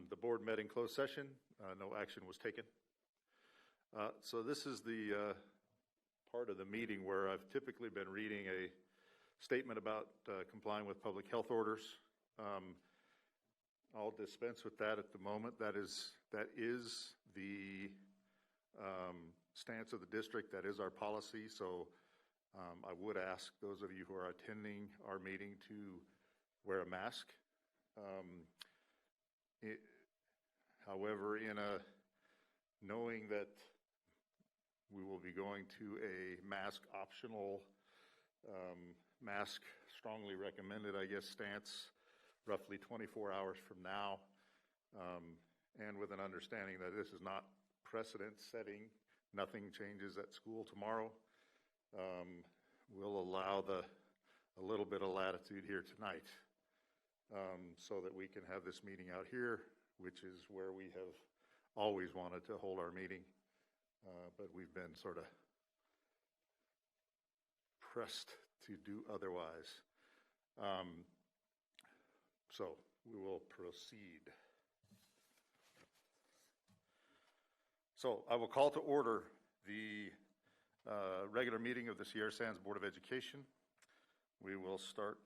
The board met in closed session. No action was taken. So this is the part of the meeting where I've typically been reading a statement about complying with public health orders. I'll dispense with that at the moment. That is the stance of the district. That is our policy. So I would ask those of you who are attending our meeting to wear a mask. However, knowing that we will be going to a mask optional, mask strongly recommended, I guess, stance roughly 24 hours from now, and with an understanding that this is not precedent setting, nothing changes at school tomorrow, we'll allow a little bit of latitude here tonight so that we can have this meeting out here, which is where we have always wanted to hold our meeting, but we've been sort of pressed to do otherwise. So we will proceed. So I will call to order the regular meeting of the Sierra Sands Board of Education. We will start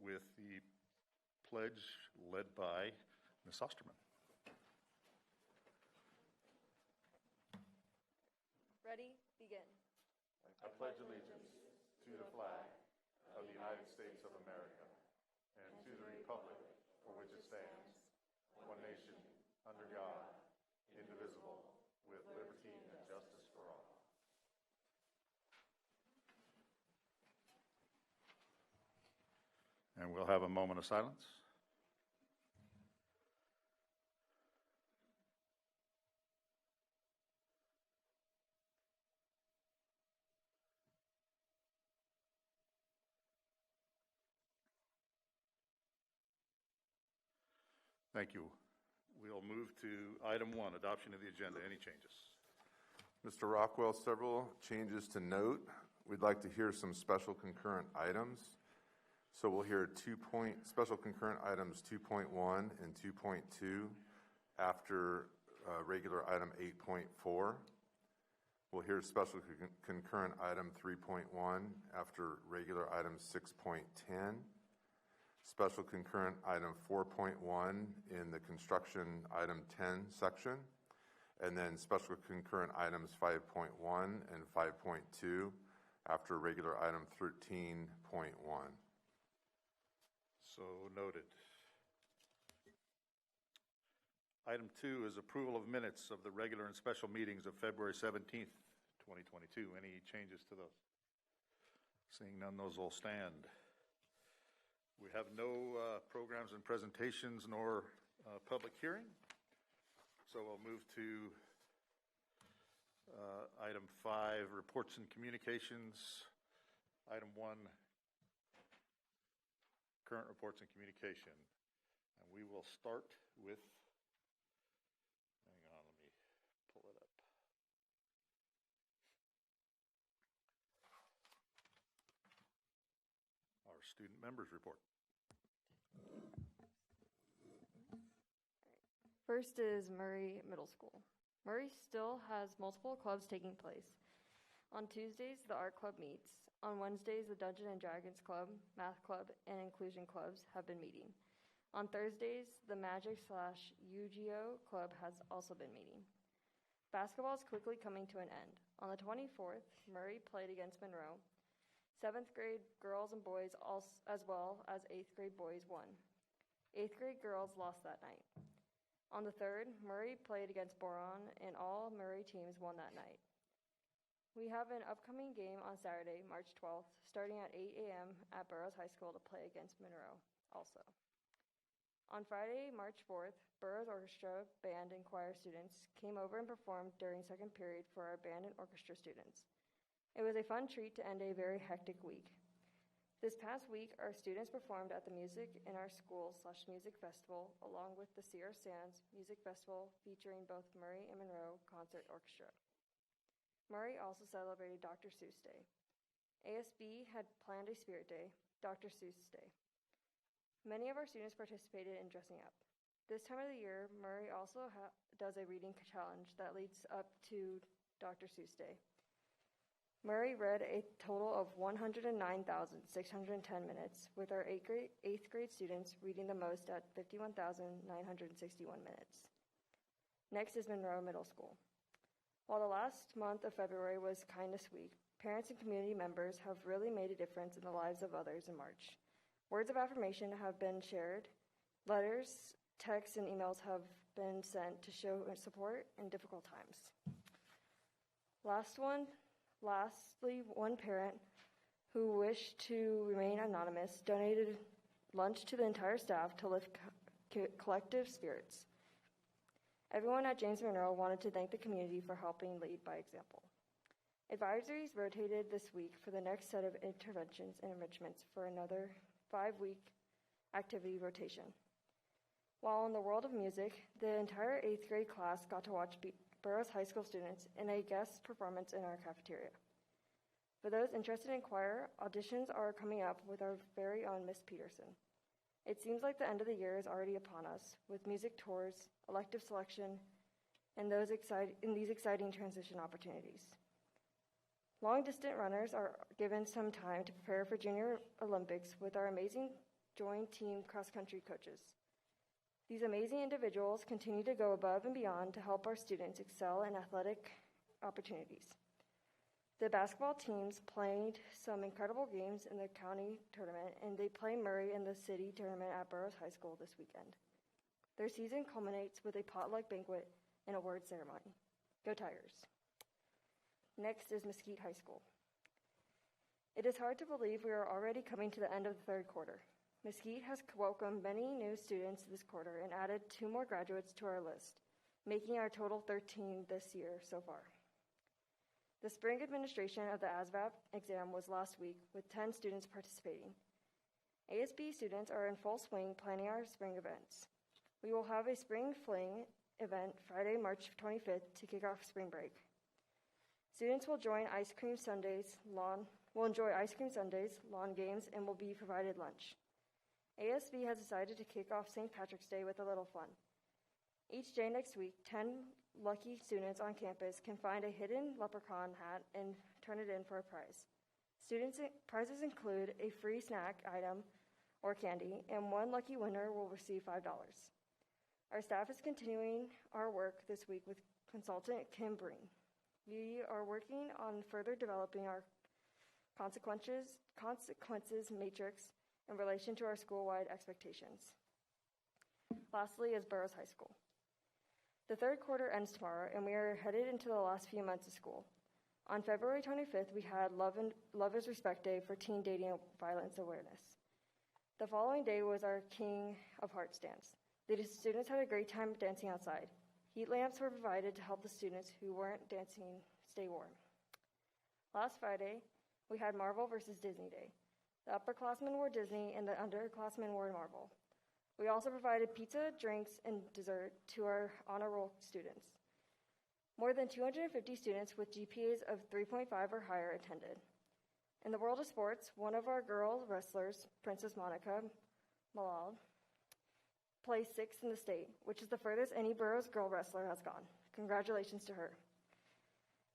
with the pledge led by Ms. Osterman. Ready? Begin. I pledge allegiance to the flag of the United States of America and to the republic for which it stands, one nation, under God, indivisible, with liberty and justice for all. And we'll have a moment of silence. Thank you. We'll move to item 1, adoption of the agenda. Any changes? Mr. Rockwell, several changes to note. We'd like to hear some special concurrent items. So we'll hear special concurrent items 2.1 and 2.2 after regular item 8.4. We'll hear special concurrent item 3.1 after regular item 6.10. Special concurrent item 4.1 in the construction item 10 section, and then special concurrent items 5.1 and 5.2 after regular item 13.1. So noted. Item 2 is approval of minutes of the regular and special meetings of February 17th, 2022. Any changes to those? Seeing none, those will stand. We have no programs and presentations nor public hearing. So we'll move to item 5, reports and communications. Item 1, current reports and communication. And we will start with, hang on, let me pull it up. Our student members report. First is Murray Middle School. Murray still has multiple clubs taking place. On Tuesdays, the art club meets. On Wednesdays, the Dungeons and Dragons Club, Math Club, and Inclusion Clubs have been meeting. On Thursdays, the Magic/Yu-Gi-Oh! Club has also been meeting. Basketball is quickly coming to an end. On the 24th, Murray played against Monroe. 7th grade girls and boys, as well as 8th grade boys, won. 8th grade girls lost that night. On the 3rd, Murray played against Boron, and all Murray teams won that night. We have an upcoming game on Saturday, March 12th, starting at 8 a.m. at Burroughs High School to play against Monroe also. On Friday, March 4th, Burroughs Orchestra, band, and choir students came over and performed during second period for our band and orchestra students. It was a fun treat to end a very hectic week. This past week, our students performed at the Music in Our School/Music Festival, along with the Sierra Sands Music Festival, featuring both Murray and Monroe Concert Orchestra. Murray also celebrated Dr. Seuss Day. ASB had planned a Spirit Day, Dr. Seuss Day. Many of our students participated in dressing up. This time of the year, Murray also does a reading challenge that leads up to Dr. Seuss Day. Murray read a total of 109,610 minutes, with our eighth grade students reading the most at 51,961 minutes. Next is Monroe Middle School. While the last month of February was Kindness Week, parents and community members have really made a difference in the lives of others in March. Words of affirmation have been shared. Letters, texts, and emails have been sent to show support in difficult times. Lastly, one parent who wished to remain anonymous donated lunch to the entire staff to lift collective spirits. Everyone at James Monroe wanted to thank the community for helping lead by example. Advisories rotated this week for the next set of interventions and enrichments for another 5-week activity rotation. While in the world of music, the entire 8th grade class got to watch Burroughs High School students in a guest performance in our cafeteria. For those interested in choir, auditions are coming up with our very own Miss Peterson. It seems like the end of the year is already upon us, with music tours, elective selection, and these exciting transition opportunities. Long-distance runners are given some time to prepare for Junior Olympics with our amazing joint team cross-country coaches. These amazing individuals continue to go above and beyond to help our students excel in athletic opportunities. The basketball teams played some incredible games in the county tournament, and they play Murray in the city tournament at Burroughs High School this weekend. Their season culminates with a potluck banquet and award ceremony. Go Tigers! Next is Mesquite High School. It is hard to believe we are already coming to the end of the third quarter. Mesquite has welcomed many new students this quarter and added 2 more graduates to our list, making our total 13 this year so far. The spring administration of the ASVAB exam was last week, with 10 students participating. ASB students are in full swing planning our spring events. We will have a spring fling event Friday, March 25th to kick off spring break. Students will enjoy ice cream sundaes, lawn games, and will be provided lunch. ASB has decided to kick off St. Patrick's Day with a little fun. Each day next week, 10 lucky students on campus can find a hidden leprechaun hat and turn it in for a prize. Prizes include a free snack item or candy, and one lucky winner will receive $5. Our staff is continuing our work this week with consultant Kim Breen. We are working on further developing our consequences matrix in relation to our school-wide expectations. Lastly is Burroughs High School. The third quarter ends tomorrow, and we are headed into the last few months of school. On February 25th, we had Love is Respect Day for Teen Dating Violence Awareness. The following day was our King of Hearts dance. The students had a great time dancing outside. Heat lamps were provided to help the students who weren't dancing stay warm. Last Friday, we had Marvel versus Disney Day. The upperclassmen wore Disney, and the underclassmen wore Marvel. We also provided pizza, drinks, and dessert to our honor roll students. More than 250 students with GPAs of 3.5 or higher attended. In the world of sports, one of our girl wrestlers, Princess Monica Malal, placed 6th in the state, which is the furthest any Burroughs girl wrestler has gone. Congratulations to her.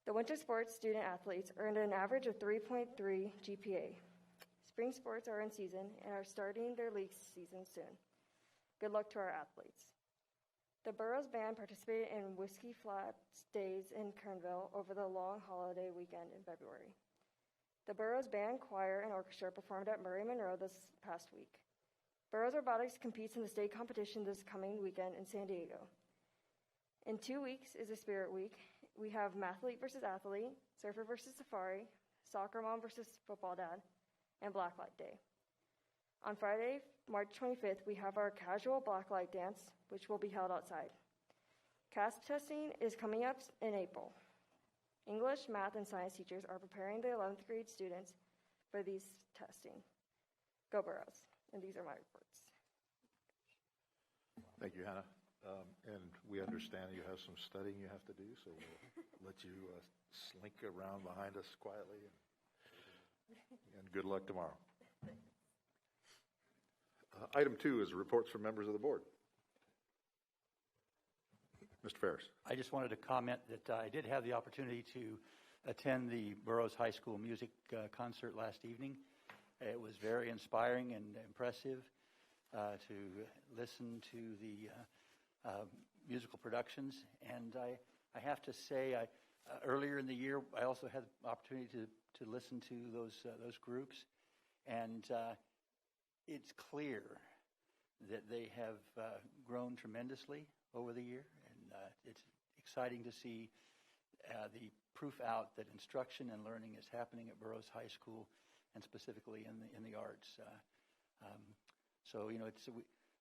The winter sports student athletes earned an average of 3.3 GPA. Spring sports are in season and are starting their league season soon. Good luck to our athletes. The Burroughs Band participated in Whiskey Flats Days in Kernville over the long holiday weekend in February. The Burroughs Band, Choir, and Orchestra performed at Murray Monroe this past week. Burroughs Robotics competes in the state competition this coming weekend in San Diego. In 2 weeks is a Spirit Week. We have Mathlete versus Athlete, Surfer versus Safari, Soccer Mom versus Football Dad, and Blacklight Day. On Friday, March 25th, we have our casual blacklight dance, which will be held outside. CASP testing is coming up in April. English, math, and science teachers are preparing the 11th grade students for these testing. Go Burroughs. And these are my reports. Thank you, Hannah. And we understand you have some studying you have to do, so we'll let you slink around behind us quietly. And good luck tomorrow. Item 2 is reports from members of the board. Mr. Ferris. I just wanted to comment that I did have the opportunity to attend the Burroughs High School music concert last evening. It was very inspiring and impressive to listen to the musical productions. And I have to say, earlier in the year, I also had the opportunity to listen to those groups. And it's clear that they have grown tremendously over the year. And it's exciting to see the proof out that instruction and learning is happening at Burroughs High School, and specifically in the arts. So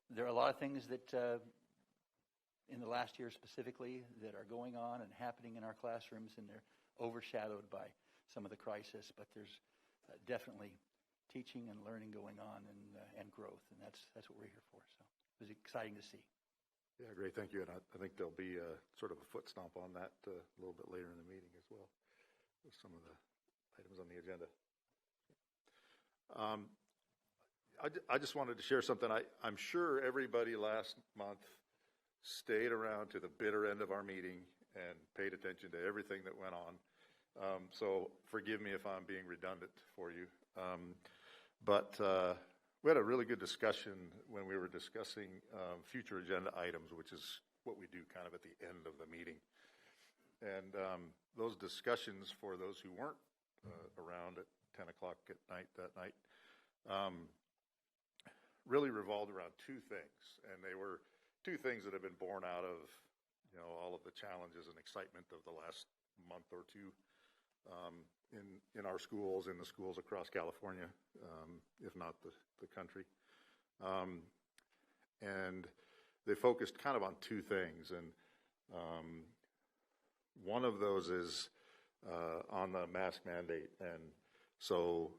there are a lot of things that in the last year specifically that are going on and happening in our classrooms, and they're overshadowed by some of the crisis. But there's definitely teaching and learning going on, and growth, and that's what we're here for. So it was exciting to see. Yeah, great, thank you. And I think there'll be sort of a foot stomp on that a little bit later in the meeting as well, with some of the items on the agenda. I just wanted to share something. I'm sure everybody last month stayed around to the bitter end of our meeting and paid attention to everything that went on. So forgive me if I'm being redundant for you. But we had a really good discussion when we were discussing future agenda items, which is what we do kind of at the end of the meeting. And those discussions, for those who weren't around at 10 o'clock at night that night, really revolved around two things. And they were two things that have been born out of, all of the challenges and excitement of the last month or two in our schools, in the schools across California, if not the country. And they focused kind of on two things. And one of those is on the mask mandate. And so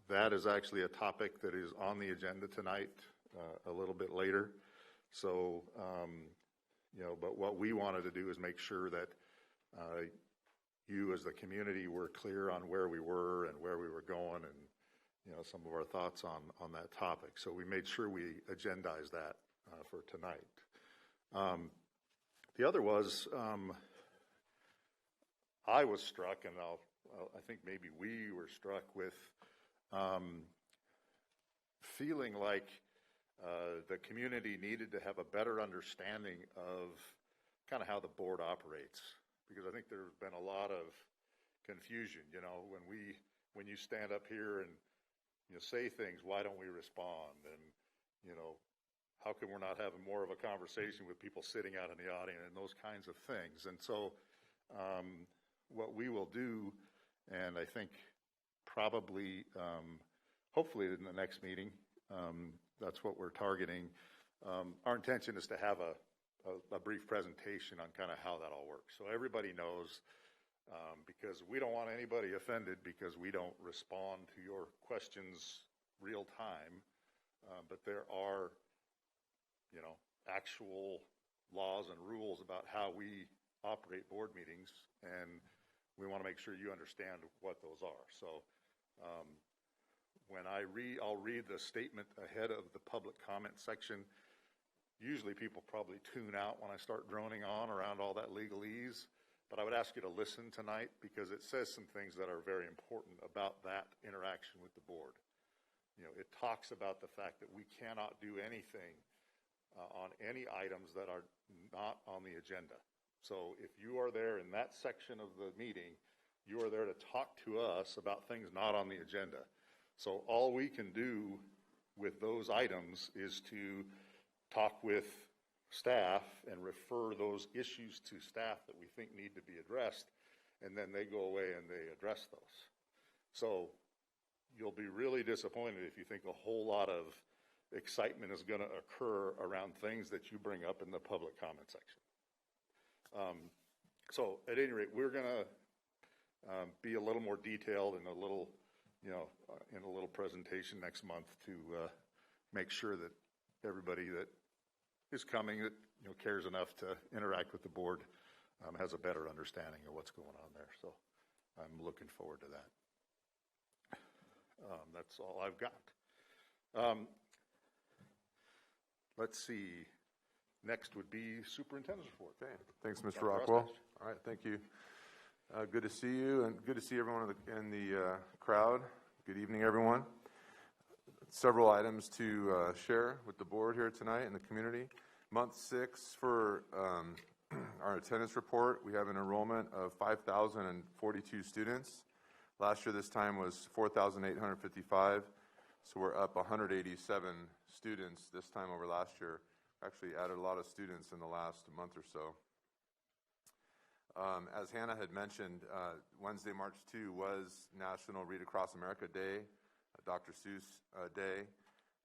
that is actually a topic that is on the agenda tonight a little bit later. So, but what we wanted to do is make sure that you as the community were clear on where we were and where we were going, and some of our thoughts on that topic. So we made sure we agendized that for tonight. The other was I was struck, and I think maybe we were struck with feeling like the community needed to have a better understanding of kind of how the board operates. Because I think there's been a lot of confusion, when you stand up here and say things, why don't we respond? And, how come we're not having more of a conversation with people sitting out in the audience and those kinds of things? And so what we will do, and I think probably, hopefully in the next meeting, that's what we're targeting. Our intention is to have a brief presentation on kind of how that all works. So everybody knows, because we don't want anybody offended because we don't respond to your questions real time, but there are, actual laws and rules about how we operate board meetings, and we want to make sure you understand what those are. So when I'll read the statement ahead of the public comment section. Usually people probably tune out when I start droning on around all that legalese, but I would ask you to listen tonight because it says some things that are very important about that interaction with the board. It talks about the fact that we cannot do anything on any items that are not on the agenda. So if you are there in that section of the meeting, you are there to talk to us about things not on the agenda. So all we can do with those items is to talk with staff and refer those issues to staff that we think need to be addressed, and then they go away and they address those. So you'll be really disappointed if you think a whole lot of excitement is going to occur around things that you bring up in the public comment section. So at any rate, we're going to be a little more detailed and a little, in a little presentation next month to make sure that everybody that is coming that cares enough to interact with the board has a better understanding of what's going on there. So I'm looking forward to that. That's all I've got. Let's see. Next would be Superintendent's report. Okay, thanks, Mr. Dr. Rockwell. Roscoe. All right, thank you. Good to see you, and good to see everyone in the crowd. Good evening, everyone. Several items to share with the board here tonight and the community. Month 6 for our attendance report, we have an enrollment of 5,042 students. Last year this time was 4,855, so we're up 187 students this time over last year. Actually added a lot of students in the last month or so. As Hannah had mentioned, Wednesday, March 2 was National Read Across America Day, Dr. Seuss Day,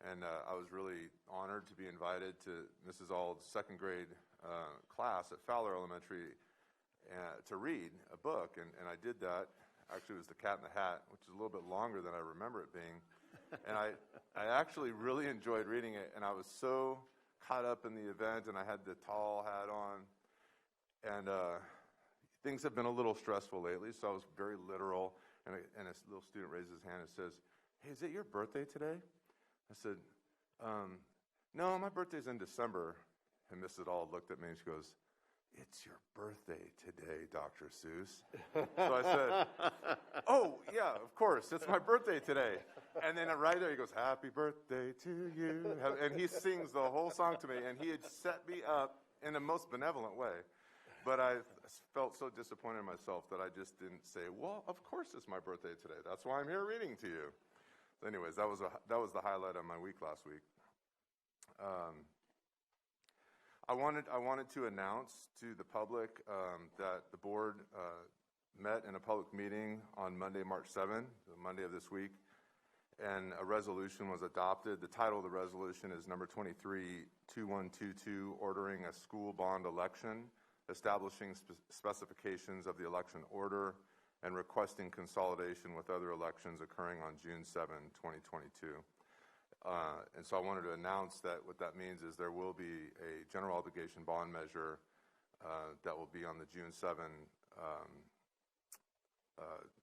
and I was really honored to be invited to Mrs. Ald's second grade class at Fowler Elementary to read a book, and I did that. Actually, it was The Cat in the Hat, which is a little bit longer than I remember it being, and I actually really enjoyed reading it, and I was so caught up in the event, and I had the tall hat on, and things have been a little stressful lately, so I was very literal, and a little student raises his hand and says, "Hey, is it your birthday today?" I said, "No, my birthday's in December." And Mrs. Auld looked at me and she goes, "It's your birthday today, Dr. Seuss." So I said, "Oh, yeah, of course, it's my birthday today." And then right there he goes, "Happy birthday to you." And he sings the whole song to me, and he had set me up in the most benevolent way. But I felt so disappointed in myself that I just didn't say, "Well, of course it's my birthday today. That's why I'm here reading to you." So anyways, that was the highlight of my week last week. I wanted to announce to the public that the board met in a public meeting on Monday, March 7th, the Monday of this week, and a resolution was adopted. The title of the resolution is number 23-2122, ordering a school bond election, establishing specifications of the election order, and requesting consolidation with other elections occurring on June 7, 2022. And so I wanted to announce that what that means is there will be a general obligation bond measure that will be on the June 7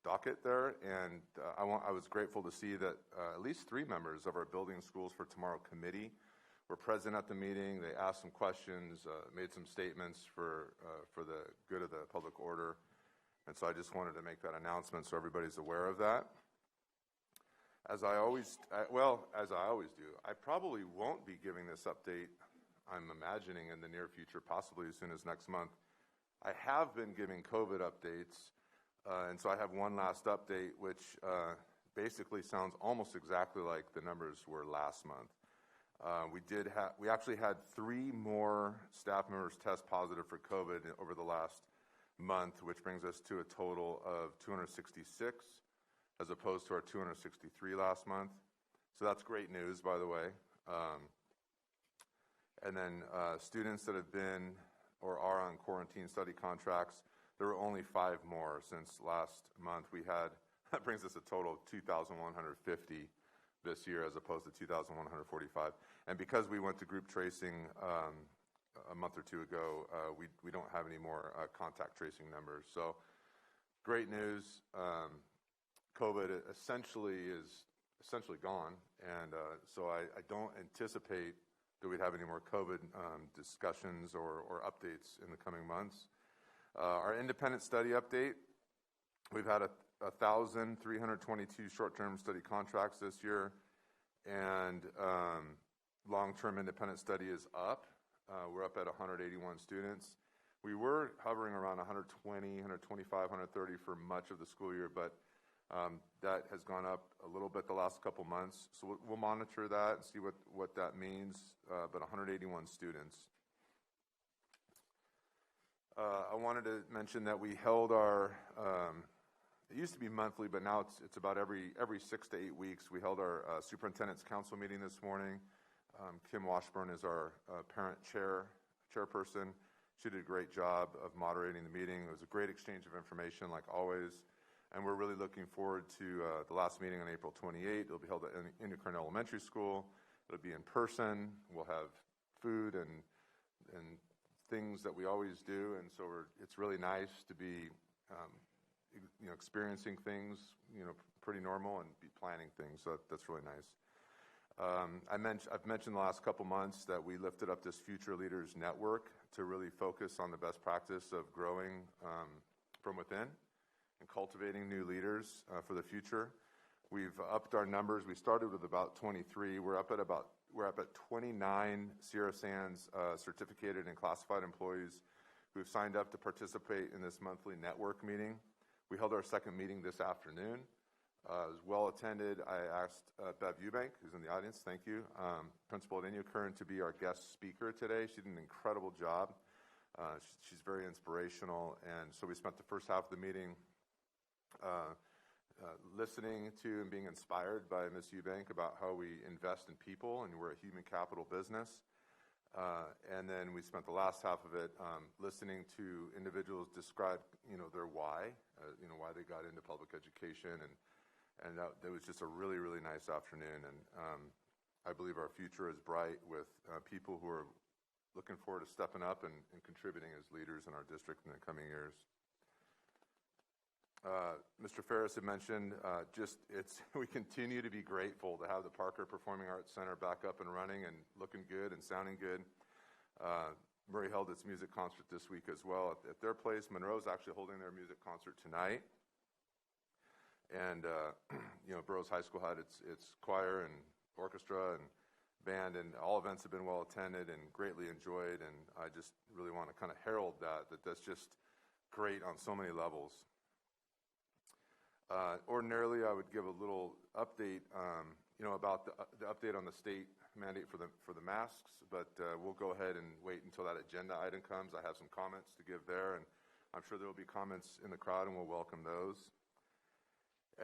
docket there. And I was grateful to see that at least 3 members of our Building Schools for Tomorrow committee were present at the meeting. They asked some questions, made some statements for the good of the public order. And so I just wanted to make that announcement so everybody's aware of that. As I always do, I probably won't be giving this update, I'm imagining, in the near future, possibly as soon as next month. I have been giving COVID updates, and so I have one last update, which basically sounds almost exactly like the numbers were last month. We actually had 3 more staff members test positive for COVID over the last month, which brings us to a total of 266, as opposed to our 263 last month. So that's great news, by the way. And then students that have been or are on quarantine study contracts, there were only 5 more since last month. That brings us a total of 2,150 this year as opposed to 2,145. And because we went to group tracing a month or 2 ago, we don't have any more contact tracing numbers. So great news. COVID essentially is gone, and so I don't anticipate that we'd have any more COVID discussions or updates in the coming months. Our independent study update, we've had 1,322 short-term study contracts this year, and long-term independent study is up. We're up at 181 students. We were hovering around 120, 125, 130 for much of the school year, but that has gone up a little bit the last couple months. So we'll monitor that and see what that means, but 181 students. I wanted to mention that we held our, it used to be monthly, but now it's about every 6 to 8 weeks. We held our Superintendent's Council meeting this morning. Kim Washburn is our parent chairperson. She did a great job of moderating the meeting. It was a great exchange of information, like always. And we're really looking forward to the last meeting on April 28th. It'll be held at Indian Elementary School. It'll be in person. We'll have food and things that we always do. And so it's really nice to be experiencing things, pretty normal, and be planning things. So that's really nice. I've mentioned the last couple months that we lifted up this Future Leaders Network to really focus on the best practice of growing from within and cultivating new leaders for the future. We've upped our numbers. We started with about 23. We're up at 29 Sierra Sands certificated and classified employees who've signed up to participate in this monthly network meeting. We held our second meeting this afternoon. It was well attended. I asked Bev Eubank, who's in the audience, thank you, Principal at Inyo Curran, to be our guest speaker today. She did an incredible job. She's very inspirational, and so we spent the first half of the meeting listening to and being inspired by Ms. Eubank about how we invest in people, and we're a human capital business. And then we spent the last half of it listening to individuals describe, their why, why they got into public education, and it was just a really, really nice afternoon. And I believe our future is bright with people who are looking forward to stepping up and contributing as leaders in our district in the coming years. Mr. Ferris had mentioned we continue to be grateful to have the Parker Performing Arts Center back up and running and looking good and sounding good. Murray held its music concert this week as well at their place. Monroe's actually holding their music concert tonight. And, Burroughs High School had its choir and orchestra and band, and all events have been well attended and greatly enjoyed. And I just really want to kind of herald that's just great on so many levels. Ordinarily, I would give a little update, about the update on the state mandate for the masks, but we'll go ahead and wait until that agenda item comes. I have some comments to give there, and I'm sure there will be comments in the crowd, and we'll welcome those.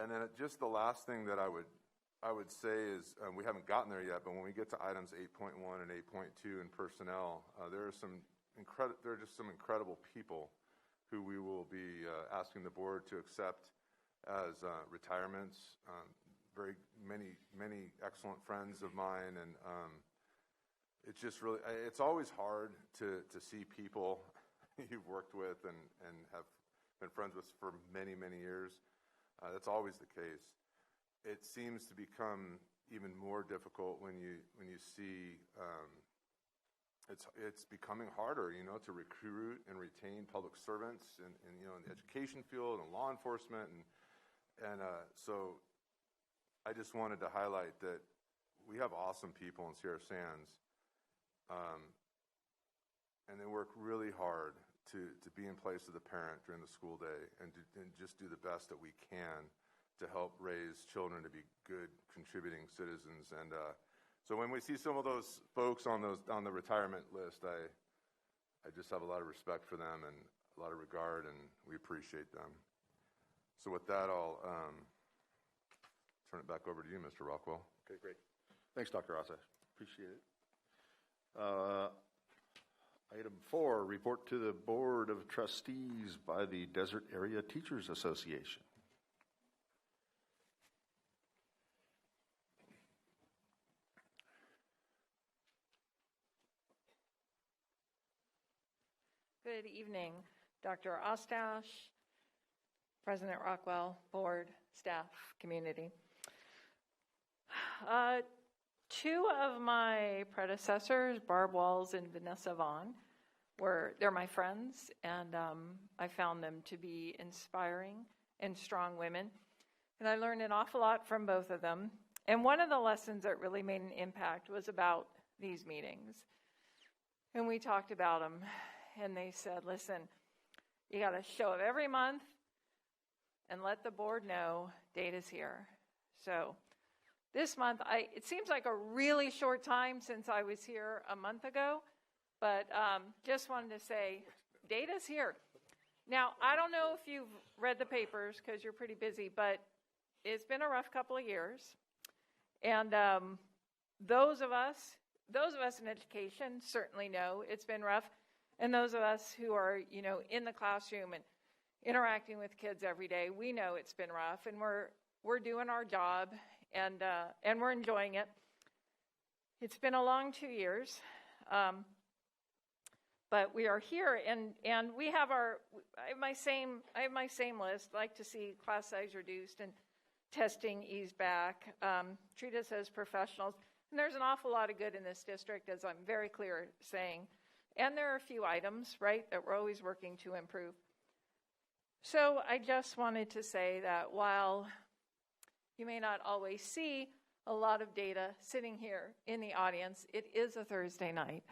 And then just the last thing that I would say is we haven't gotten there yet, but when we get to items 8.1 and 8.2 in personnel, there are just some incredible people who we will be asking the board to accept as retirements. Very many excellent friends of mine, and it's just really, it's always hard to see people you've worked with and have been friends with for many years. That's always the case. It seems to become even more difficult when you see it's becoming harder, to recruit and retain public servants in the education field and law enforcement, and so I just wanted to highlight that we have awesome people in Sierra Sands, and they work really hard to be in place of the parent during the school day and just do the best that we can to help raise children to be good, contributing citizens. And so when we see some of those folks on the retirement list, I just have a lot of respect for them and a lot of regard, and we appreciate them. So with that, I'll turn it back over to you, Mr. Rockwell. Okay, great. Thanks, Dr. Asa. Appreciate it. Item 4, report to the Board of Trustees by the Desert Area Teachers Association. Good evening, Dr. Ostash, President Rockwell, board, staff, community. Two of my predecessors, Barb Walls and Vanessa Vaughn, they're my friends, and I found them to be inspiring and strong women. And I learned an awful lot from both of them. And one of the lessons that really made an impact was about these meetings. And we talked about them, and they said, listen, you got to show up every month and let the board know data's here. So this month, it seems like a really short time since I was here a month ago, but just wanted to say, data's here. Now, I don't know if you've read the papers because you're pretty busy, but it's been a rough couple of years. And those of us in education certainly know it's been rough. And those of us who are, in the classroom and interacting with kids every day, we know it's been rough, and we're doing our job, and we're enjoying it. It's been a long 2 years, but we are here, and we have I have my same list. Like to see class size reduced and testing eased back. Treat us as professionals. And there's an awful lot of good in this district, as I'm very clear saying. And there are a few items, right, that we're always working to improve. So I just wanted to say that while you may not always see a lot of data sitting here in the audience, it is a Thursday night.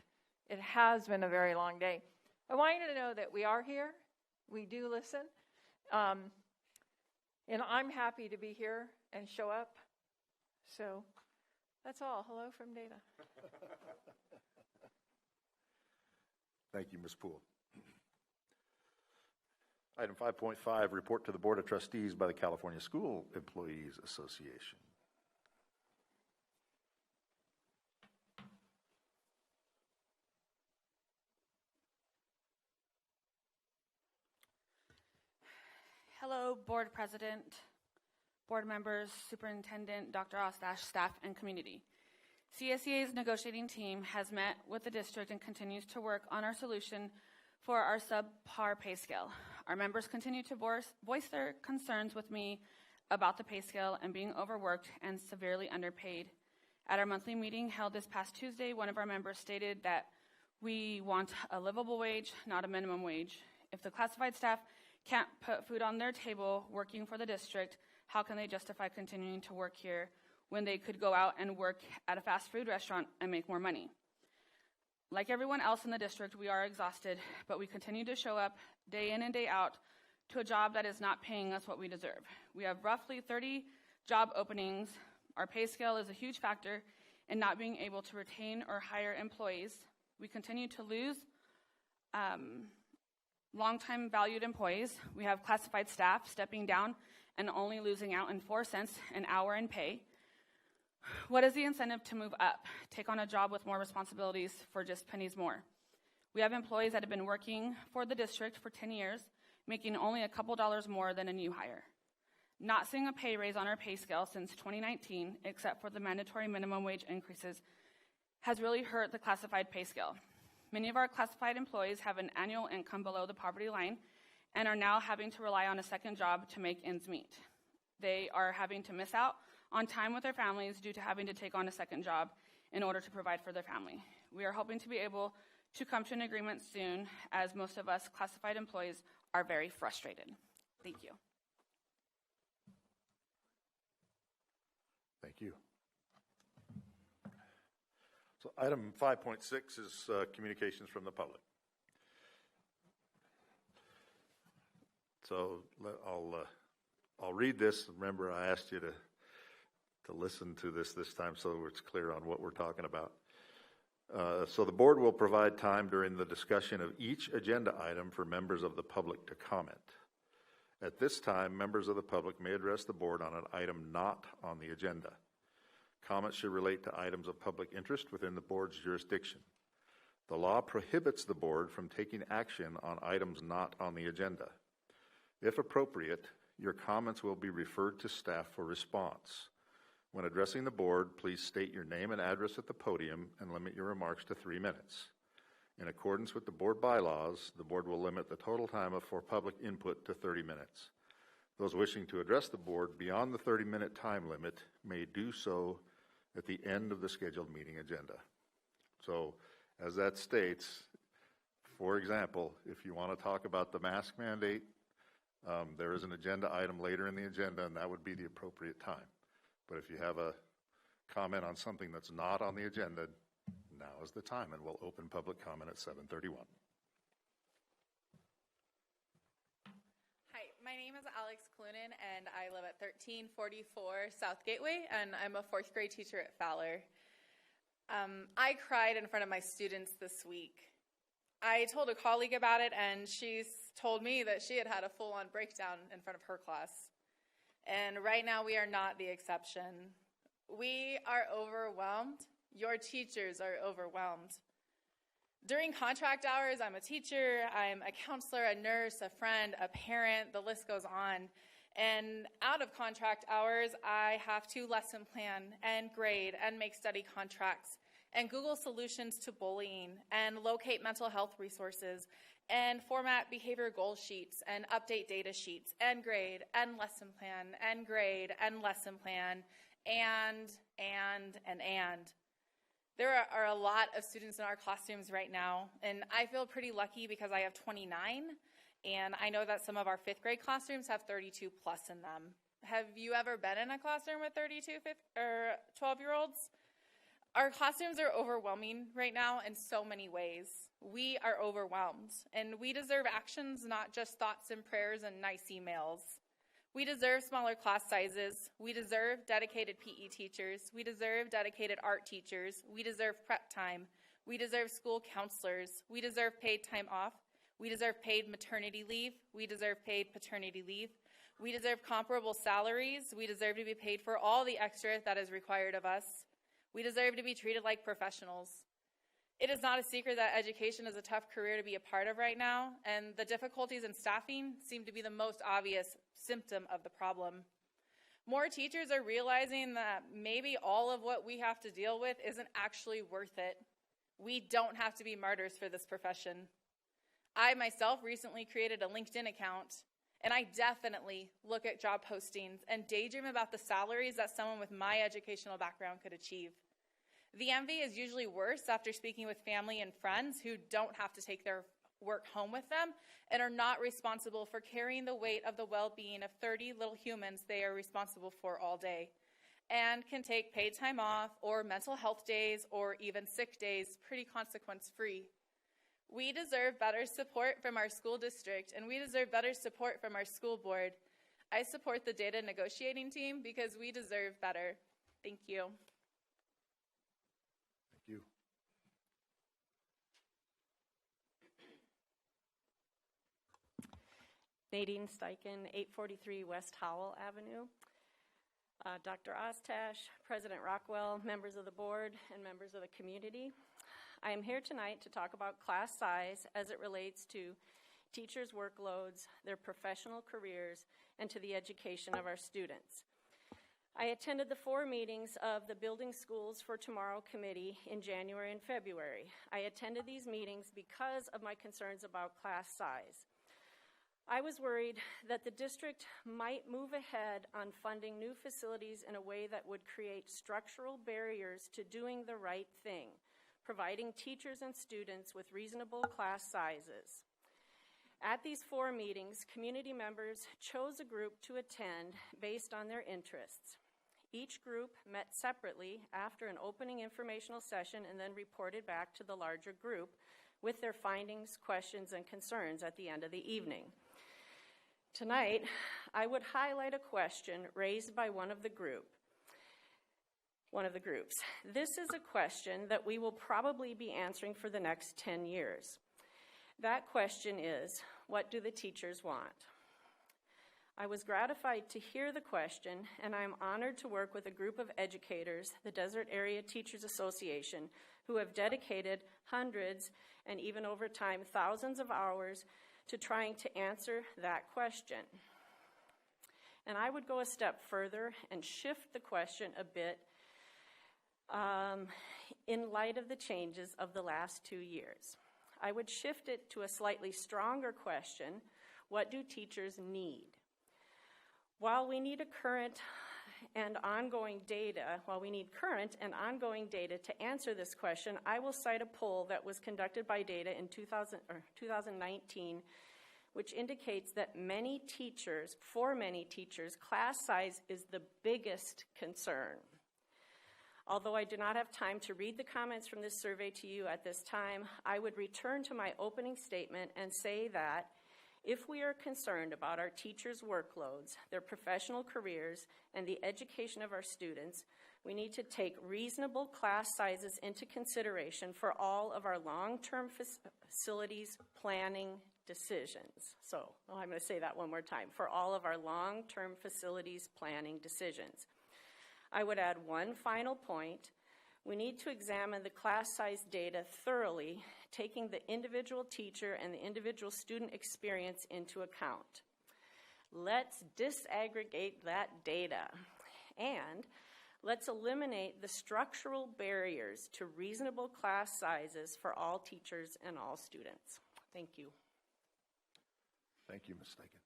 It has been a very long day. I want you to know that we are here. We do listen. And I'm happy to be here and show up. So that's all. Hello from Data. Thank you, Ms. Poole. Item 5.5, report to the Board of Trustees by the California School Employees Association. Hello, Board President, Board members, Superintendent, Dr. Ostash, staff, and community. CSEA's negotiating team has met with the district and continues to work on our solution for our subpar pay scale. Our members continue to voice their concerns with me about the pay scale and being overworked and severely underpaid. At our monthly meeting held this past Tuesday, one of our members stated that we want a livable wage, not a minimum wage. If the classified staff can't put food on their table working for the district, how can they justify continuing to work here when they could go out and work at a fast food restaurant and make more money? Like everyone else in the district, we are exhausted, but we continue to show up day in and day out to a job that is not paying us what we deserve. We have roughly 30 job openings. Our pay scale is a huge factor in not being able to retain or hire employees. We continue to lose long-time valued employees. We have classified staff stepping down and only losing out in 4 cents an hour in pay. What is the incentive to move up, take on a job with more responsibilities for just pennies more? We have employees that have been working for the district for 10 years, making only a couple dollars more than a new hire. Not seeing a pay raise on our pay scale since 2019, except for the mandatory minimum wage increases, has really hurt the classified pay scale. Many of our classified employees have an annual income below the poverty line and are now having to rely on a second job to make ends meet. They are having to miss out on time with their families due to having to take on a second job in order to provide for their family. We are hoping to be able to come to an agreement soon, as most of us classified employees are very frustrated. Thank you. Thank you. So item 5.6 is communications from the public. So I'll read this. Remember, I asked you to listen to this time so it's clear on what we're talking about. So the board will provide time during the discussion of each agenda item for members of the public to comment. At this time, members of the public may address the board on an item not on the agenda. Comments should relate to items of public interest within the board's jurisdiction. The law prohibits the board from taking action on items not on the agenda. If appropriate, your comments will be referred to staff for response. When addressing the board, please state your name and address at the podium and limit your remarks to 3 minutes. In accordance with the board bylaws, the board will limit the total time for public input to 30 minutes. Those wishing to address the board beyond the 30-minute time limit may do so at the end of the scheduled meeting agenda. So, as that states, for example, if you want to talk about the mask mandate, there is an agenda item later in the agenda, and that would be the appropriate time. But if you have a comment on something that's not on the agenda, now is the time, and we'll open public comment at 7:31. Hi, my name is Alex Clunin, and I live at 1344 South Gateway, and I'm a 4th grade teacher at Fowler. I cried in front of my students this week. I told a colleague about it, and she's told me that she had a full-on breakdown in front of her class. And right now, we are not the exception. We are overwhelmed. Your teachers are overwhelmed. During contract hours, I'm a teacher, I'm a counselor, a nurse, a friend, a parent, the list goes on. And out of contract hours, I have to lesson plan and grade and make study contracts and Google solutions to bullying and locate mental health resources and format behavior goal sheets and update data sheets and grade and lesson plan and grade and lesson plan and. There are a lot of students in our classrooms right now, and I feel pretty lucky because I have 29, and I know that some of our 5th grade classrooms have 32 plus in them. Have you ever been in a classroom with 32 12-year-olds? Our classrooms are overwhelming right now in so many ways. We are overwhelmed, and we deserve actions, not just thoughts and prayers and nice emails. We deserve smaller class sizes. We deserve dedicated PE teachers. We deserve dedicated art teachers. We deserve prep time. We deserve school counselors. We deserve paid time off. We deserve paid maternity leave. We deserve paid paternity leave. We deserve comparable salaries. We deserve to be paid for all the extra that is required of us. We deserve to be treated like professionals. It is not a secret that education is a tough career to be a part of right now, and the difficulties in staffing seem to be the most obvious symptom of the problem. More teachers are realizing that maybe all of what we have to deal with isn't actually worth it. We don't have to be martyrs for this profession. I myself recently created a LinkedIn account, and I definitely look at job postings and daydream about the salaries that someone with my educational background could achieve. The envy is usually worse after speaking with family and friends who don't have to take their work home with them and are not responsible for carrying the weight of the well-being of 30 little humans they are responsible for all day, and can take paid time off or mental health days or even sick days pretty consequence-free. We deserve better support from our school district, and we deserve better support from our school board. I support the data negotiating team because we deserve better. Thank you. Thank you. Nadine Steichen, 843 West Howell Avenue. Dr. Ostash, President Rockwell, members of the board, and members of the community. I am here tonight to talk about class size as it relates to teachers' workloads, their professional careers, and to the education of our students. I attended the 4 meetings of the Building Schools for Tomorrow Committee in January and February. I attended these meetings because of my concerns about class size. I was worried that the district might move ahead on funding new facilities in a way that would create structural barriers to doing the right thing, providing teachers and students with reasonable class sizes. At these 4 meetings, community members chose a group to attend based on their interests. Each group met separately after an opening informational session and then reported back to the larger group with their findings, questions, and concerns at the end of the evening. Tonight, I would highlight a question raised by one of the groups. This is a question that we will probably be answering for the next 10 years. That question is, what do the teachers want? I was gratified to hear the question, and I am honored to work with a group of educators, the Desert Area Teachers Association, who have dedicated hundreds and even over time thousands of hours to trying to answer that question. And I would go a step further and shift the question a bit in light of the changes of the last 2 years. I would shift it to a slightly stronger question: what do teachers need? While we need current and ongoing data to answer this question, I will cite a poll that was conducted by Data in 2019, which indicates that for many teachers, class size is the biggest concern. Although I do not have time to read the comments from this survey to you at this time, I would return to my opening statement and say that if we are concerned about our teachers' workloads, their professional careers, and the education of our students, we need to take reasonable class sizes into consideration for all of our long-term facilities planning decisions. I'm going to say that one more time. For all of our long-term facilities planning decisions. I would add one final point. We need to examine the class size data thoroughly, taking the individual teacher and the individual student experience into account. Let's disaggregate that data, and let's eliminate the structural barriers to reasonable class sizes for all teachers and all students. Thank you. Thank you, Ms. Steichen.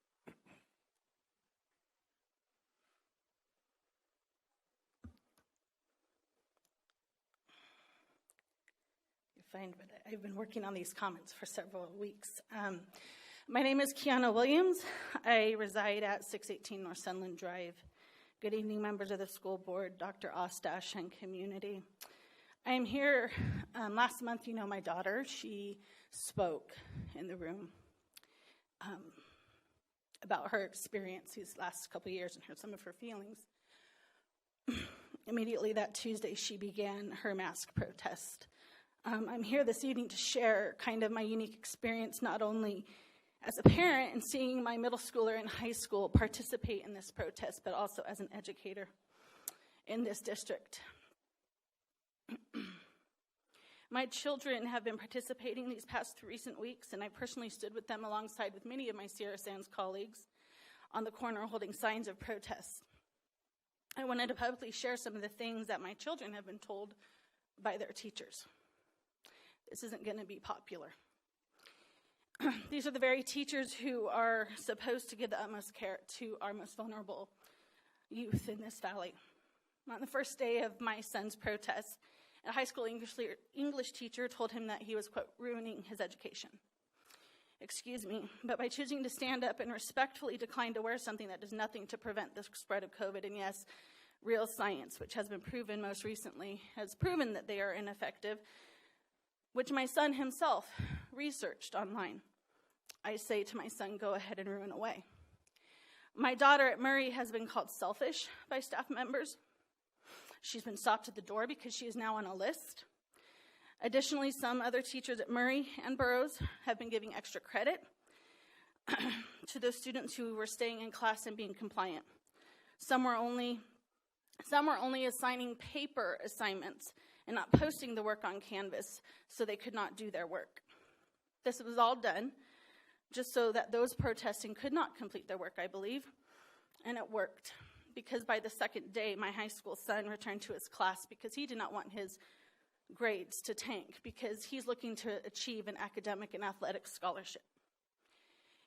find, but I've been working on these comments for several weeks. My name is Kiana Williams. I reside at 618 North Sunland Drive. Good evening, members of the school board, Dr. Ostash, and community. I am here. Last month, my daughter, she spoke in the room about her experience these last couple of years and some of her feelings. Immediately that Tuesday, she began her mask protest. I'm here this evening to share kind of my unique experience, not only as a parent and seeing my middle schooler in high school participate in this protest, but also as an educator in this district. My children have been participating these past recent weeks, and I personally stood with them alongside with many of my Sierra Sands colleagues on the corner holding signs of protest. I wanted to publicly share some of the things that my children have been told by their teachers. This isn't going to be popular. These are the very teachers who are supposed to give the utmost care to our most vulnerable youth in this valley. On the first day of my son's protest, a high school English teacher told him that he was, quote, ruining his education. Excuse me, but by choosing to stand up and respectfully decline to wear something that does nothing to prevent the spread of COVID, and yes, real science, which has been proven most recently, has proven that they are ineffective, which my son himself researched online. I say to my son, go ahead and ruin away. My daughter at Murray has been called selfish by staff members. She's been stopped at the door because she is now on a list. Additionally, some other teachers at Murray and Burroughs have been giving extra credit to those students who were staying in class and being compliant. Some were only assigning paper assignments and not posting the work on Canvas so they could not do their work. This was all done just so that those protesting could not complete their work, I believe, and it worked. Because by the second day, my high school son returned to his class because he did not want his grades to tank, because he's looking to achieve an academic and athletic scholarship.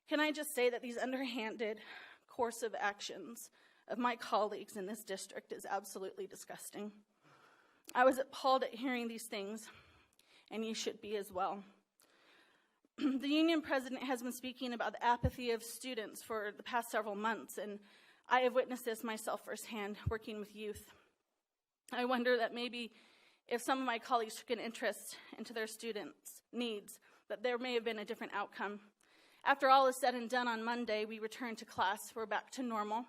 Can I just say that these underhanded course of actions of my colleagues in this district is absolutely disgusting. I was appalled at hearing these things, and you should be as well. The union president has been speaking about the apathy of students for the past several months, and I have witnessed this myself firsthand working with youth. I wonder that maybe if some of my colleagues took an interest into their students' needs, that there may have been a different outcome. After all is said and done on Monday, we return to class. We're back to normal.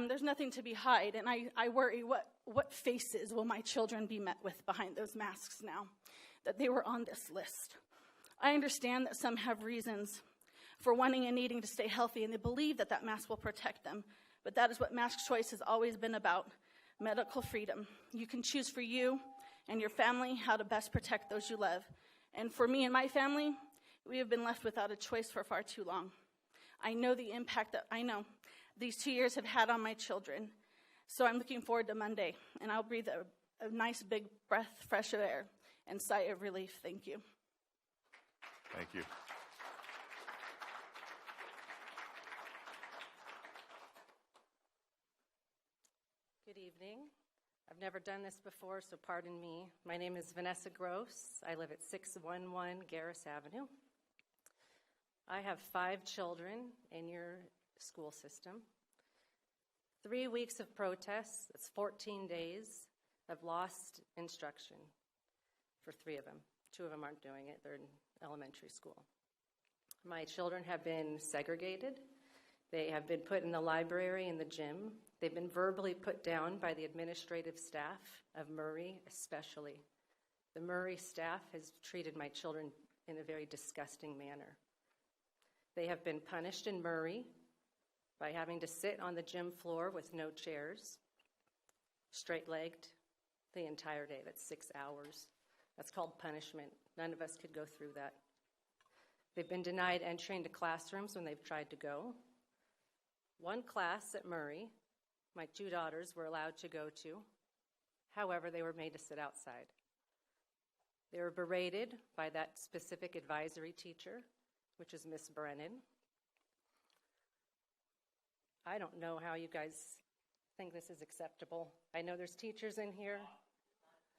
There's nothing to be hide, and I worry what faces will my children be met with behind those masks now, that they were on this list. I understand that some have reasons for wanting and needing to stay healthy, and they believe that that mask will protect them, but that is what mask choice has always been about, medical freedom. You can choose for you and your family how to best protect those you love. And for me and my family, we have been left without a choice for far too long. I know the impact that these 2 years have had on my children. So I'm looking forward to Monday, and I'll breathe a nice big breath, fresh air, and sigh of relief. Thank you. Thank you. Good evening. I've never done this before, so pardon me. My name is Vanessa Gross. I live at 611 Garris Avenue. I have 5 children in your school system. 3 weeks of protests, that's 14 days of lost instruction for 3 of them. 2 of them aren't doing it. They're in elementary school. My children have been segregated. They have been put in the library and the gym. They've been verbally put down by the administrative staff of Murray, especially. The Murray staff has treated my children in a very disgusting manner. They have been punished in Murray by having to sit on the gym floor with no chairs, straight-legged the entire day. That's 6 hours. That's called punishment. None of us could go through that. They've been denied entry into classrooms when they've tried to go. One class at Murray, my 2 daughters were allowed to go to. However, they were made to sit outside. They were berated by that specific advisory teacher, which is Miss Brennan. I don't know how you guys think this is acceptable. I know there's teachers in here.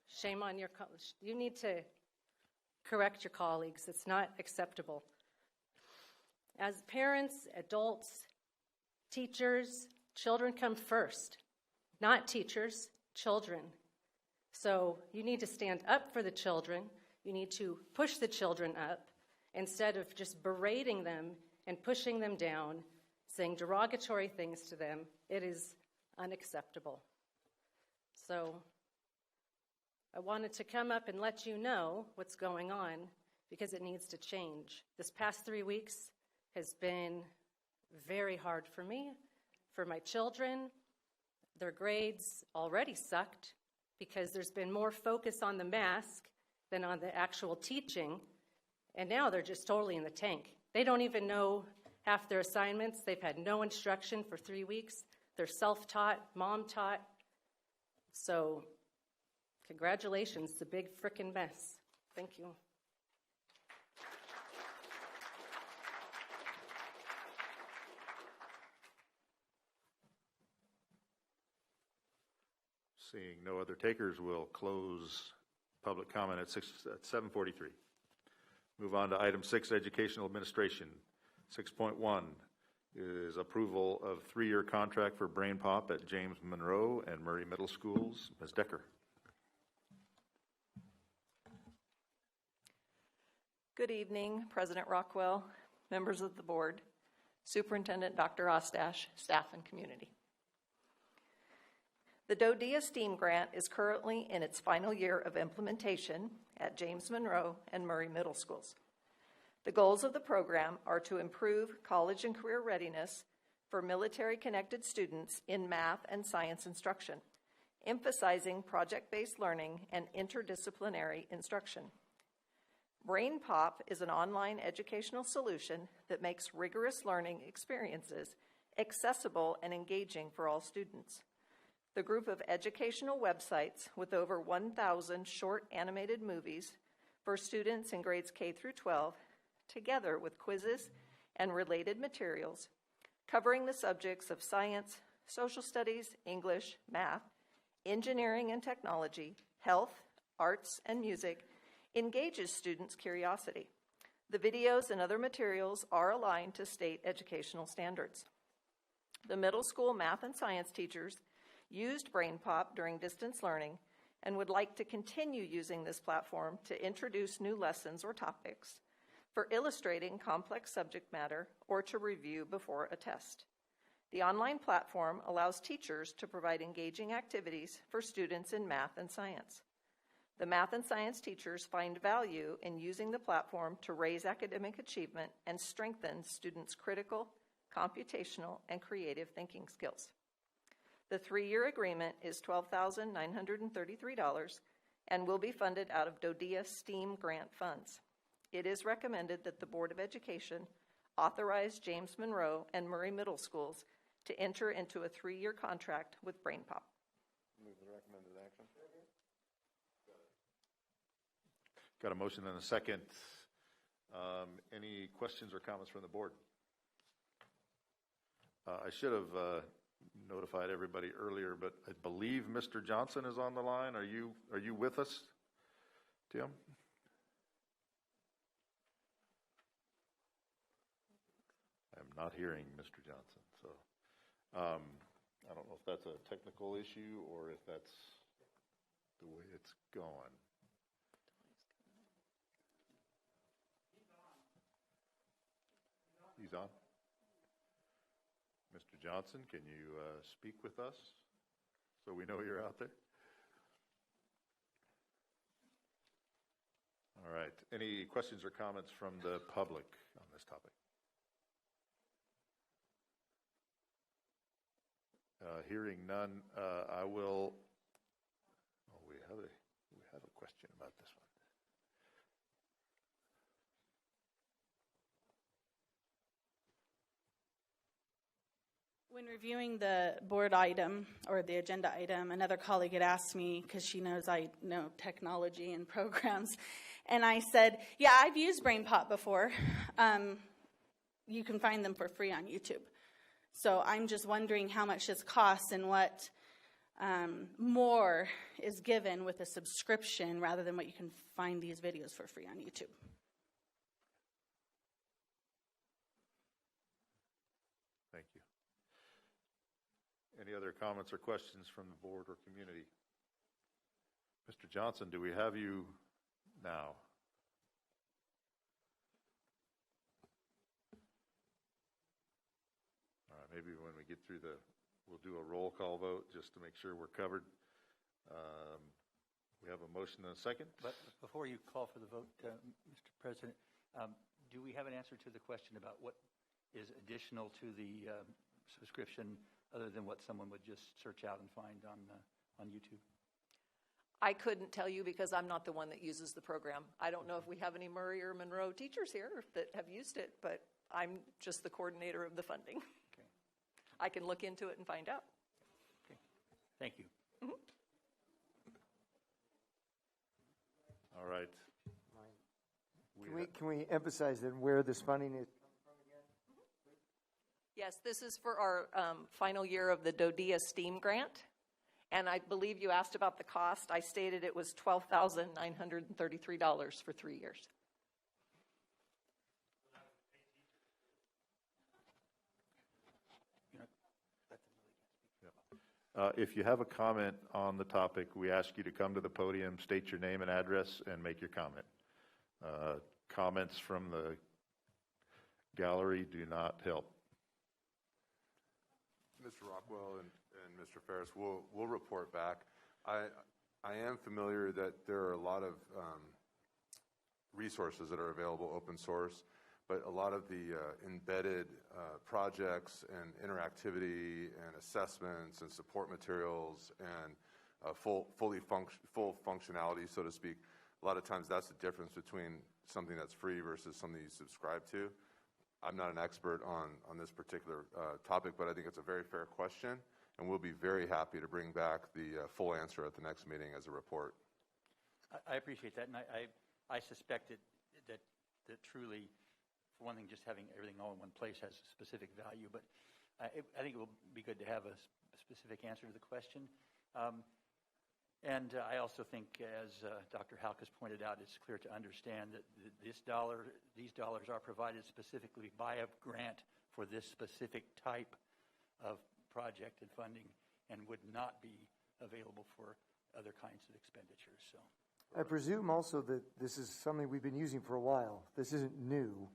Shame on your college. You need to correct your colleagues. It's not acceptable. As parents, adults, teachers, children come first. Not teachers, children. So you need to stand up for the children. You need to push the children up instead of just berating them and pushing them down, saying derogatory things to them. It is unacceptable. So I wanted to come up and let you know what's going on because it needs to change. This past 3 weeks has been very hard for me, for my children. Their grades already sucked because there's been more focus on the mask than on the actual teaching, and now they're just totally in the tank. They don't even know half their assignments. They've had no instruction for 3 weeks. They're self-taught, mom-taught. So congratulations, it's a big frickin' mess. Thank you. Seeing no other takers, we'll close public comment at 7:43. Move on to item 6, educational administration. 6.1 is approval of 3-year contract for Brain Pop at James Monroe and Murray Middle Schools. Ms. Decker. Good evening, President Rockwell, members of the board, Superintendent Dr. Ostash, staff, and community. The DODEA STEAM grant is currently in its final year of implementation at James Monroe and Murray Middle Schools. The goals of the program are to improve college and career readiness for military-connected students in math and science instruction, emphasizing project-based learning and interdisciplinary instruction. Brain Pop is an online educational solution that makes rigorous learning experiences accessible and engaging for all students. The group of educational websites with over 1,000 short animated movies for students in grades K through 12, together with quizzes and related materials covering the subjects of science, social studies, English, math, engineering and technology, health, arts, and music, engages students' curiosity. The videos and other materials are aligned to state educational standards. The middle school math and science teachers used Brain Pop during distance learning and would like to continue using this platform to introduce new lessons or topics, for illustrating complex subject matter, or to review before a test. The online platform allows teachers to provide engaging activities for students in math and science. The math and science teachers find value in using the platform to raise academic achievement and strengthen students' critical, computational, and creative thinking skills. The 3-year agreement is $12,933 and will be funded out of DODEA STEAM grant funds. It is recommended that the Board of Education authorize James Monroe and Murray Middle Schools to enter into a 3-year contract with Brain Pop. Move the recommended action. Got a motion and a second. Any questions or comments from the board? I should have notified everybody earlier, but I believe Mr. Johnson is on the line. Are you with us, Tim? I'm not hearing Mr. Johnson, so I don't know if that's a technical issue or if that's the way it's going. He's on. Mr. Johnson, can you speak with us so we know you're out there? All right. Any questions or comments from the public on this topic? Hearing none, I will. Oh, we have a question about this one. When reviewing the board item or the agenda item, another colleague had asked me, because she knows I know technology and programs, and I said, yeah, I've used Brain Pop before. You can find them for free on YouTube. So I'm just wondering how much this costs and what more is given with a subscription rather than what you can find these videos for free on YouTube. Thank you. Any other comments or questions from the board or community? Mr. Johnson, do we have you now? All right, maybe when we get through we'll do a roll call vote just to make sure we're covered. We have a motion and a second. But before you call for the vote, Mr. President, do we have an answer to the question about what is additional to the subscription other than what someone would just search out and find on YouTube? I couldn't tell you because I'm not the one that uses the program. I don't know if we have any Murray or Monroe teachers here that have used it, but I'm just the coordinator of the funding. Okay. I can look into it and find out. Okay. Thank you. Mm-hmm. All right. Can we emphasize then where this funding is? Yes, this is for our final year of the DODEA STEAM grant. And I believe you asked about the cost. I stated it was $12,933 for 3 years. If you have a comment on the topic, we ask you to come to the podium, state your name and address, and make your comment. Comments from the gallery do not help. Mr. Rockwell and Mr. Ferris, we'll report back. I am familiar that there are a lot of resources that are available open source, but a lot of the embedded projects and interactivity and assessments and support materials and full functionality, so to speak, a lot of times that's the difference between something that's free versus something you subscribe to. I'm not an expert on this particular topic, but I think it's a very fair question, and we'll be very happy to bring back the full answer at the next meeting as a report. I appreciate that, and I suspect that truly, for one thing, just having everything all in one place has a specific value, but I think it will be good to have a specific answer to the question. And I also think, as Dr. Halk has pointed out, it's clear to understand that these dollars are provided specifically by a grant for this specific type of project and funding and would not be available for other kinds of expenditures. So, I presume also that this is something we've been using for a while. This isn't new,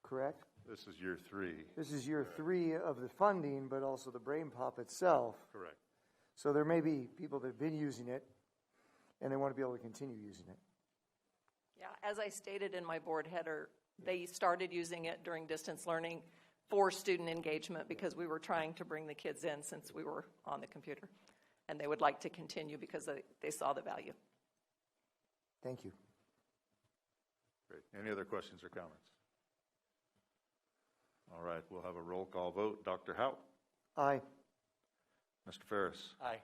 correct? This is year 3. This is year 3 of the funding, but also the Brain Pop itself. Correct. So there may be people that have been using it, and they want to be able to continue using it. Yeah, as I stated in my board header, they started using it during distance learning for student engagement because we were trying to bring the kids in since we were on the computer. And they would like to continue because they saw the value. Thank you. Great. Any other questions or comments? All right, we'll have a roll call vote. Dr. Howe? Aye. Mr. Ferris? Aye.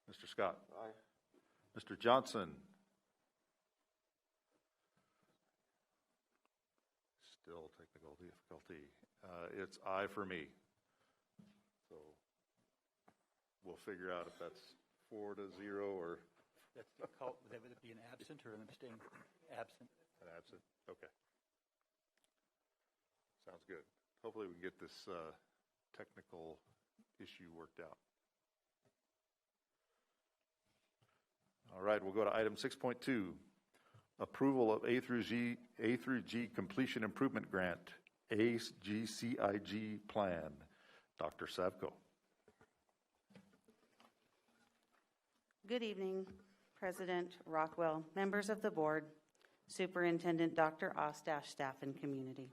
Mr. Scott? Aye. Mr. Johnson? Still technical difficulty. It's aye for me. So we'll figure out if that's 4-0 or... That would it be an absent or an abstain? Absent. An absent? Okay. Sounds good. Hopefully we can get this technical issue worked out. All right, we'll go to item 6.2, approval of A through G completion improvement grant, AGCIG plan. Dr. Savko. Good evening, President Rockwell, members of the board, Superintendent Dr. Ostash, staff, and community.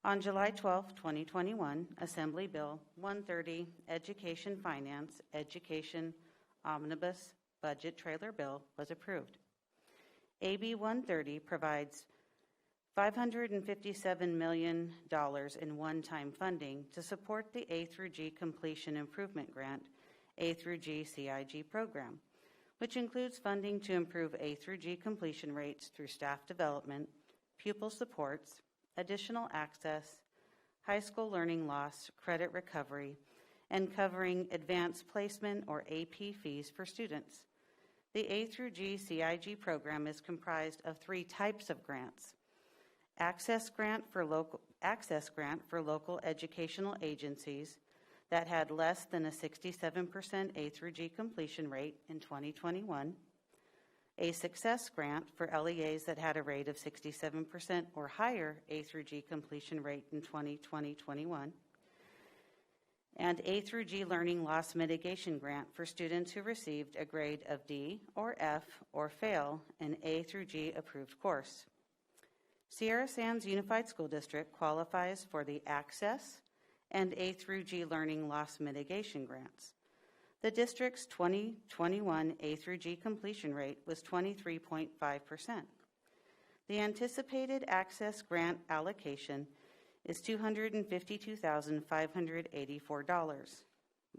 On July 12, 2021, Assembly Bill 130, Education Finance, Education Omnibus Budget Trailer Bill was approved. AB 130 provides $557 million in one-time funding to support the A through G Completion Improvement Grant, A through G CIG program, which includes funding to improve A through G completion rates through staff development, pupil supports, additional access, high school learning loss, credit recovery, and covering advanced placement or AP fees for students. The A through G CIG program is comprised of 3 types of grants. Access grant for local educational agencies that had less than a 67% A through G completion rate in 2021. A success grant for LEAs that had a rate of 67% or higher A through G completion rate in 2020-21. And A through G learning loss mitigation grant for students who received a grade of D or F or fail an A through G approved course. Sierra Sands Unified School District qualifies for the Access and A through G learning loss mitigation grants. The district's 2021 A through G completion rate was 23.5%. The anticipated Access grant allocation is $252,584.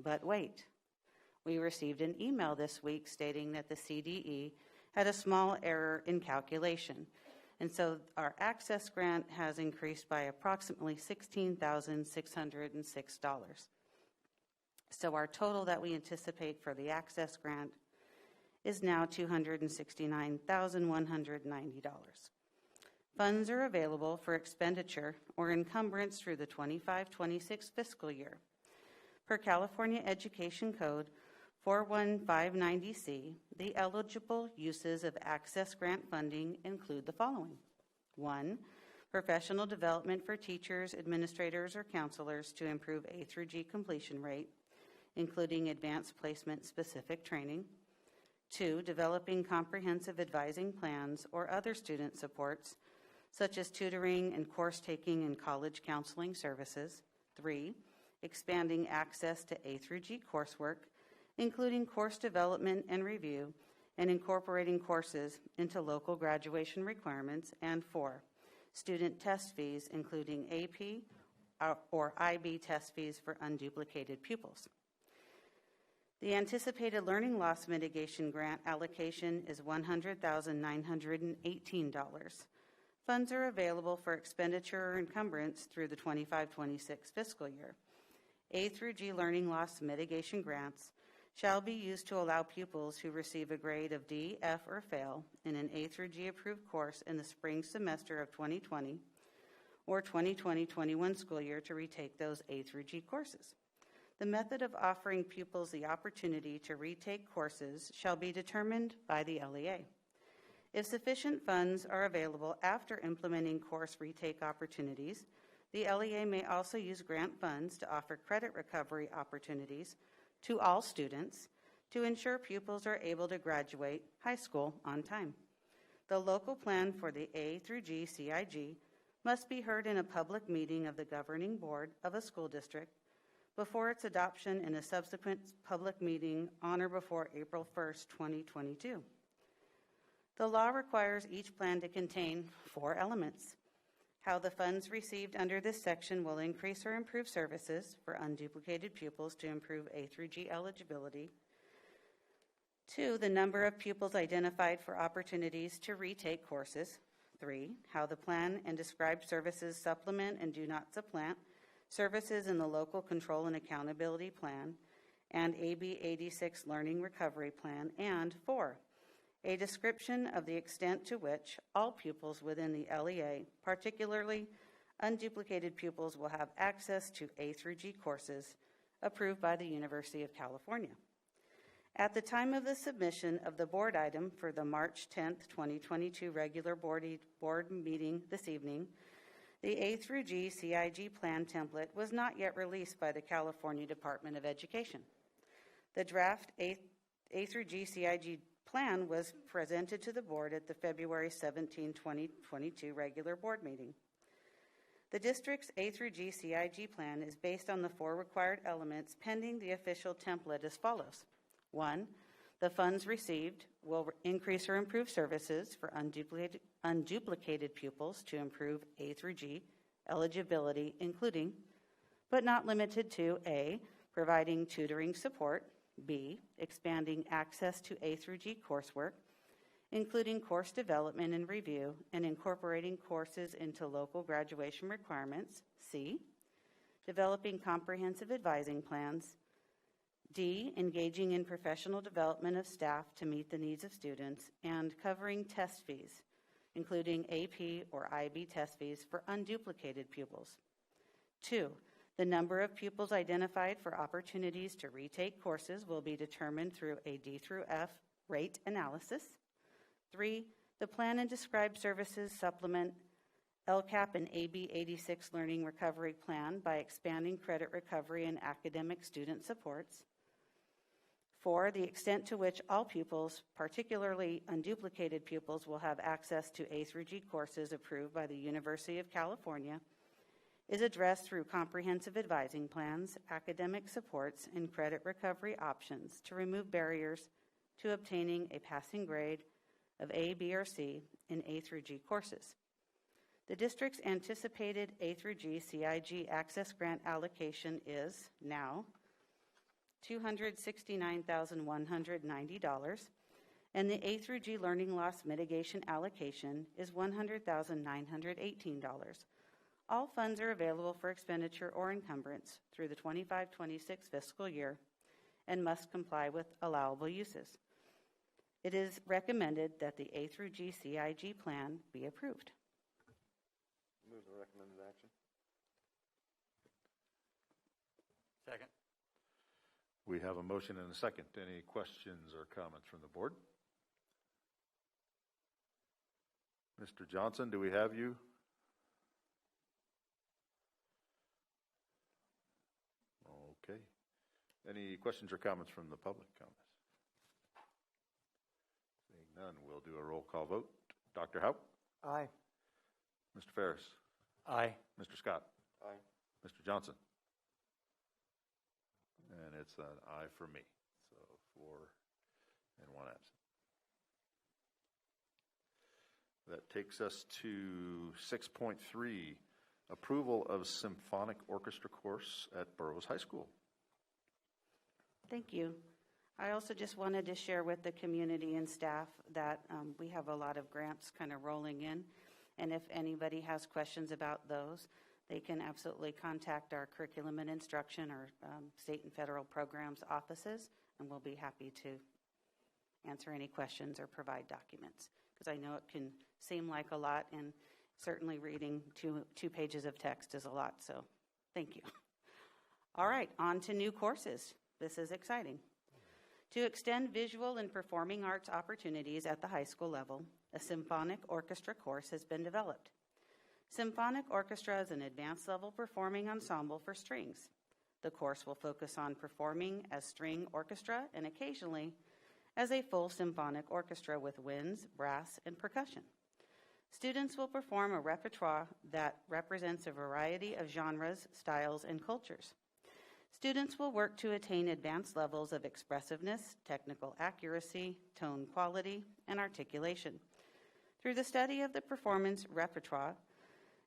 But wait, we received an email this week stating that the CDE had a small error in calculation, and so our Access grant has increased by approximately $16,606. So our total that we anticipate for the Access grant is now $269,190. Funds are available for expenditure or encumbrance through the 25-26 fiscal year. Per California Education Code 41590C, the eligible uses of Access grant funding include the following. 1, professional development for teachers, administrators, or counselors to improve A through G completion rate, including advanced placement specific training. 2, developing comprehensive advising plans or other student supports, such as tutoring and course taking and college counseling services. 3, expanding access to A through G coursework, including course development and review, and incorporating courses into local graduation requirements. And 4, student test fees, including AP or IB test fees for unduplicated pupils. The anticipated learning loss mitigation grant allocation is $100,918. Funds are available for expenditure or encumbrance through the 25-26 fiscal year. A through G learning loss mitigation grants shall be used to allow pupils who receive a grade of D, F, or fail in an A through G approved course in the spring semester of 2020 or 2020-21 school year to retake those A through G courses. The method of offering pupils the opportunity to retake courses shall be determined by the LEA. If sufficient funds are available after implementing course retake opportunities, the LEA may also use grant funds to offer credit recovery opportunities to all students to ensure pupils are able to graduate high school on time. The local plan for the A through G CIG must be heard in a public meeting of the governing board of a school district before its adoption in a subsequent public meeting on or before April 1st, 2022. The law requires each plan to contain 4 elements: how the funds received under this section will increase or improve services for unduplicated pupils to improve A through G eligibility. 2, the number of pupils identified for opportunities to retake courses. 3, how the plan and described services supplement and do not supplant services in the local control and accountability plan and AB 86 learning recovery plan. And 4, a description of the extent to which all pupils within the LEA, particularly unduplicated pupils, will have access to A through G courses approved by the University of California. At the time of the submission of the board item for the March 10th, 2022 regular board meeting this evening, the A through G CIG plan template was not yet released by the California Department of Education. The draft A through G CIG plan was presented to the board at the February 17, 2022 regular board meeting. The district's A through G CIG plan is based on the 4 required elements pending the official template as follows. 1, the funds received will increase or improve services for unduplicated pupils to improve A through G eligibility, including, but not limited to, A, providing tutoring support, B, expanding access to A through G coursework, including course development and review, and incorporating courses into local graduation requirements, C, developing comprehensive advising plans. D, engaging in professional development of staff to meet the needs of students, and covering test fees, including AP or IB test fees for unduplicated pupils. 2, the number of pupils identified for opportunities to retake courses will be determined through a D through F rate analysis. 3, the plan and described services supplement LCAP and AB 86 Learning Recovery Plan by expanding credit recovery and academic student supports. 4, the extent to which all pupils, particularly unduplicated pupils, will have access to A through G courses approved by the University of California is addressed through comprehensive advising plans, academic supports, and credit recovery options to remove barriers to obtaining a passing grade of A, B, or C in A through G courses. The district's anticipated A through G CIG access grant allocation is now $269,190, and the A through G learning loss mitigation allocation is $100,918. All funds are available for expenditure or encumbrance through the 25-26 fiscal year and must comply with allowable uses. It is recommended that the A through G CIG plan be approved. Move the recommended action. Second. We have a motion and a second. Any questions or comments from the board? Mr. Johnson, do we have you? Okay. Any questions or comments from the public on this? Seeing none, we'll do a roll call vote. Dr. Haupt? Aye. Mr. Ferris? Aye. Mr. Scott? Aye. Mr. Johnson? And it's an aye for me. So 4 and 1 absent. That takes us to 6.3, approval of Symphonic Orchestra course at Burroughs High School. Thank you. I also just wanted to share with the community and staff that we have a lot of grants kind of rolling in, and if anybody has questions about those, they can absolutely contact our curriculum and instruction or state and federal programs offices, and we'll be happy to answer any questions or provide documents, because I know it can seem like a lot, and certainly reading two pages of text is a lot, so thank you. All right, on to new courses. This is exciting. To extend visual and performing arts opportunities at the high school level, a symphonic orchestra course has been developed. Symphonic Orchestra is an advanced level performing ensemble for strings. The course will focus on performing as string orchestra and occasionally as a full symphonic orchestra with winds, brass, and percussion. Students will perform a repertoire that represents a variety of genres, styles, and cultures. Students will work to attain advanced levels of expressiveness, technical accuracy, tone quality, and articulation. Through the study of the performance repertoire,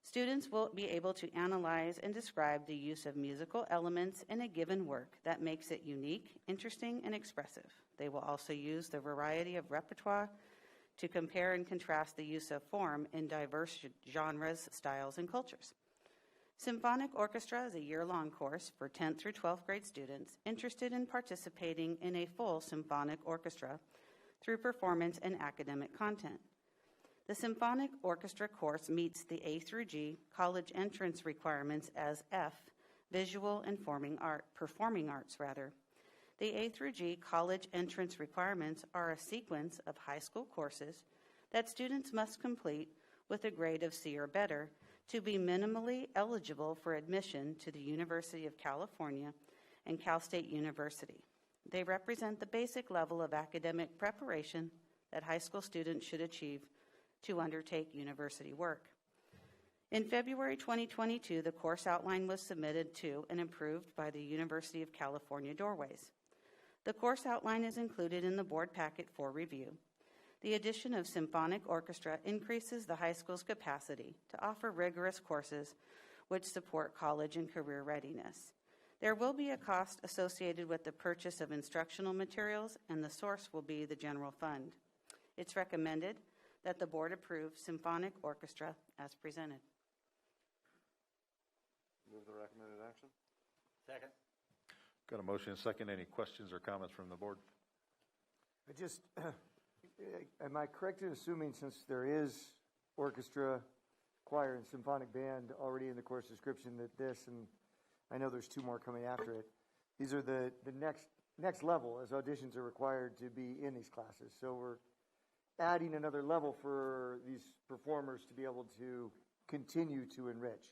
students will be able to analyze and describe the use of musical elements in a given work that makes it unique, interesting, and expressive. They will also use the variety of repertoire to compare and contrast the use of form in diverse genres, styles, and cultures. Symphonic Orchestra is a year-long course for 10th through 12th grade students interested in participating in a full symphonic orchestra through performance and academic content. The Symphonic Orchestra course meets the A through G college entrance requirements as F, visual and performing arts. The A through G college entrance requirements are a sequence of high school courses that students must complete with a grade of C or better to be minimally eligible for admission to the University of California and Cal State University. They represent the basic level of academic preparation that high school students should achieve to undertake university work. In February 2022, the course outline was submitted to and approved by the University of California Doorways. The course outline is included in the board packet for review. The addition of Symphonic Orchestra increases the high school's capacity to offer rigorous courses which support college and career readiness. There will be a cost associated with the purchase of instructional materials, and the source will be the general fund. It's recommended that the board approve Symphonic Orchestra as presented. Move the recommended action. Second. Got a motion and a second. Any questions or comments from the board? I just, am I correct in assuming since there is orchestra, choir, and symphonic band already in the course description that this, and I know there's two more coming after it, these are the next level as auditions are required to be in these classes. So we're adding another level for these performers to be able to continue to enrich.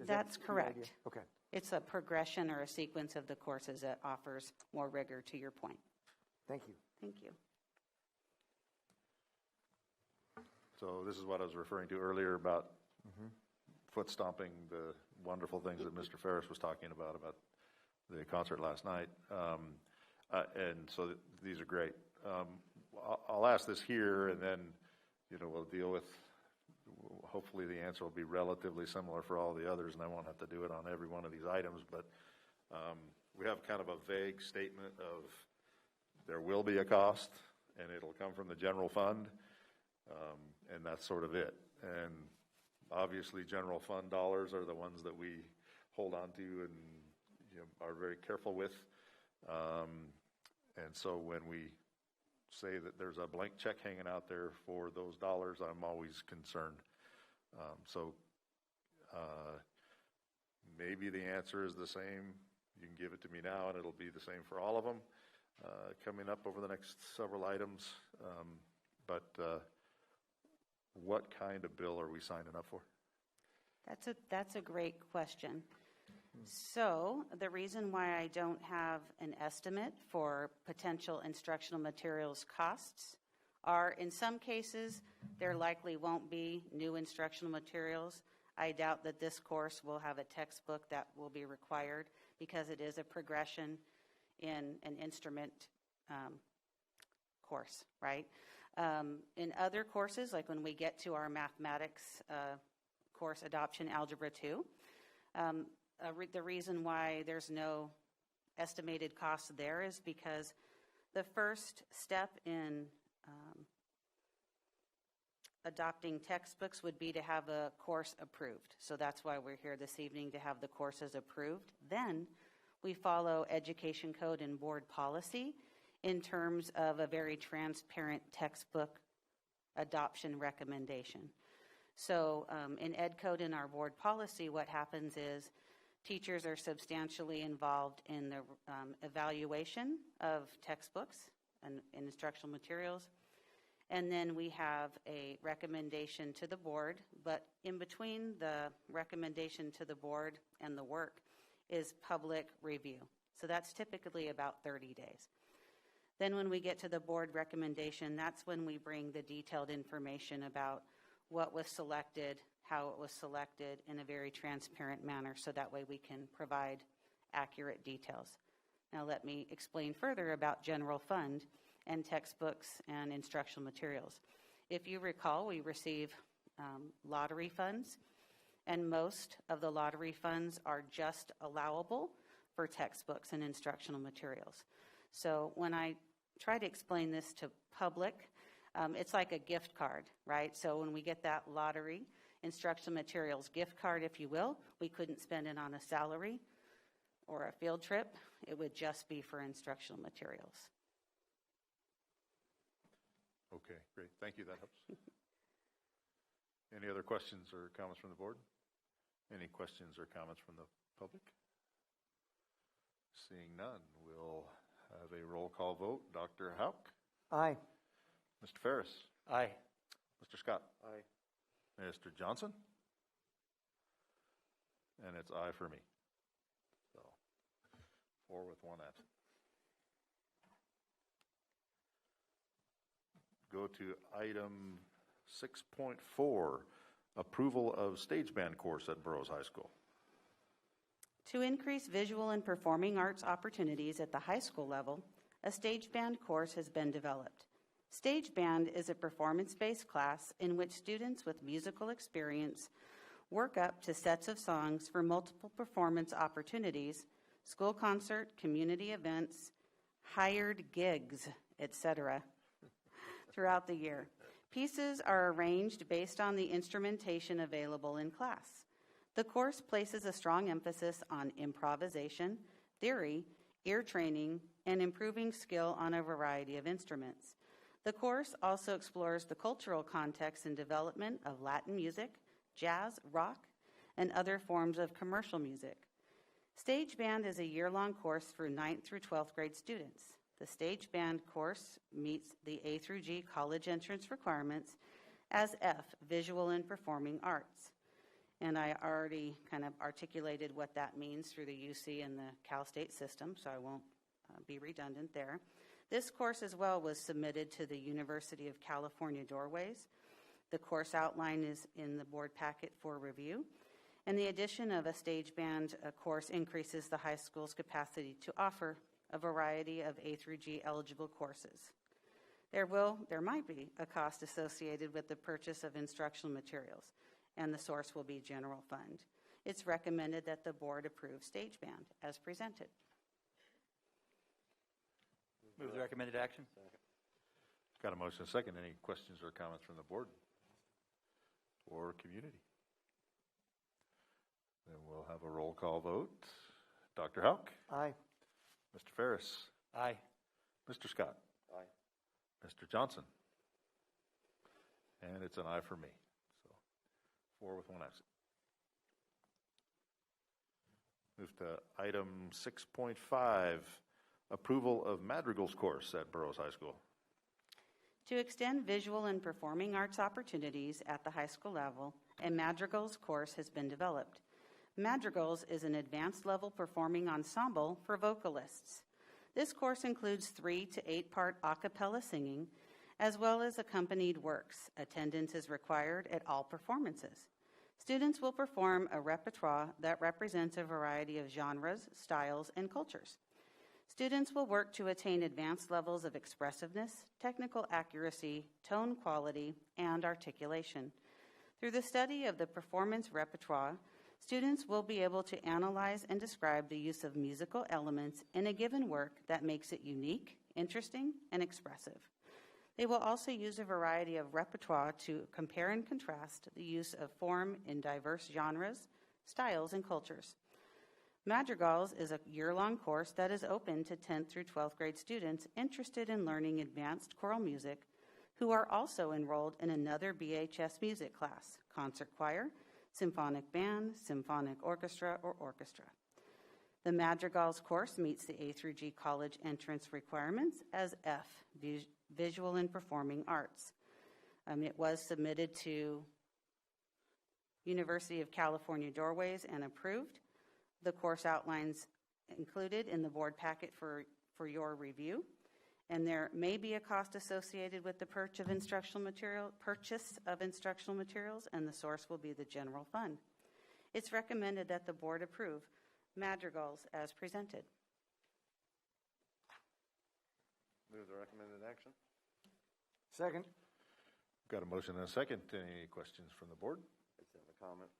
That's correct. Okay. It's a progression or a sequence of the courses that offers more rigor, to your point. Thank you. Thank you. So this is what I was referring to earlier about foot stomping, the wonderful things that Mr. Ferris was talking about the concert last night. And so these are great. I'll ask this here, and then, we'll deal with, hopefully the answer will be relatively similar for all the others, and I won't have to do it on every one of these items, but we have kind of a vague statement of there will be a cost, and it'll come from the general fund, and that's sort of it. And obviously general fund dollars are the ones that we hold on to and are very careful with. And so when we say that there's a blank check hanging out there for those dollars, I'm always concerned. Maybe the answer is the same. You can give it to me now, and it'll be the same for all of them coming up over the next several items. But what kind of bill are we signing up for? That's a great question. So the reason why I don't have an estimate for potential instructional materials costs are, in some cases, there likely won't be new instructional materials. I doubt that this course will have a textbook that will be required because it is a progression in an instrument course, right? In other courses, like when we get to our mathematics course, Adoption Algebra 2, the reason why there's no estimated cost there is because the first step in adopting textbooks would be to have a course approved. So that's why we're here this evening, to have the courses approved. Then we follow education code and board policy in terms of a very transparent textbook adoption recommendation. So in ed code and our board policy, what happens is teachers are substantially involved in the evaluation of textbooks and instructional materials. And then we have a recommendation to the board, but in between the recommendation to the board and the work is public review. So that's typically about 30 days. Then when we get to the board recommendation, that's when we bring the detailed information about what was selected, how it was selected in a very transparent manner, so that way we can provide accurate details. Now let me explain further about general fund and textbooks and instructional materials. If you recall, we receive lottery funds, and most of the lottery funds are just allowable for textbooks and instructional materials. So when I try to explain this to public, it's like a gift card, right? So when we get that lottery instructional materials gift card, if you will, we couldn't spend it on a salary or a field trip. It would just be for instructional materials. Okay, great. Thank you. That helps. Any other questions or comments from the board? Any questions or comments from the public? Seeing none, we'll have a roll call vote. Dr. Houck? Aye. Mr. Ferris? Aye. Mr. Scott? Aye. Mr. Johnson? And it's aye for me. So, 4 with 1 absent. Go to item 6.4, approval of stage band course at Burroughs High School. To increase visual and performing arts opportunities at the high school level, a stage band course has been developed. Stage band is a performance-based class in which students with musical experience work up to sets of songs for multiple performance opportunities, school concert, community events, hired gigs, etc. throughout the year. Pieces are arranged based on the instrumentation available in class. The course places a strong emphasis on improvisation, theory, ear training, and improving skill on a variety of instruments. The course also explores the cultural context and development of Latin music, jazz, rock, and other forms of commercial music. Stage band is a year-long course for 9th through 12th grade students. The stage band course meets the A through G college entrance requirements as F, visual and performing arts. And I already kind of articulated what that means through the UC and the Cal State system, so I won't be redundant there. This course as well was submitted to the University of California Doorways. The course outline is in the board packet for review. And the addition of a stage band course increases the high school's capacity to offer a variety of A through G eligible courses. There might be a cost associated with the purchase of instructional materials, and the source will be general fund. It's recommended that the board approve stage band as presented. Move the recommended action. Got a motion and a second. Any questions or comments from the board or community? Then we'll have a roll call vote. Dr. Houck? Aye. Mr. Ferris? Aye. Mr. Scott? Aye. Mr. Johnson? And it's an aye for me. So 4 with 1 absent. Move to item 6.5, approval of Madrigal's course at Burroughs High School. To extend visual and performing arts opportunities at the high school level, a Madrigal's course has been developed. Madrigal's is an advanced level performing ensemble for vocalists. This course includes 3 to 8-part a cappella singing, as well as accompanied works. Attendance is required at all performances. Students will perform a repertoire that represents a variety of genres, styles, and cultures. Students will work to attain advanced levels of expressiveness, technical accuracy, tone quality, and articulation. Through the study of the performance repertoire, students will be able to analyze and describe the use of musical elements in a given work that makes it unique, interesting, and expressive. They will also use a variety of repertoire to compare and contrast the use of form in diverse genres, styles, and cultures. Madrigal's is a year-long course that is open to 10th through 12th grade students interested in learning advanced choral music who are also enrolled in another BHS music class, concert choir, symphonic band, symphonic orchestra, or orchestra. The Madrigal's course meets the A through G college entrance requirements as F, visual and performing arts. It was submitted to University of California Doorways and approved. The course outlines included in the board packet for your review. And there may be a cost associated with the purchase of instructional materials, and the source will be the general fund. It's recommended that the board approve Madrigal's as presented. Move the recommended action. Second. Got a motion and a second. Any questions from the board? I just have a comment.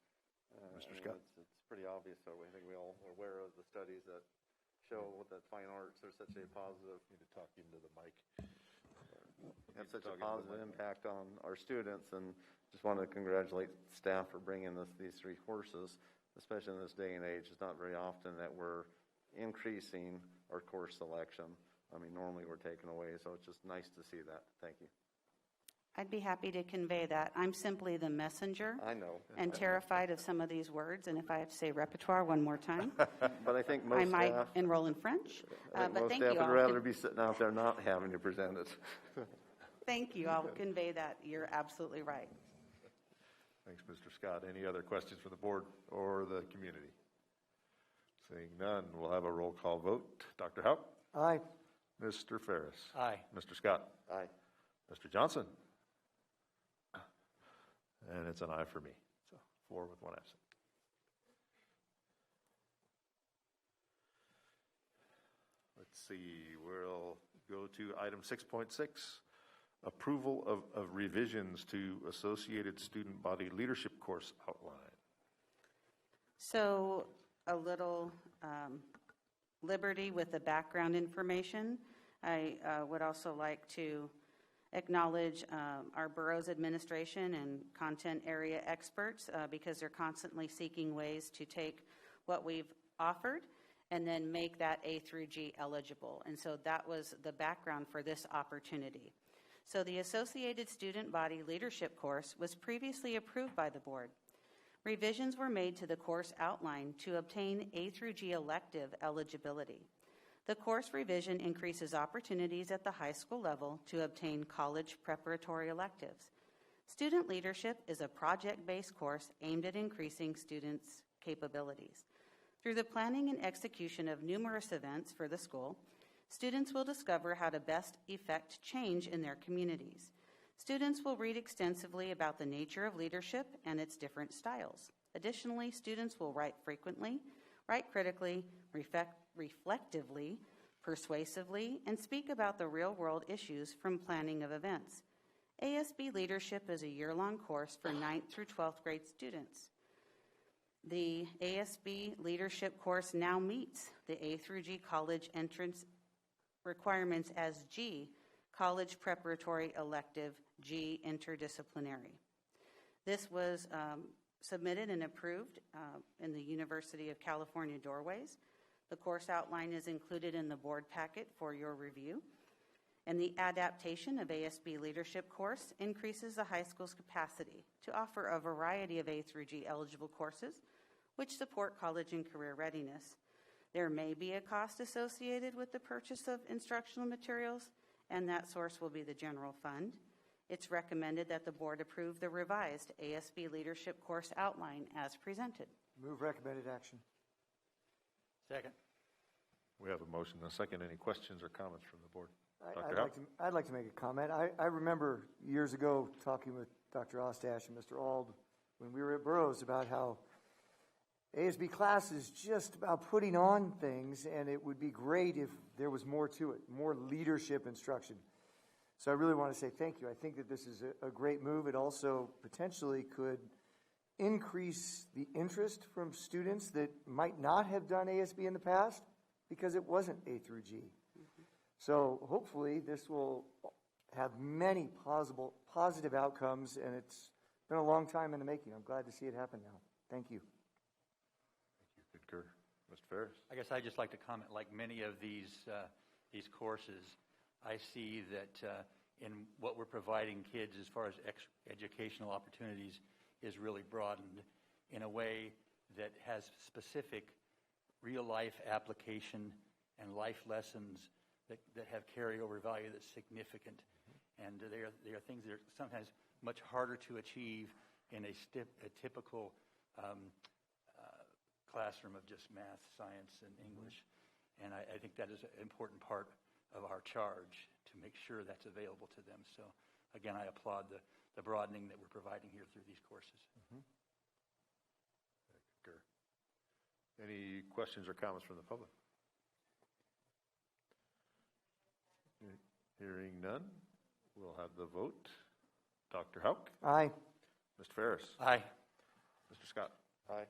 Mr. Scott. It's pretty obvious, so I think we all are aware of the studies that show that fine arts are such a positive. Need to talk into the mic. Have such a positive impact on our students, and just wanted to congratulate staff for bringing these 3 courses, especially in this day and age. It's not very often that we're increasing our course selection. I mean, normally we're taken away, so it's just nice to see that. Thank you. I'd be happy to convey that. I'm simply the messenger. I know. And terrified of some of these words, and if I have to say repertoire one more time, but I think most I might staff, enroll in French. I think But most thank staff you. would rather be sitting out there not having to present it. Thank you. I'll convey that. You're absolutely right. Thanks, Mr. Scott. Any other questions from the board or the community? Seeing none, we'll have a roll call vote. Dr. Houck? Aye. Mr. Ferris? Aye. Mr. Scott? Aye. Mr. Johnson? And it's an aye for me. So 4 with 1 absent. Let's see. We'll go to item 6.6, approval of revisions to Associated Student Body Leadership Course outline. So a little liberty with the background information. I would also like to Acknowledge our Burroughs administration and content area experts because they're constantly seeking ways to take what we've offered and then make that A through G eligible. And so that was the background for this opportunity. So the Associated Student Body Leadership course was previously approved by the board. Revisions were made to the course outline to obtain A through G elective eligibility. The course revision increases opportunities at the high school level to obtain college preparatory electives. Student leadership is a project-based course aimed at increasing students' capabilities. Through the planning and execution of numerous events for the school, students will discover how to best effect change in their communities. Students will read extensively about the nature of leadership and its different styles. Additionally, students will write frequently, write critically, reflectively, persuasively, and speak about the real-world issues from planning of events. ASB Leadership is a year-long course for 9th through 12th grade students. The ASB Leadership course now meets the A through G college entrance requirements as G, College Preparatory Elective, G, Interdisciplinary. This was submitted and approved in the University of California Doorways. The course outline is included in the board packet for your review. And the adaptation of ASB Leadership course increases the high school's capacity to offer a variety of A through G eligible courses which support college and career readiness. There may be a cost associated with the purchase of instructional materials, and that source will be the general fund. It's recommended that the board approve the revised ASB Leadership course outline as presented. Move recommended action. Second. We have a motion and a second. Any questions or comments from the board? I'd like to make a comment. I remember years ago talking with Dr. Ostash and Mr. Ald when we were at Burroughs about how ASB class is just about putting on things, and it would be great if there was more to it, more leadership instruction. So I really want to say thank you. I think that this is a great move. It also potentially could increase the interest from students that might not have done ASB in the past because it wasn't A through G. So hopefully this will have many positive outcomes, and it's been a long time in the making. I'm glad to see it happen now. Thank you. Concur. Mr. Ferris? I guess I'd just like to comment, like many of these courses, I see that in what we're providing kids as far as educational opportunities is really broadened in a way that has specific real-life application and life lessons that have carryover value that's significant. And they are things that are sometimes much harder to achieve in a typical classroom of just math, science, and English. And I think that is an important part of our charge to make sure that's available to them. So, again, I applaud the broadening that we're providing here through these courses. Any questions or comments from the public? Hearing none, we'll have the vote. Dr. Houck? Aye. Mr. Ferris? Aye. Mr. Scott? Aye.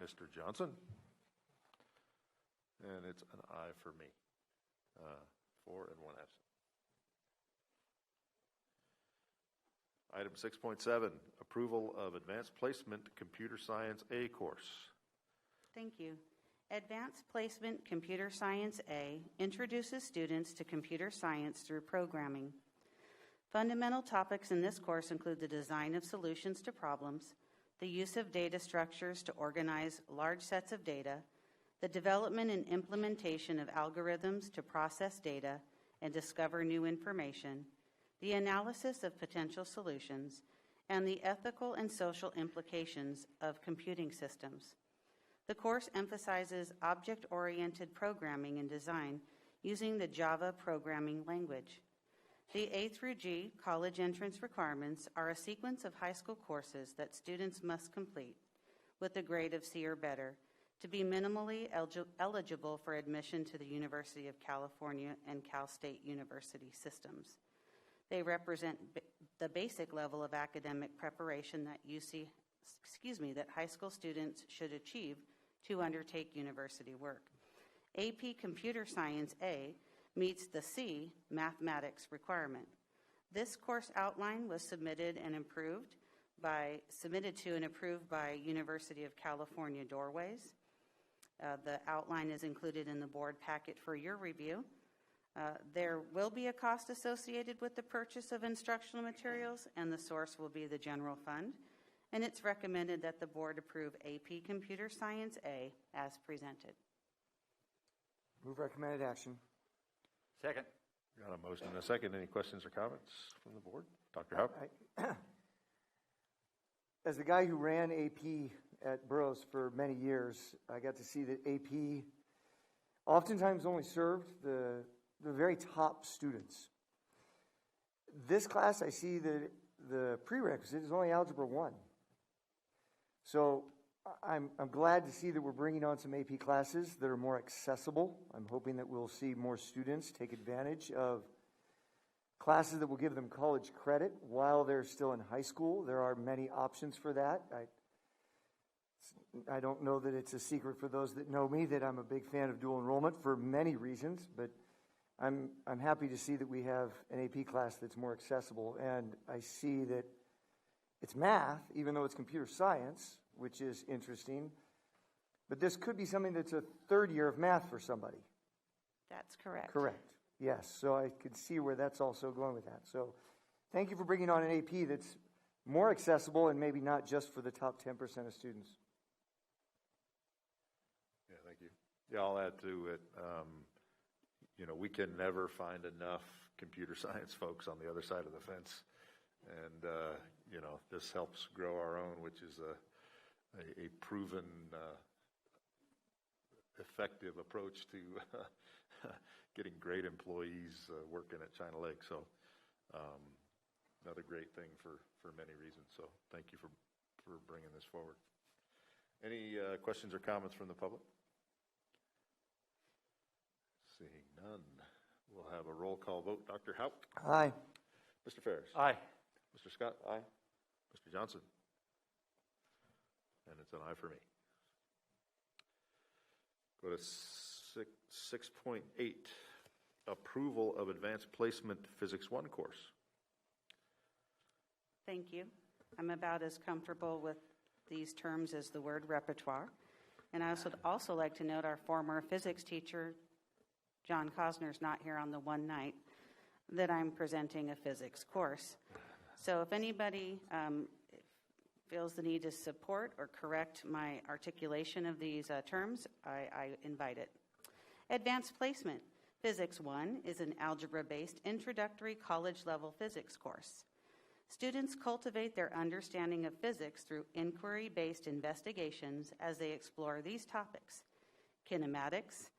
Mr. Johnson? And it's an aye for me. 4 and 1 absent. Item 6.7, approval of Advanced Placement Computer Science A course. Thank you. Advanced Placement Computer Science A introduces students to computer science through programming. Fundamental topics in this course include the design of solutions to problems, the use of data structures to organize large sets of data, the development and implementation of algorithms to process data and discover new information, the analysis of potential solutions, and the ethical and social implications of computing systems. The course emphasizes object-oriented programming and design using the Java programming language. The A through G college entrance requirements are a sequence of high school courses that students must complete with a grade of C or better to be minimally eligible for admission to the University of California and Cal State University systems. They represent the basic level of academic preparation that that high school students should achieve to undertake university work. AP Computer Science A meets the C mathematics requirement. This course outline was submitted to and approved by University of California Doorways. The outline is included in the board packet for your review. There will be a cost associated with the purchase of instructional materials, and the source will be the general fund. And it's recommended that the board approve AP Computer Science A as presented. Move recommended action. Second. Got a motion and a second. Any questions or comments from the board? Dr. Houck? As the guy who ran AP at Burroughs for many years, I got to see that AP oftentimes only served the very top students. This class, I see that the prerequisite is only Algebra 1. So I'm glad to see that we're bringing on some AP classes that are more accessible. I'm hoping that we'll see more students take advantage of classes that will give them college credit while they're still in high school. There are many options for that. I don't know that it's a secret for those that know me that I'm a big fan of dual enrollment for many reasons, but I'm happy to see that we have an AP class that's more accessible, and I see that it's math, even though it's computer science, which is interesting, but this could be something that's a third year of math for somebody. That's correct. Correct. Yes, so I could see where that's also going with that. So thank you for bringing on an AP that's more accessible and maybe not just for the top 10% of students. Yeah, thank you. Yeah, I'll add to it. We can never find enough computer science folks on the other side of the fence. And, this helps grow our own, which is a proven effective approach to getting great employees working at China Lake. So another great thing for many reasons. So thank you for bringing this forward. Any questions or comments from the public? Seeing none, we'll have a roll call vote. Dr. Houck? Aye. Mr. Ferris? Aye. Mr. Scott? Aye. Mr. Johnson? And it's an aye for me. Go to 6.8, approval of advanced placement Physics 1 course. Thank you. I'm about as comfortable with these terms as the word repertoire. And I would also like to note our former physics teacher, John Cosner's not here on the one night that I'm presenting a physics course. So if anybody feels the need to support or correct my articulation of these terms, I invite it. Advanced Placement Physics 1 is an algebra-based introductory college-level physics course. Students cultivate their understanding of physics through inquiry-based investigations as they explore these topics: kinematics,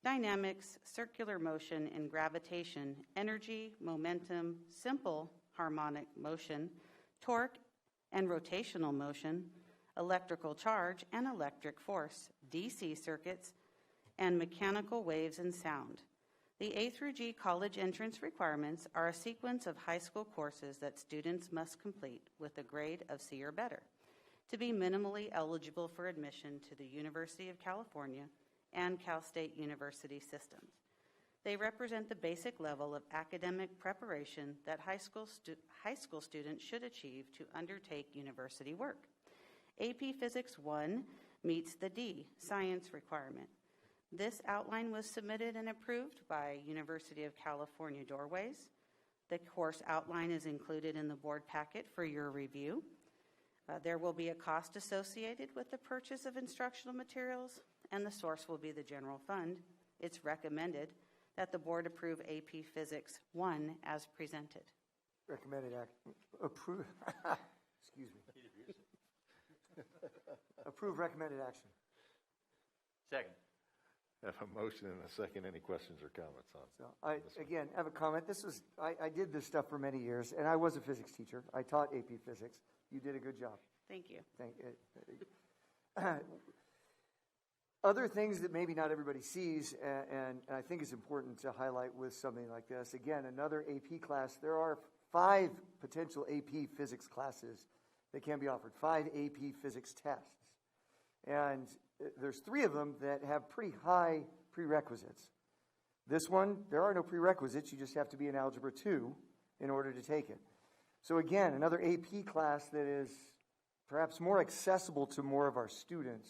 dynamics, circular motion and gravitation, energy, momentum, simple harmonic motion, torque and rotational motion, electrical charge and electric force, DC circuits, and mechanical waves and sound. The A through G college entrance requirements are a sequence of high school courses that students must complete with a grade of C or better to be minimally eligible for admission to the University of California and Cal State University systems. They represent the basic level of academic preparation that high school students should achieve to undertake university work. AP Physics 1 meets the D, science requirement. This outline was submitted and approved by University of California Doorways. The course outline is included in the board packet for your review. There will be a cost associated with the purchase of instructional materials, and the source will be the general fund. It's recommended that the board approve AP Physics 1 as presented. Recommended approve. Excuse me. Approve recommended action. Second. I have a motion and a second. Any questions or comments on So I have a comment. I did this stuff for many years, and I was a physics teacher. I taught AP Physics. You did a good job. Thank you. Other things that maybe not everybody sees, and I think it's important to highlight with something like this. Again, another AP class. There are 5 potential AP Physics classes that can be offered, 5 AP Physics tests. And there's 3 of them that have pretty high prerequisites. This one, there are no prerequisites. You just have to be in Algebra 2, in order to take it. So again, another AP class that is perhaps more accessible to more of our students.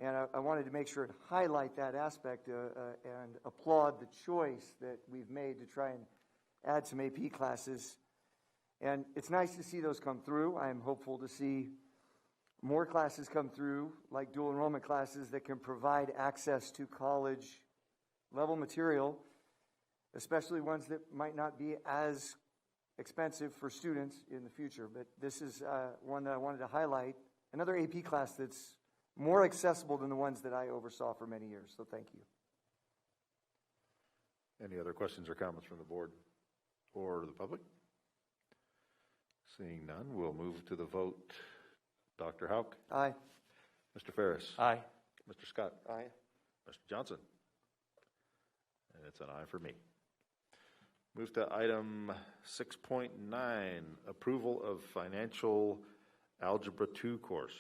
And I wanted to make sure to highlight that aspect and applaud the choice that we've made to try and add some AP classes. And it's nice to see those come through. I am hopeful to see more classes come through, like dual enrollment classes that can provide access to college-level material, especially ones that might not be as expensive for students in the future. But this is one that I wanted to highlight. Another AP class that's more accessible than the ones that I oversaw for many years. So thank you. Any other questions or comments from the board or the public? Seeing none, we'll move to the vote. Dr. Houck? Aye. Mr. Ferris? Aye. Mr. Scott? Aye. Mr. Johnson? And it's an aye for me. Move to item 6.9, approval of financial Algebra 2 course.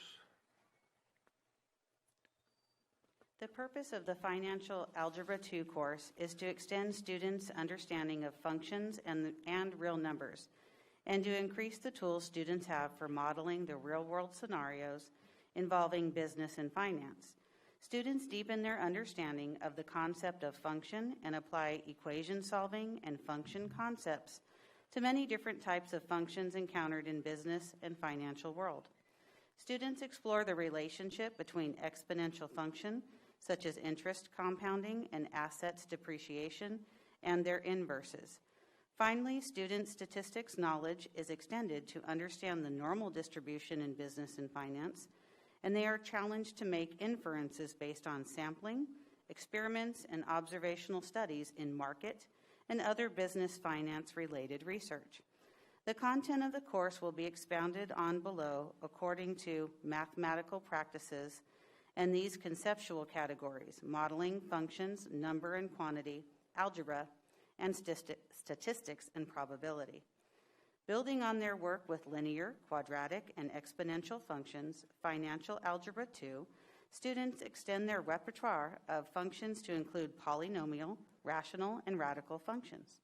The purpose of the Financial Algebra 2 course is to extend students' understanding of functions and real numbers, and to increase the tools students have for modeling the real-world scenarios involving business and finance. Students deepen their understanding of the concept of function and apply equation solving and function concepts to many different types of functions encountered in business and financial world. Students explore the relationship between exponential function, such as interest compounding and assets depreciation, and their inverses. Finally, student statistics knowledge is extended to understand the normal distribution in business and finance, and they are challenged to make inferences based on sampling, experiments, and observational studies in market and other business finance-related research. The content of the course will be expounded on below according to mathematical practices and these conceptual categories: modeling, functions, number and quantity, algebra, and statistics and probability. Building on their work with linear, quadratic, and exponential functions, Financial Algebra 2, students extend their repertoire of functions to include polynomial, rational, and radical functions.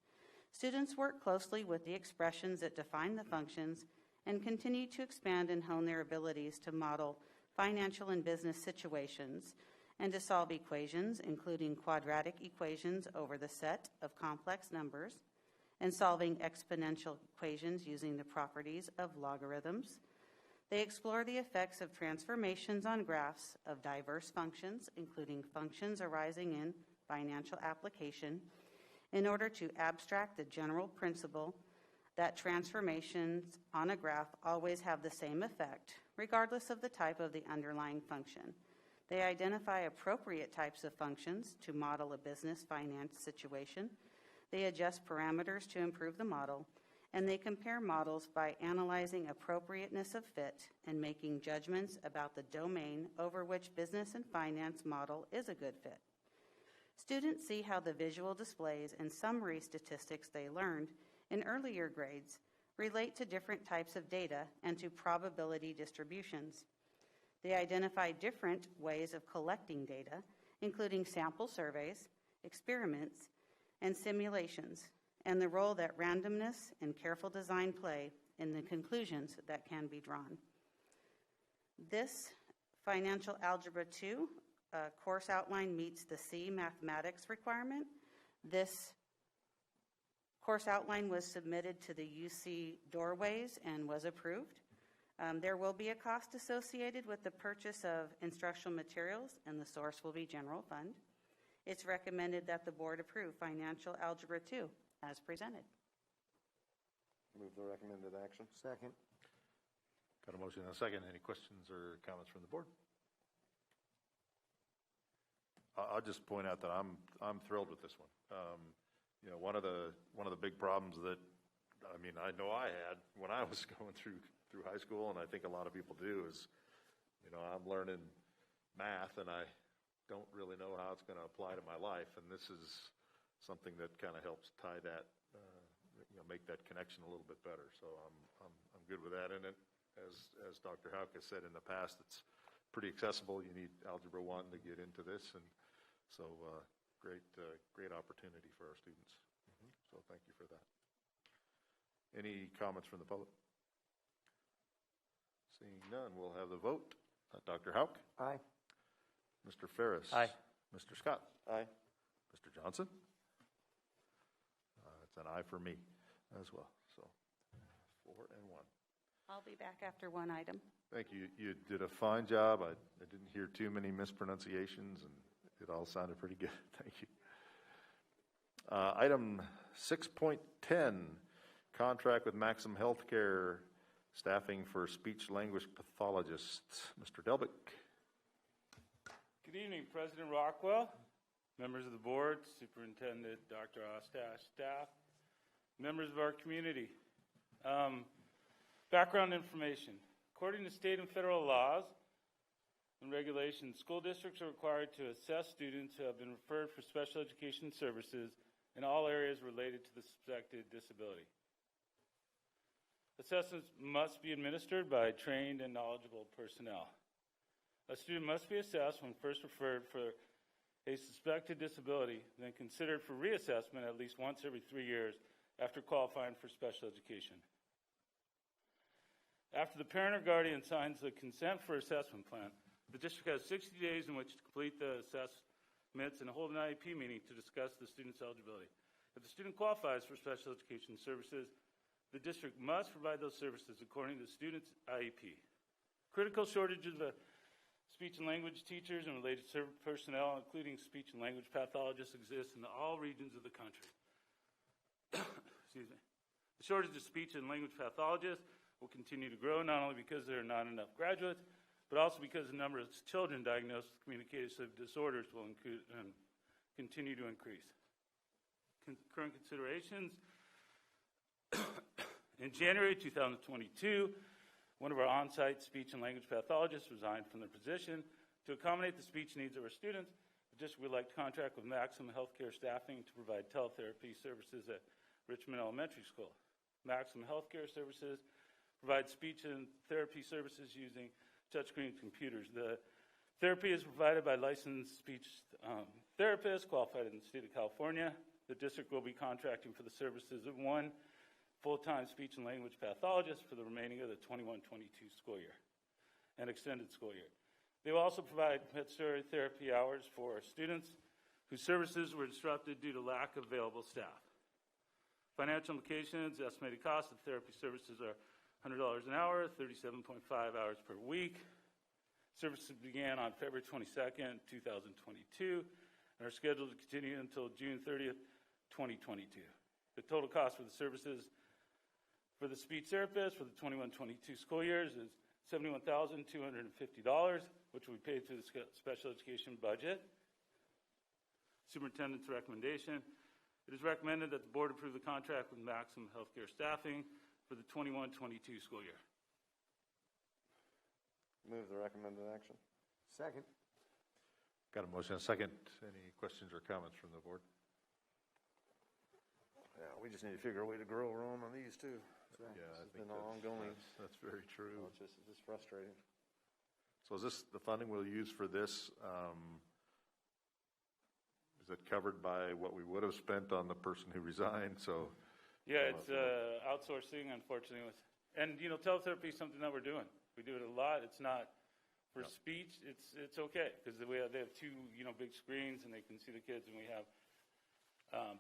Students work closely with the expressions that define the functions and continue to expand and hone their abilities to model financial and business situations and to solve equations, including quadratic equations over the set of complex numbers, and solving exponential equations using the properties of logarithms. They explore the effects of transformations on graphs of diverse functions, including functions arising in financial application, in order to abstract the general principle that transformations on a graph always have the same effect, regardless of the type of the underlying function. They identify appropriate types of functions to model a business finance situation. They adjust parameters to improve the model, and they compare models by analyzing appropriateness of fit and making judgments about the domain over which business and finance model is a good fit. Students see how the visual displays and summary statistics they learned in earlier grades relate to different types of data and to probability distributions. They identify different ways of collecting data, including sample surveys, experiments, and simulations, and the role that randomness and careful design play in the conclusions that can be drawn. This Financial Algebra 2 course outline meets the C mathematics requirement. This course outline was submitted to the UC Doorways and was approved. There will be a cost associated with the purchase of instructional materials, and the source will be general fund. It's recommended that the board approve Financial Algebra 2 as presented. Move the recommended action. Second. Got a motion and a second. Any questions or comments from the board? I'll just point out that I'm thrilled with this one. You know, one of the big problems that I know I had when I was going through high school, and I think a lot of people do, is, you know, I'm learning math and I don't really know how it's going to apply to my life, and this is something that kind of helps tie that, make that connection a little bit better. So I'm good with that. And it, as Dr. Houck has said in the past, it's pretty accessible. You need Algebra 1 to get into this, and so great opportunity for our students. So thank you for that. Any comments from the public? Seeing none, we'll have the vote. Dr. Houck? Aye. Mr. Ferris? Aye. Mr. Scott? Aye. Mr. Johnson? It's an aye for me as well. So 4-1. I'll be back after one item. Thank you. You did a fine job. I didn't hear too many mispronunciations, and it all sounded pretty good. Thank you. Item 6.10, contract with Maxim Healthcare, staffing for speech-language pathologists. Mr. Delbick. Good evening, President Rockwell, members of the board, Superintendent Dr. Ostash, staff, members of our community. Background information. According to state and federal laws and regulations, school districts are required to assess students who have been referred for special education services in all areas related to the suspected disability. Assessments must be administered by trained and knowledgeable personnel. A student must be assessed when first referred for a suspected disability, then considered for reassessment at least once every 3 years after qualifying for special education. After the parent or guardian signs the consent for assessment plan, the district has 60 days in which to complete the assessments and hold an IEP meeting to discuss the student's eligibility. If the student qualifies for special education services, the district must provide those services according to the student's IEP. Critical shortages of speech and language teachers and related personnel, including speech and language pathologists, exist in all regions of the country. Excuse me. The shortage of speech and language pathologists will continue to grow, not only because there are not enough graduates, but also because the number of children diagnosed with communicative disorders will continue to increase. Current considerations. In January 2022, one of our on-site speech and language pathologists resigned from their position. To accommodate the speech needs of our students, the district would like to contract with Maxim Healthcare Staffing to provide teletherapy services at Richmond Elementary School. Maxim Healthcare Services provides speech and therapy services using touchscreen computers. The therapy is provided by licensed speech therapists qualified in the state of California. The district will be contracting for the services of one full-time speech and language pathologist for the remaining of the 21-22 school year and extended school year. They will also provide pet-story therapy hours for students whose services were disrupted due to lack of available staff. Financial implications, estimated cost of therapy services are $100 an hour, 37.5 hours per week. Services began on February 22nd, 2022, and are scheduled to continue until June 30th, 2022. The total cost for the services for the speech therapist for the 21-22 school years is $71,250, which will be paid through the special education budget. Superintendent's recommendation. It is recommended that the board approve the contract with Maxim Healthcare Staffing for the 21-22 school year. Move the recommended action. Second. Got a motion and a second. Any questions or comments from the board? Yeah, we just need to figure a way to grow room on these too. So Yeah, I it's think been ongoing. That's very true. Well, it's just frustrating. So is this the funding we'll use for this? Is it covered by what we would have spent on the person who resigned? So yeah, it's outsourcing, unfortunately. And teletherapy is something that we're doing. We do it a lot. It's not for speech. It's okay because they have two big screens and they can see the kids, and we have.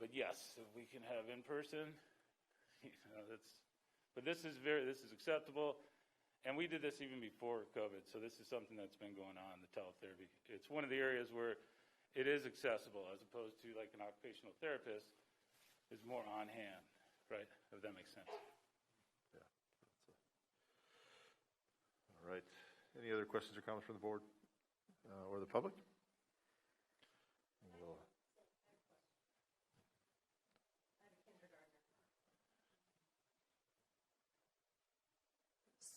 But yes, if we can have in person, that's. But this is acceptable, and we did this even before COVID. So this is something that's been going on. The teletherapy. It's one of the areas where it is accessible, as opposed to like an occupational therapist is more on hand, right? If that makes sense. Yeah. All right. Any other questions or comments from the board or the public? We'll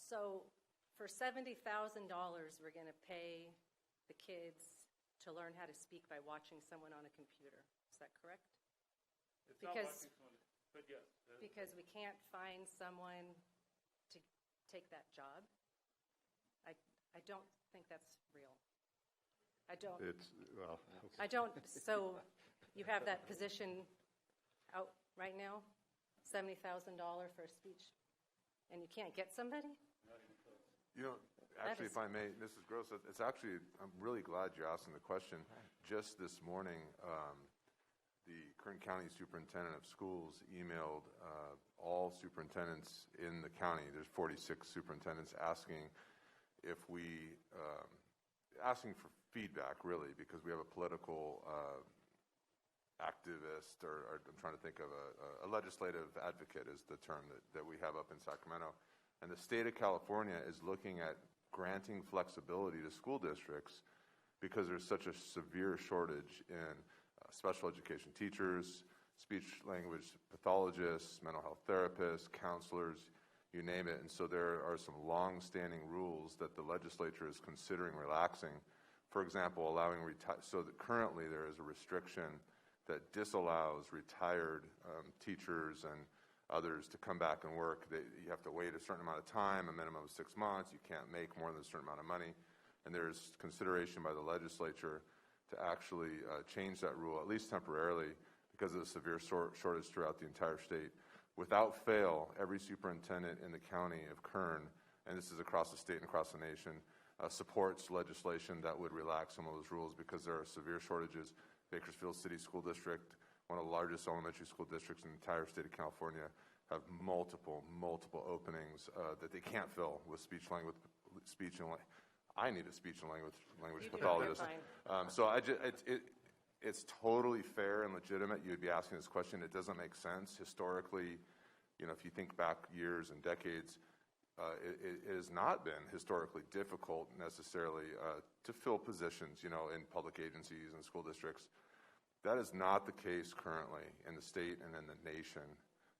So for $70,000, we're going to pay the kids to learn how to speak by watching someone on a computer. Is that correct? It's not watching someone, but yes. Because we can't find someone to take that job. I don't think that's real. I don't. It's, well, okay. I don't. So you have that position out right now? $70,000 for a speech, and you can't get somebody? You know, actually, if I may, Mrs. Gross, it's actually, I'm really glad you're asking the question. Just this morning, the Kern County Superintendent of Schools emailed all superintendents in the county. There's 46 superintendents asking if we, asking for feedback, really, because we have a political activist, or I'm trying to think of a legislative advocate is the term that we have up in Sacramento. And the state of California is looking at granting flexibility to school districts because there's such a severe shortage in special education teachers, speech language pathologists, mental health therapists, counselors, you name it. And so there are some long-standing rules that the legislature is considering relaxing. For example, allowing so that currently there is a restriction that disallows retired teachers and others to come back and work. You have to wait a certain amount of time, a minimum of 6 months. You can't make more than a certain amount of money. And there's consideration by the legislature to actually change that rule, at least temporarily, because of the severe shortage throughout the entire state. Without fail, every superintendent in the county of Kern, and this is across the state and across the nation, supports legislation that would relax some of those rules because there are severe shortages. Bakersfield City School District, one of the largest elementary school districts in the entire state of California, have multiple openings that they can't fill with speech and language. I need a speech and language pathologist. So it's totally fair and legitimate. You would be asking this question. It doesn't make sense historically. You know, if you think back years and decades, it has not been historically difficult necessarily to fill positions, you know, in public agencies and school districts. That is not the case currently in the state and in the nation.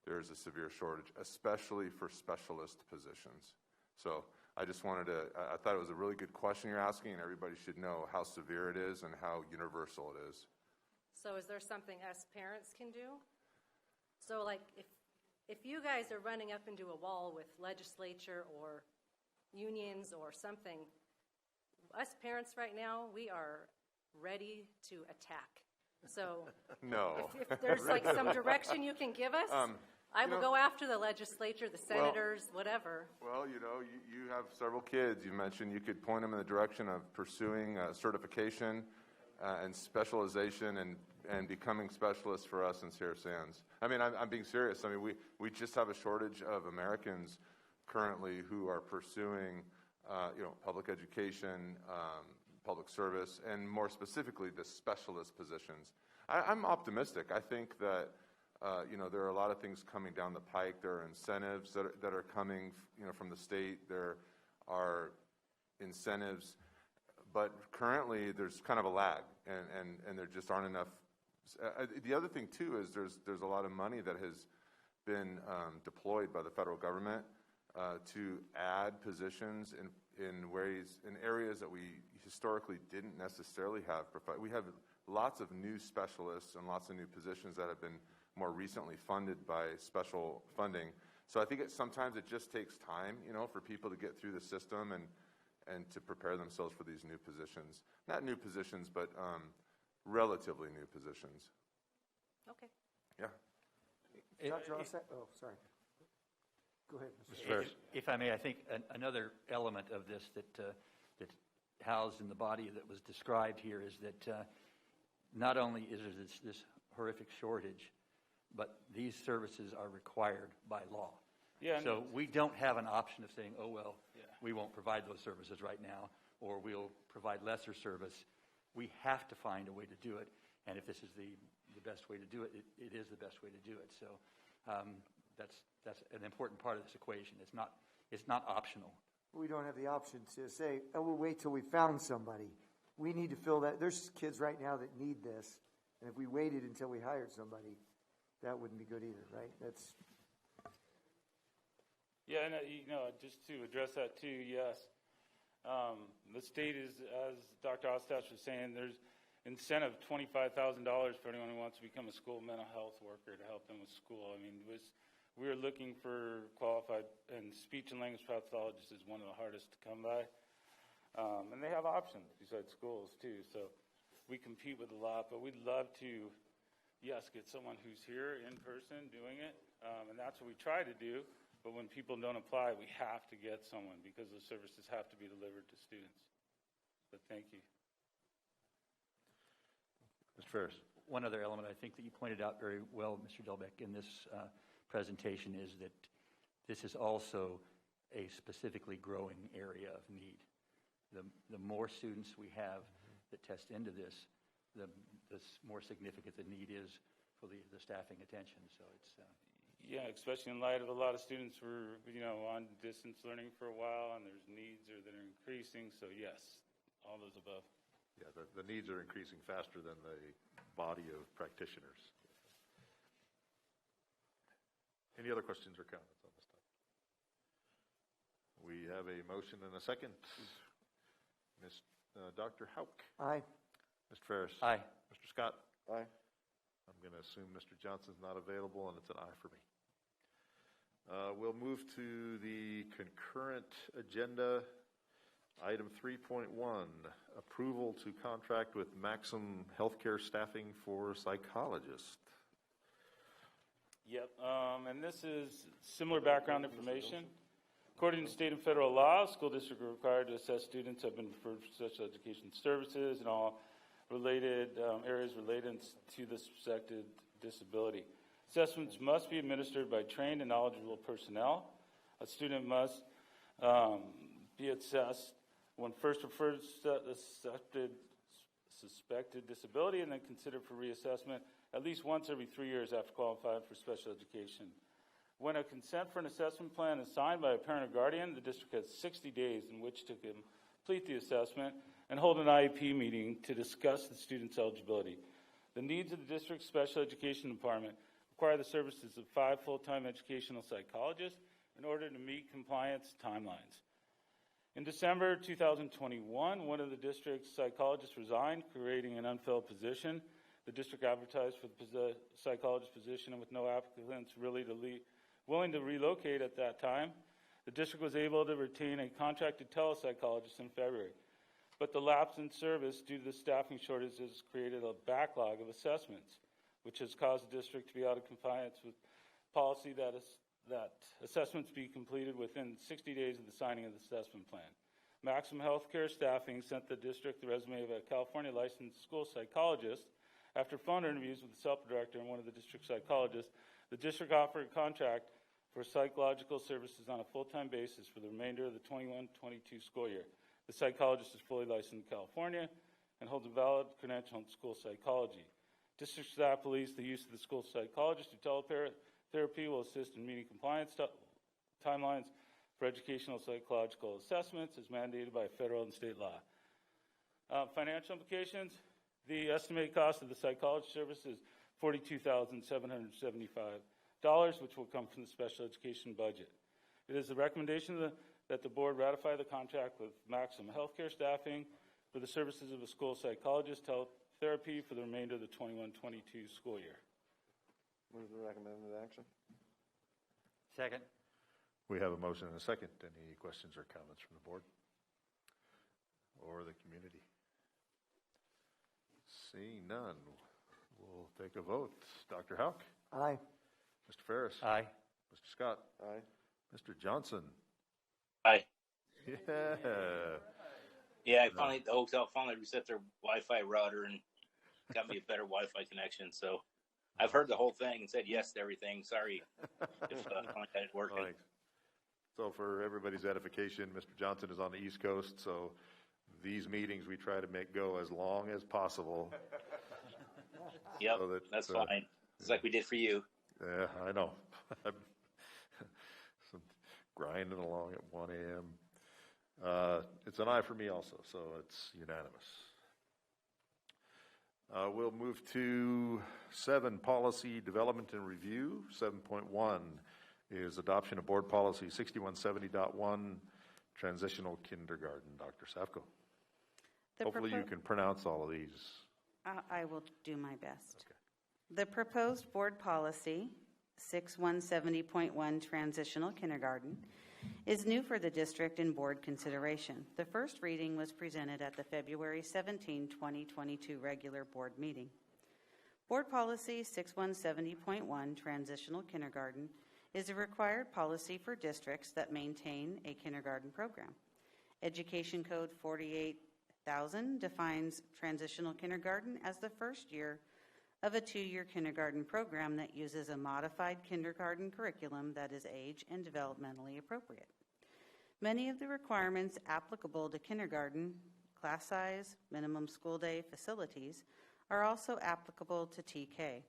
There is a severe shortage, especially for specialist positions. So I just wanted to, I thought it was a really good question you're asking, and everybody should know how severe it is and how universal it is. So is there something us parents can do? So like if you guys are running up into a wall with legislature or unions or something, us parents right now, we are ready to attack. So no. if there's like some direction you can give us, I will go after the legislature, the senators, whatever. Well, you know, you have several kids. You mentioned you could point them in the direction of pursuing certification and specialization and becoming specialists for us in Sierra Sands. I mean, I'm being serious. I mean, we just have a shortage of Americans currently who are pursuing, you know, public education, public service, and more specifically, the specialist positions. I'm optimistic. I think that, you know, there are a lot of things coming down the pike. There are incentives that are coming, you know, from the state. There are incentives, but currently there's kind of a lag, and there just aren't enough. The other thing too is there's a lot of money that has been deployed by the federal government to add positions in areas that we historically didn't necessarily have. We have lots of new specialists and lots of new positions that have been more recently funded by special funding. So I think sometimes it just takes time, you know, for people to get through the system and to prepare themselves for these new positions. Not new positions, but relatively new positions. Okay. Yeah. Dr. Osset? Oh, sorry. Go ahead, Mr. Ferris. If I may, I think another element of this that's housed in the body that was described here is that not only is there this horrific shortage, but these services are required by law. Yeah, so we don't have an option of saying, oh, well, we won't provide those services right now, or we'll provide lesser service. We have to find a way to do it, and if this is the best way to do it, it is the best way to do it. So that's an important part of this equation. It's not optional. We don't have the option to say, oh, we'll wait till we found somebody. We need to fill that. There's kids right now that need this, and if we waited until we hired somebody, that wouldn't be good either, right? That's. Yeah, and you know, just to address that too, yes. The state is, as Dr. Ostash was saying, there's incentive $25,000 for anyone who wants to become a school mental health worker to help them with school. I mean, we were looking for qualified, and speech and language pathologists is one of the hardest to come by. And they have options besides schools too. So we compete with a lot, but we'd love to yes, get someone who's here in person doing it, and that's what we try to do. But when people don't apply, we have to get someone because the services have to be delivered to students. But thank you. Mr. Ferris. One other element I think that you pointed out very well, Mr. Delbeck, in this presentation is that this is also a specifically growing area of need. The more students we have that test into this, the more significant the need is for the staffing attention. So it's yeah, especially in light of a lot of students were on distance learning for a while, and there's needs that are increasing. So yes, all those above. Yeah, the needs are increasing faster than the body of practitioners. Any other questions or comments on this topic? We have a motion and a second. Dr. Hauk. Aye. Mr. Ferris. Aye. Mr. Scott. Aye. I'm going to assume Mr. Johnson's not available, and it's an aye for me. We'll move to the concurrent agenda. Item 3.1, approval to contract with Maxim Healthcare Staffing for Psychologists. Yep, and this is similar background information. According to state and federal law, school districts are required to assess students who have been referred for special education services and all related areas related to the suspected disability. Assessments must be administered by trained and knowledgeable personnel. A student must be assessed when first referred suspected disability and then considered for reassessment at least once every 3 years after qualifying for special education. When a consent for an assessment plan is signed by a parent or guardian, the district has 60 days in which to complete the assessment and hold an IEP meeting to discuss the student's eligibility. The needs of the district's special education department require the services of 5 full-time educational psychologists in order to meet compliance timelines. In December 2021, one of the district's psychologists resigned, creating an unfilled position. The district advertised for the psychologist position, and with no applicants willing to relocate at that time, the district was able to retain a contracted telepsychologist in February. But the lapse in service due to the staffing shortages created a backlog of assessments, which has caused the district to be out of compliance with policy that assessments be completed within 60 days of the signing of the assessment plan. Maxim Healthcare Staffing sent the district the resume of a California licensed school psychologist. After phone interviews with the SELP director and one of the district psychologists, the district offered a contract for psychological services on a full-time basis for the remainder of the 21-22 school year. The psychologist is fully licensed in California and holds a valid credential in school psychology. District staff believes the use of the school psychologist to teletherapy will assist in meeting compliance timelines for educational psychological assessments as mandated by federal and state law. Financial implications. The estimated cost of the psychologist service is $42,775, which will come from the special education budget. It is the recommendation that the board ratify the contract with Maxim Healthcare Staffing for the services of a school psychologist teletherapy for the remainder of the 21-22 school year. Move the recommended action. Second. We have a motion and a second. Any questions or comments from the board or the community? Seeing none, we'll take a vote. Dr. Hauk? Aye. Mr. Ferris? Aye. Mr. Scott? Aye. Mr. Johnson? Aye. Yeah. Yeah, the hotel finally reset their Wi-Fi router and got me a better Wi-Fi connection. So I've heard the whole thing and said yes to everything. Sorry if that is working. Thanks. So for everybody's edification, Mr. Johnson is on the East Coast, so these meetings we try to make go as long as possible. Yep, so that's fine. It's like we did for you. Yeah, I know. Some grinding along at 1 a.m. It's an aye for me also, so it's unanimous. We'll move to 7, Policy Development and Review. 7.1 is Adoption of Board Policy 6170.1, Transitional Kindergarten. Dr. Safko. Hopefully you can pronounce all of these. I will do my best. Okay. The proposed board policy, 6170.1 Transitional Kindergarten, is new for the district and board consideration. The first reading was presented at the February 17, 2022 regular board meeting. Board Policy 6170.1, Transitional Kindergarten, is a required policy for districts that maintain a kindergarten program. Education Code 48,000 defines transitional kindergarten as the first year of a 2-year kindergarten program that uses a modified kindergarten curriculum that is age and developmentally appropriate. Many of the requirements applicable to kindergarten, class size, minimum school day, facilities, are also applicable to TK.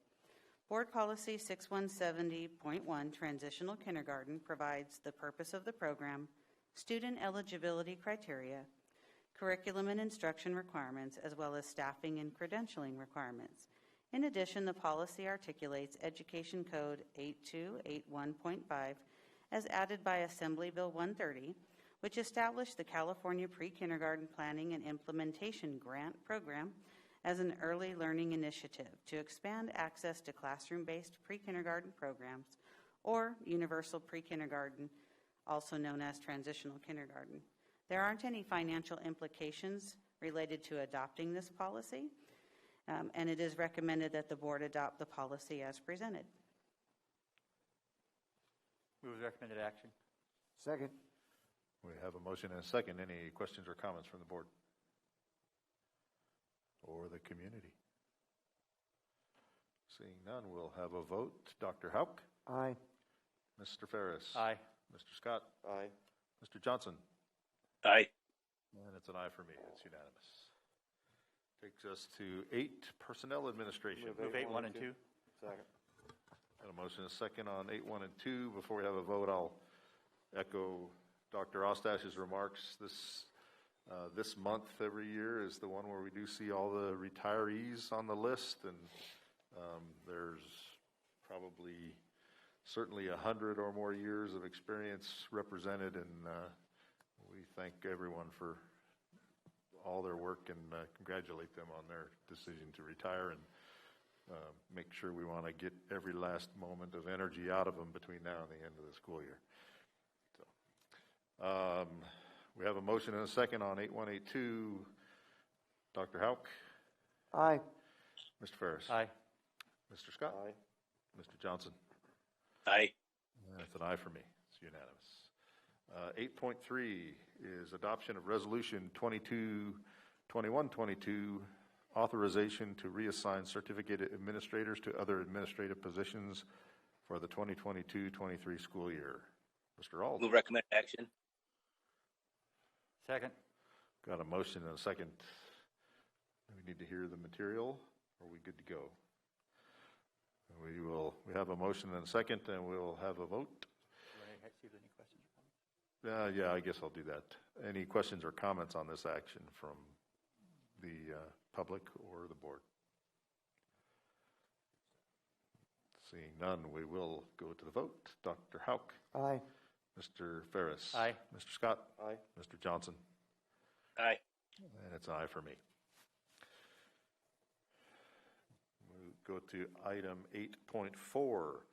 Board Policy 6170.1, Transitional Kindergarten, provides the purpose of the program, student eligibility criteria, curriculum and instruction requirements, as well as staffing and credentialing requirements. In addition, the policy articulates Education Code 8281.5 as added by Assembly Bill 130, which established the California Pre-Kindergarten Planning and Implementation Grant Program as an early learning initiative to expand access to classroom-based pre-kindergarten programs or universal pre-kindergarten, also known as transitional kindergarten. There aren't any financial implications related to adopting this policy, and it is recommended that the board adopt the policy as presented. Move with recommended action. Second. We have a motion and a second. Any questions or comments from the board or the community? Seeing none, we'll have a vote. Dr. Houck? Aye. Mr. Ferris? Aye. Mr. Scott? Aye. Mr. Johnson? Aye. And it's an aye for me. It's unanimous. Takes us to 8, Personnel Administration. Move 8, 1, and 2. Second. Got a motion and a second on 8, 1, and 2. Before we have a vote, I'll echo Dr. Ostash's remarks. This month every year is the one where we do see all the retirees on the list, and there's probably certainly 100 or more years of experience represented, and we thank everyone for all their work and congratulate them on their decision to retire, and make sure we want to get every last moment of energy out of them between now and the end of the school year. So, we have a motion and a second on 8182. Dr. Houck? Aye. Mr. Ferris? Aye. Mr. Scott? Aye. Mr. Johnson? Aye. That's an aye for me. It's unanimous. 8.3 is adoption of Resolution 2122, authorization to reassign certificate administrators to other administrative positions for the 2022-23 school year. Mr. Auld. Move recommended action. Second. Got a motion and a second. We need to hear the material. Are we good to go? We have a motion and a second, and we'll have a vote. Do you want to see if there's any questions or comments? Yeah, I guess I'll do that. Any questions or comments on this action from the public or the board? Seeing none, we will go to the vote. Dr. Houck? Aye. Mr. Ferris? Aye. Mr. Scott? Aye. Mr. Johnson? Aye. And it's an aye for me. We'll go to item 8.4,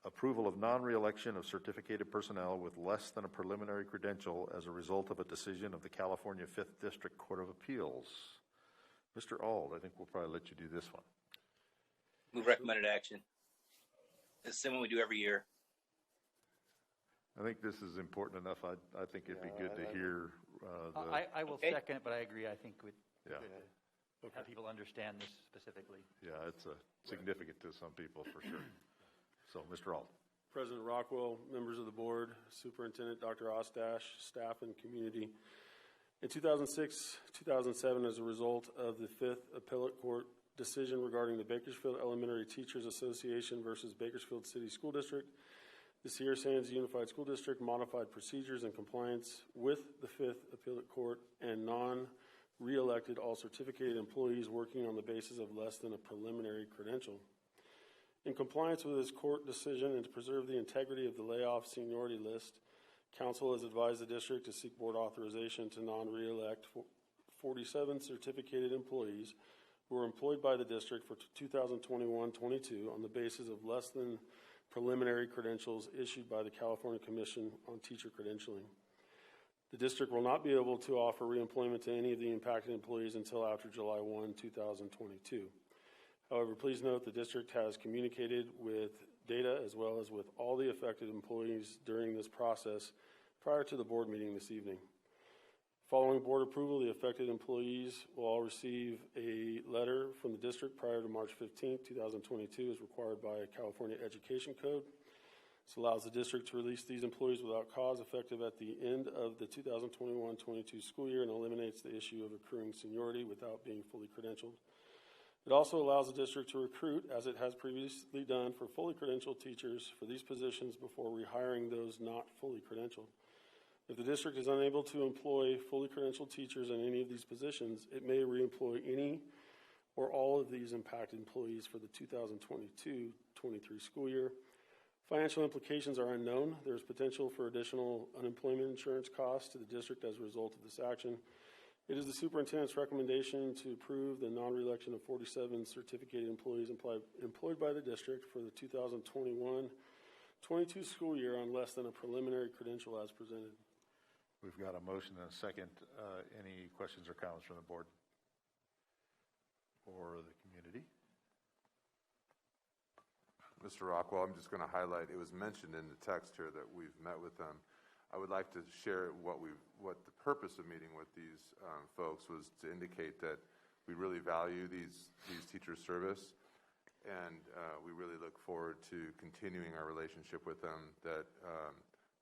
approval of non-reelection of certificated personnel with less than a preliminary credential as a result of a decision of the California 5th District Court of Appeals. Mr. Auld, I think we'll probably let you do this one. Move recommended action. It's the same one we do every year. I think this is important enough. I think it'd be good to hear. I will second it, but I agree. I think we'd Yeah. have people understand this specifically. Yeah, it's significant to some people for sure. So, Mr. Auld. President Rockwell, members of the board, Superintendent Dr. Ostash, staff, and community. In 2006-2007, as a result of the 5th Appellate Court decision regarding the Bakersfield Elementary Teachers Association versus Bakersfield City School District, the Sierra Sands Unified School District modified procedures in compliance with the 5th Appellate Court and non-reelected all certificated employees working on the basis of less than a preliminary credential. In compliance with this court decision and to preserve the integrity of the layoff seniority list, Council has advised the district to seek board authorization to non-reelect 47 certificated employees who were employed by the district for 2021-22 on the basis of less than preliminary credentials issued by the California Commission on Teacher Credentialing. The district will not be able to offer reemployment to any of the impacted employees until after July 1, 2022. However, please note the district has communicated with data as well as with all the affected employees during this process prior to the board meeting this evening. Following board approval, the affected employees will all receive a letter from the district prior to March 15, 2022, as required by California Education Code. This allows the district to release these employees without cause effective at the end of the 2021-22 school year and eliminates the issue of accruing seniority without being fully credentialed. It also allows the district to recruit, as it has previously done for fully credentialed teachers, for these positions before rehiring those not fully credentialed. If the district is unable to employ fully credentialed teachers in any of these positions, it may reemploy any or all of these impacted employees for the 2022-23 school year. Financial implications are unknown. There is potential for additional unemployment insurance costs to the district as a result of this action. It is the superintendent's recommendation to approve the non-reelection of 47 certificated employees employed by the district for the 2021-22 school year on less than a preliminary credential as presented. We've got a motion and a second. Any questions or comments from the board or the community? Mr. Rockwell, I'm just going to highlight, it was mentioned in the text here that we've met with them. I would like to share what the purpose of meeting with these folks was to indicate that we really value these teachers' service, and we really look forward to continuing our relationship with them. That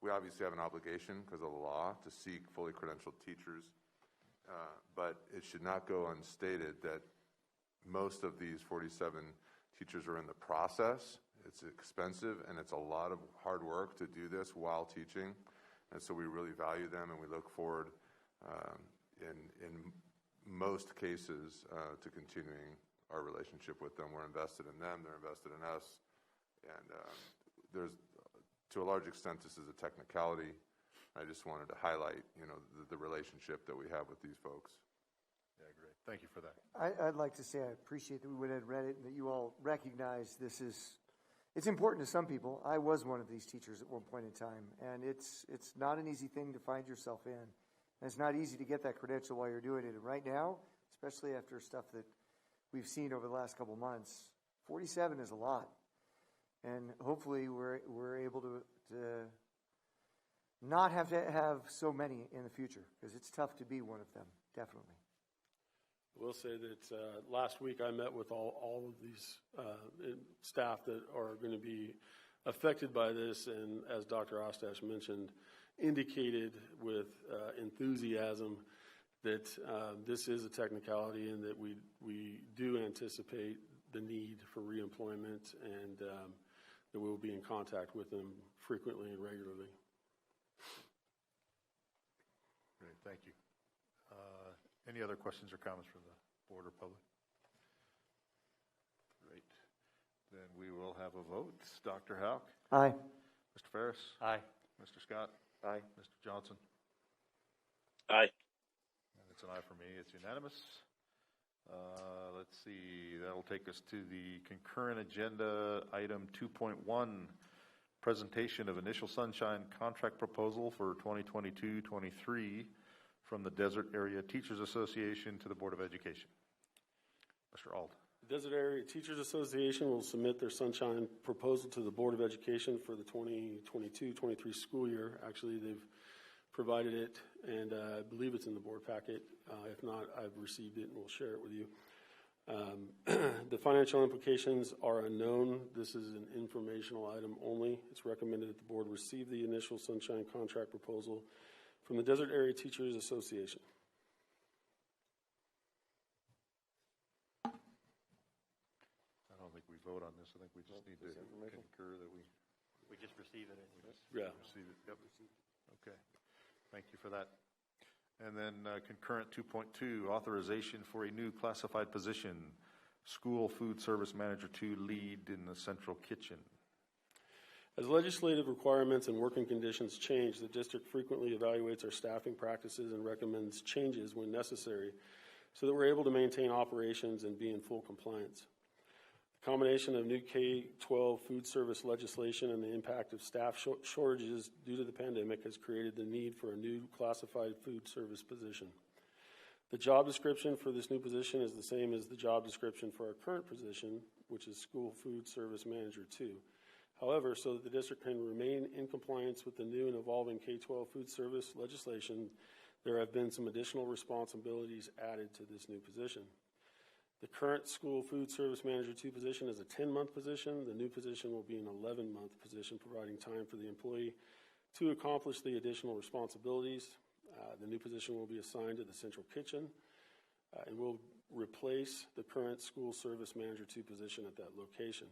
we obviously have an obligation because of the law to seek fully credentialed teachers, but it should not go unstated that most of these 47 teachers are in the process. It's expensive and it's a lot of hard work to do this while teaching, and so we really value them, and we look forward in most cases to continuing our relationship with them. We're invested in them, they're invested in us, and there's, to a large extent, this is a technicality. I just wanted to highlight, the relationship that we have with these folks. Yeah, great. Thank you for that. I'd like to say I appreciate that we went and read it and that you all recognize it's important to some people. I was one of these teachers at one point in time, and it's not an easy thing to find yourself in. And it's not easy to get that credential while you're doing it. And right now, especially after stuff that we've seen over the last couple months, 47 is a lot. And hopefully we're able to not have to have so many in the future, because it's tough to be one of them, definitely. I will say that last week I met with all of these staff that are going to be affected by this, and as Dr. Ostash mentioned, indicated with enthusiasm that this is a technicality and that we do anticipate the need for reemployment, and that we will be in contact with them frequently and regularly. Great, thank you. Any other questions or comments from the board or public? Great. Then we will have a vote. Dr. Houck? Aye. Mr. Ferris? Aye. Mr. Scott? Aye. Mr. Johnson? Aye. And it's an aye for me. It's unanimous. Let's see. That'll take us to the concurrent agenda item 2.1, presentation of initial sunshine contract proposal for 2022-23 from the Desert Area Teachers Association to the Board of Education. Mr. Auld. The Desert Area Teachers Association will submit their sunshine proposal to the Board of Education for the 2022-23 school year. Actually, they've provided it, and I believe it's in the board packet. If not, I've received it and we'll share it with you. The financial implications are unknown. This is an informational item only. It's recommended that the board receive the initial sunshine contract proposal from the Desert Area Teachers Association. I don't think we vote on this. I think we just need to concur that we just receive it. Receive it. Yep. Okay. Thank you for that. And then concurrent 2.2, authorization for a new classified position, School Food Service Manager 2 lead in the central kitchen. As legislative requirements and working conditions change, the district frequently evaluates our staffing practices and recommends changes when necessary so that we're able to maintain operations and be in full compliance. The combination of new K-12 food service legislation and the impact of staff shortages due to the pandemic has created the need for a new classified food service position. The job description for this new position is the same as the job description for our current position, which is School Food Service Manager 2. However, so that the district can remain in compliance with the new and evolving K-12 food service legislation, there have been some additional responsibilities added to this new position. The current School Food Service Manager 2 position is a 10-month position. The new position will be an 11-month position, providing time for the employee to accomplish the additional responsibilities. The new position will be assigned to the central kitchen and will replace the current School Service Manager 2 position at that location.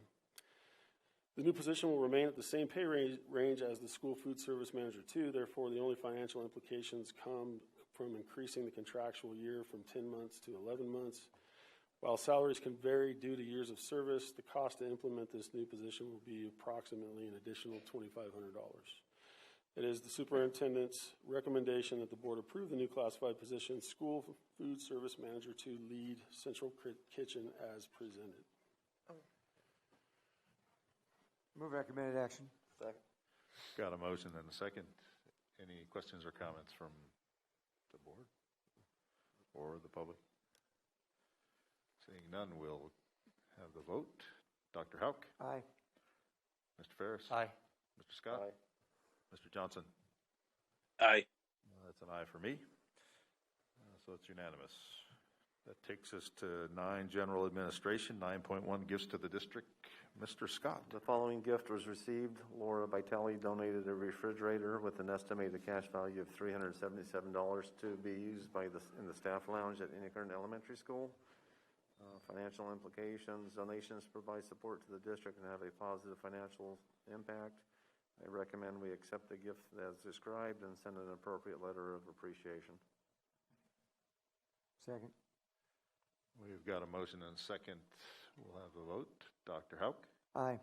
The new position will remain at the same pay range as the School Food Service Manager 2. Therefore, the only financial implications come from increasing the contractual year from 10 months to 11 months. While salaries can vary due to years of service, the cost to implement this new position will be approximately an additional $2,500. It is the superintendent's recommendation that the board approve the new classified position, School Food Service Manager 2 Lead Central Kitchen, as presented. Move recommended action. Second. Got a motion and a second. Any questions or comments from the board or the public? Seeing none, we'll have the vote. Dr. Houck? Aye. Mr. Ferris? Aye. Mr. Scott? Aye. Mr. Johnson? Aye. That's an aye for me. So it's unanimous. That takes us to 9, General Administration. 9.1, gifts to the district. Mr. Scott. The following gift was received. Laura Vitale donated a refrigerator with an estimated cash value of $377 to be used in the staff lounge at Innikern Elementary School. Financial implications: donations provide support to the district and have a positive financial impact. I recommend we accept the gift as described and send an appropriate letter of appreciation. Second. We've got a motion and a second. We'll have the vote. Dr. Houck? Aye.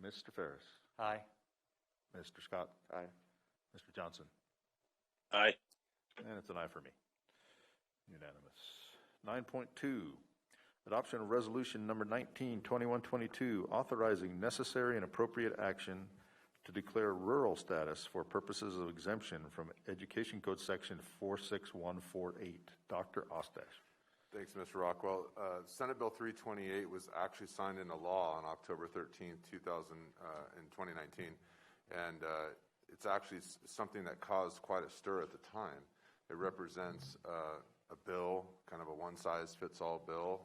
Mr. Ferris? Aye. Mr. Scott? Aye. Mr. Johnson? Aye. And it's an aye for me. Unanimous. 9.2, adoption of resolution number 19-2122, authorizing necessary and appropriate action to declare rural status for purposes of exemption from Education Code Section 46148. Dr. Ostash. Thanks, Mr. Rockwell. Senate Bill 328 was actually signed into law on October 13th, 2019, and it's actually something that caused quite a stir at the time. It represents a bill, kind of a one-size-fits-all bill.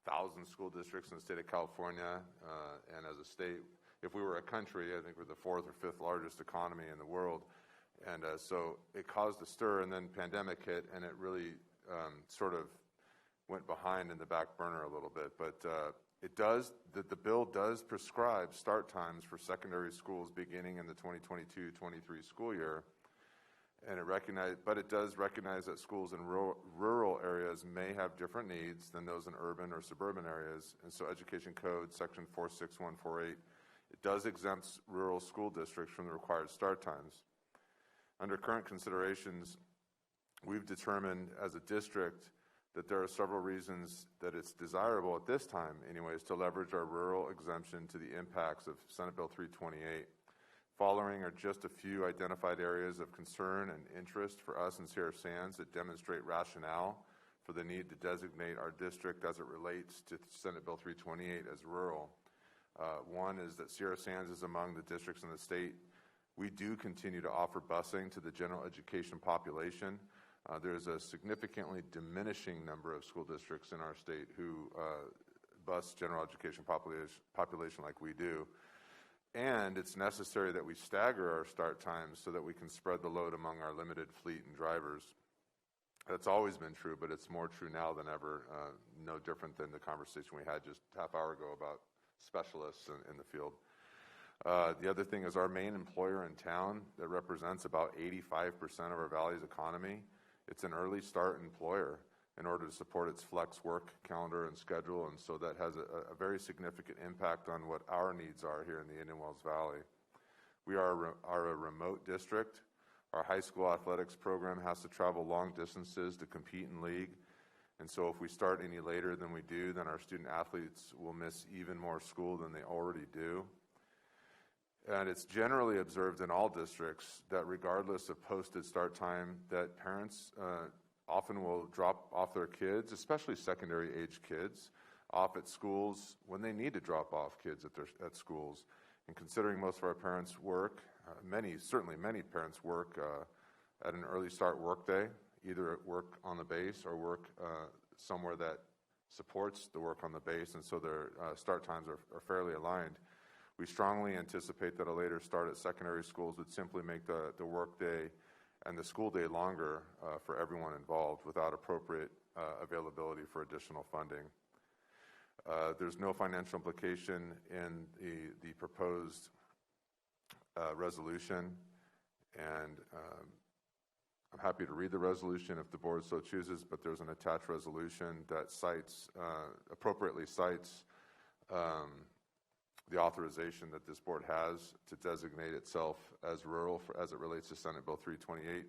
1,000 school districts in the state of California, and as a state, if we were a country, I think we're the 4th or 5th largest economy in the world. And so it caused a stir, and then pandemic hit, and it really sort of went behind in the back burner a little bit. But the bill does prescribe start times for secondary schools beginning in the 2022-23 school year. And it does recognize that schools in rural areas may have different needs than those in urban or suburban areas. And so Education Code Section 46148, it does exempt rural school districts from the required start times. Under current considerations, we've determined as a district that there are several reasons that it's desirable at this time, anyways, to leverage our rural exemption to the impacts of Senate Bill 328. Following are just a few identified areas of concern and interest for us in Sierra Sands that demonstrate rationale for the need to designate our district as it relates to Senate Bill 328 as rural. One is that Sierra Sands is among the districts in the state. We do continue to offer busing to the general education population. There's a significantly diminishing number of school districts in our state who bus general education population like we do. And it's necessary that we stagger our start times so that we can spread the load among our limited fleet and drivers. That's always been true, but it's more true now than ever, no different than the conversation we had just half hour ago about specialists in the field. The other thing is our main employer in town that represents about 85% of our valley's economy. It's an early start employer in order to support its flex work calendar and schedule, and so that has a very significant impact on what our needs are here in the Indian Wells Valley. We are a remote district. Our high school athletics program has to travel long distances to compete in league, and so if we start any later than we do, then our student athletes will miss even more school than they already do. And it's generally observed in all districts that regardless of posted start time, that parents often will drop off their kids, especially secondary age kids, off at schools when they need to drop off kids at schools. And considering most of our parents work, certainly many parents work at an early start workday, either at work on the base or work somewhere that supports the work on the base, and so their start times are fairly aligned. We strongly anticipate that a later start at secondary schools would simply make the work day and the school day longer for everyone involved without appropriate availability for additional funding. There's no financial implication in the proposed resolution, and I'm happy to read the resolution if the board so chooses, but there's an attached resolution that appropriately cites the authorization that this board has to designate itself as rural as it relates to Senate Bill 328.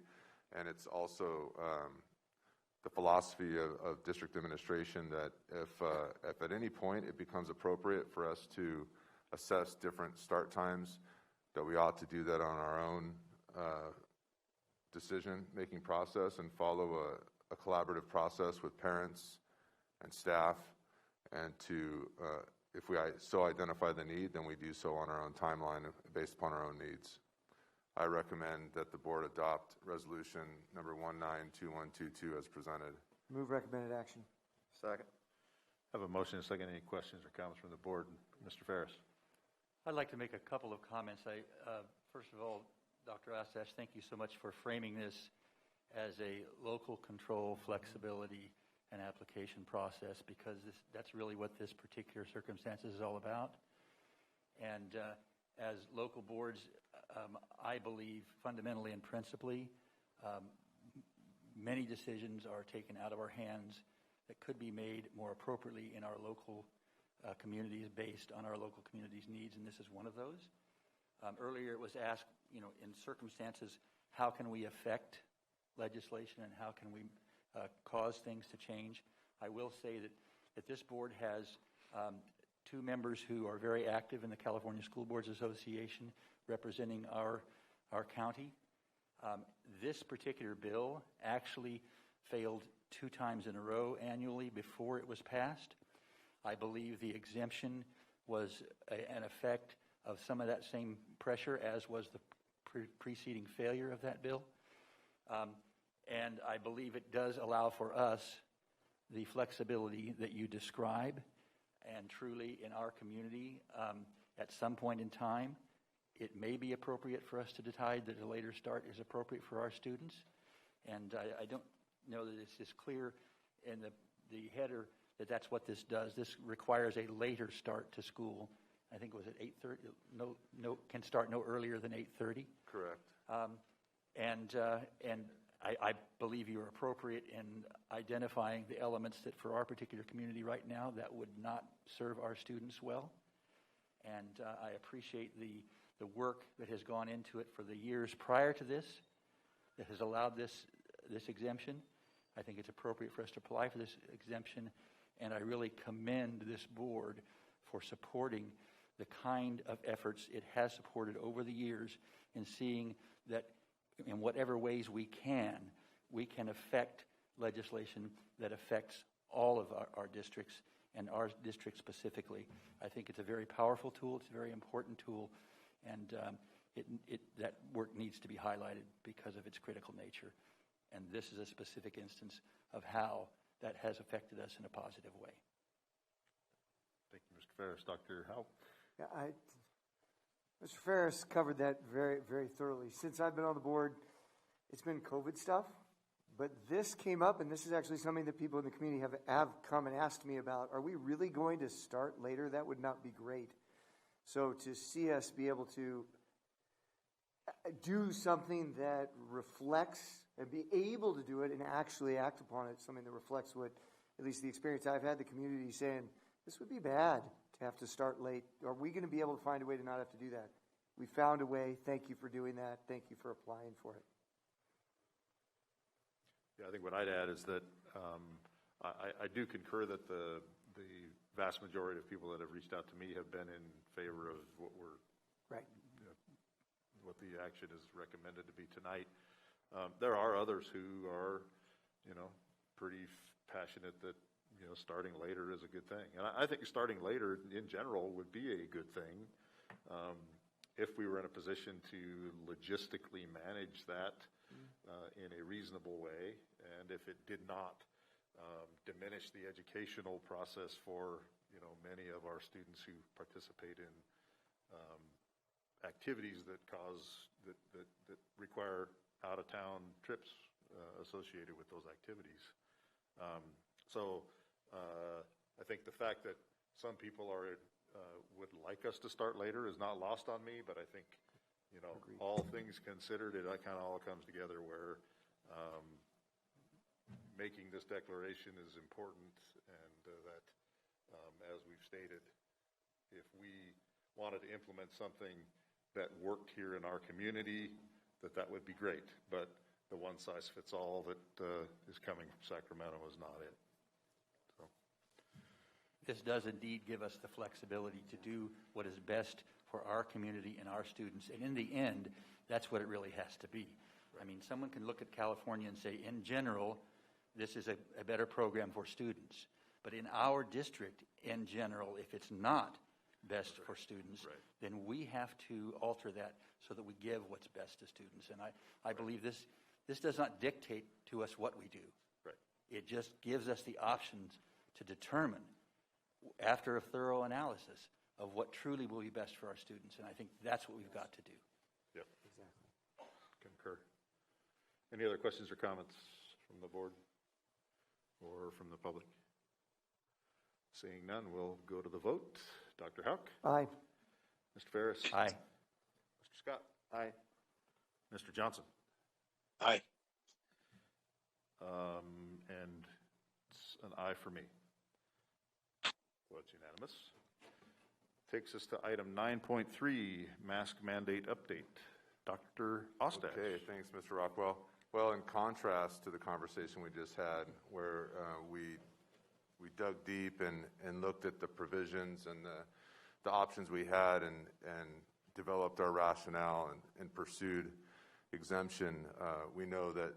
And it's also the philosophy of district administration that if at any point it becomes appropriate for us to assess different start times, that we ought to do that on our own decision-making process and follow a collaborative process with parents and staff, and to if we so identify the need, then we do so on our own timeline based upon our own needs. I recommend that the board adopt resolution number 192122 as presented. Move recommended action. Second. I have a motion and a second. Any questions or comments from the board? Mr. Ferris. I'd like to make a couple of comments. First of all, Dr. Ostash, thank you so much for framing this as a local control, flexibility, and application process, because that's really what this particular circumstance is all about. And as local boards, I believe fundamentally and principally, many decisions are taken out of our hands that could be made more appropriately in our local communities based on our local communities' needs, and this is one of those. Earlier it was asked, in circumstances, how can we affect legislation and how can we cause things to change? I will say that this board has two members who are very active in the California School Boards Association representing our county. This particular bill actually failed 2 times in a row annually before it was passed. I believe the exemption was an effect of some of that same pressure as was the preceding failure of that bill. And I believe it does allow for us the flexibility that you describe. And truly, in our community, at some point in time, it may be appropriate for us to decide that a later start is appropriate for our students. And I don't know that it's as clear in the header that that's what this does. This requires a later start to school. I think it was at 8:30. Can start no earlier than 8:30. Correct. And I believe you're appropriate in identifying the elements that for our particular community right now that would not serve our students well. And I appreciate the work that has gone into it for the years prior to this that has allowed this exemption. I think it's appropriate for us to apply for this exemption, and I really commend this board for supporting the kind of efforts it has supported over the years in seeing that in whatever ways we can affect legislation that affects all of our districts and our district specifically. I think it's a very powerful tool. It's a very important tool, and that work needs to be highlighted because of its critical nature. And this is a specific instance of how that has affected us in a positive way. Thank you, Mr. Ferris. Dr. Howe? Yeah, Mr. Ferris covered that very, very thoroughly. Since I've been on the board, it's been COVID stuff, but this came up, and this is actually something that people in the community have come and asked me about. Are we really going to start later? That would not be great. So to see us be able to do something that reflects and be able to do it and actually act upon it, something that reflects what, at least the experience I've had, the community saying, this would be bad to have to start late. Are we going to be able to find a way to not have to do that? We found a way. Thank you for doing that. Thank you for applying for it. Yeah, I think what I'd add is that I do concur that the vast majority of people that have reached out to me have been in favor of what what the action is recommended to be tonight. There are others who are pretty passionate that, starting later is a good thing. And I think starting later in general would be a good thing if we were in a position to logistically manage that in a reasonable way, and if it did not diminish the educational process for, many of our students who participate in activities that require out-of-town trips associated with those activities. I think the fact that some people would like us to start later is not lost on me, but I think, all things considered, it kind of all comes together where making this declaration is important, and that, as we've stated, if we wanted to implement something that worked here in our community, that would be great. But the one-size-fits-all that is coming from Sacramento is not it. So. This does indeed give us the flexibility to do what is best for our community and our students. And in the end, that's what it really has to be. Right. I mean, someone can look at California and say, in general, this is a better program for students. But in our district, in general, if it's not best for students, then we have to alter that so that we give what's best to students. And I believe this does not dictate to us what we do. Right. It just gives us the options to determine, after a thorough analysis, of what truly will be best for our students. And I think that's what we've got to do. Yep. Exactly. Concur. Any other questions or comments from the board or from the public? Seeing none, we'll go to the vote. Dr. Houck? Aye. Mr. Ferris? Aye. Mr. Scott? Aye. Mr. Johnson? Aye. And it's an aye for me. So it's unanimous. Takes us to item 9.3, mask mandate update. Dr. Ostash. Okay, thanks, Mr. Rockwell. Well, in contrast to the conversation we just had, where we dug deep and looked at the provisions and the options we had and developed our rationale and pursued exemption, we know that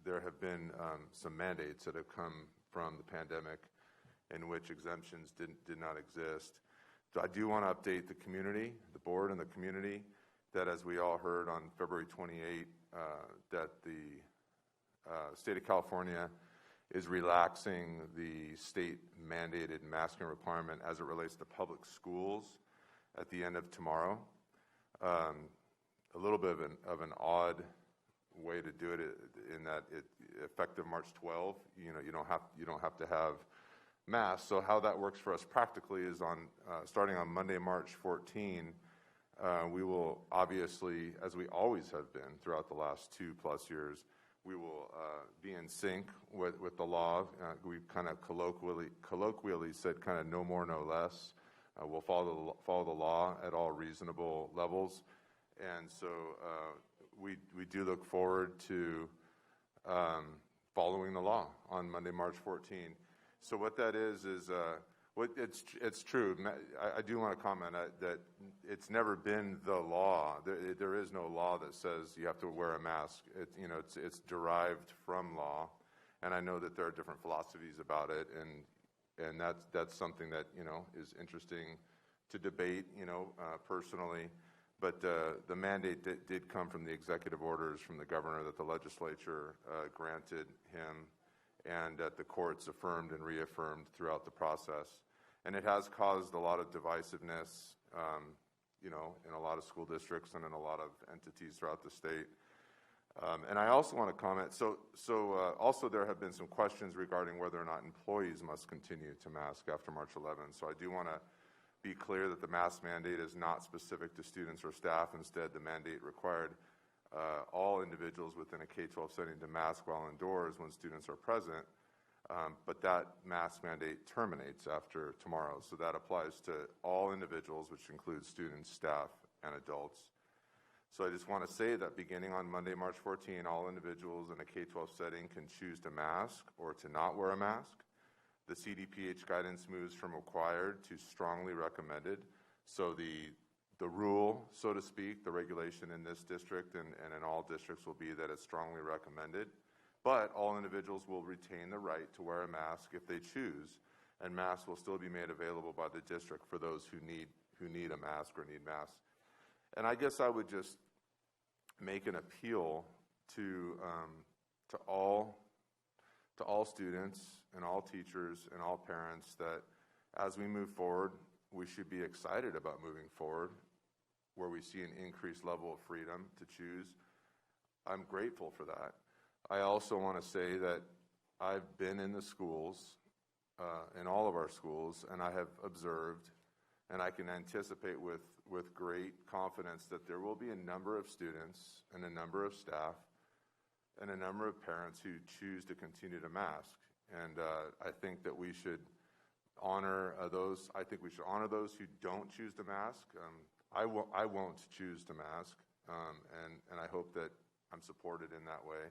there have been some mandates that have come from the pandemic in which exemptions did not exist. So I do want to update the community, the board and the community, that as we all heard on February 28, that the state of California is relaxing the state-mandated masking requirement as it relates to public schools at the end of tomorrow. A little bit of an odd way to do it in that effective March 12, you don't have to have masks. So how that works for us practically is starting on Monday, March 14. We will obviously, as we always have been throughout the last 2+ years, we will be in sync with the law. We've kind of colloquially said kind of no more, no less. We'll follow the law at all reasonable levels. And so we do look forward to following the law on Monday, March 14. So what that is it's true. I do want to comment that it's never been the law. There is no law that says you have to wear a mask. It's derived from law, and I know that there are different philosophies about it, and that's something that is interesting to debate. Personally, but the mandate did come from the executive orders from the governor that the legislature granted him, and that the courts affirmed and reaffirmed throughout the process. And it has caused a lot of divisiveness, in a lot of school districts and in a lot of entities throughout the state. And I also want to comment, also there have been some questions regarding whether or not employees must continue to mask after March 11th. So I do want to be clear that the mask mandate is not specific to students or staff. Instead, the mandate required all individuals within a K-12 setting to mask while indoors when students are present. But that mask mandate terminates after tomorrow. So that applies to all individuals, which includes students, staff, and adults. So I just want to say that beginning on Monday, March 14, all individuals in a K-12 setting can choose to mask or to not wear a mask. The CDPH guidance moves from required to strongly recommended. So the rule, so to speak, the regulation in this district and in all districts will be that it's strongly recommended. but all individuals will retain the right to wear a mask if they choose, and masks will still be made available by the district for those who need a mask or need masks. And I guess I would just make an appeal to all students and all teachers and all parents that as we move forward, we should be excited about moving forward where we see an increased level of freedom to choose. I'm grateful for that. I also want to say that I've been in the schools, in all of our schools, and I have observed, and I can anticipate with great confidence that there will be a number of students and a number of staff and a number of parents who choose to continue to mask. And I think that we should honor those. I think we should honor those who don't choose to mask. I won't choose to mask, and I hope that I'm supported in that way.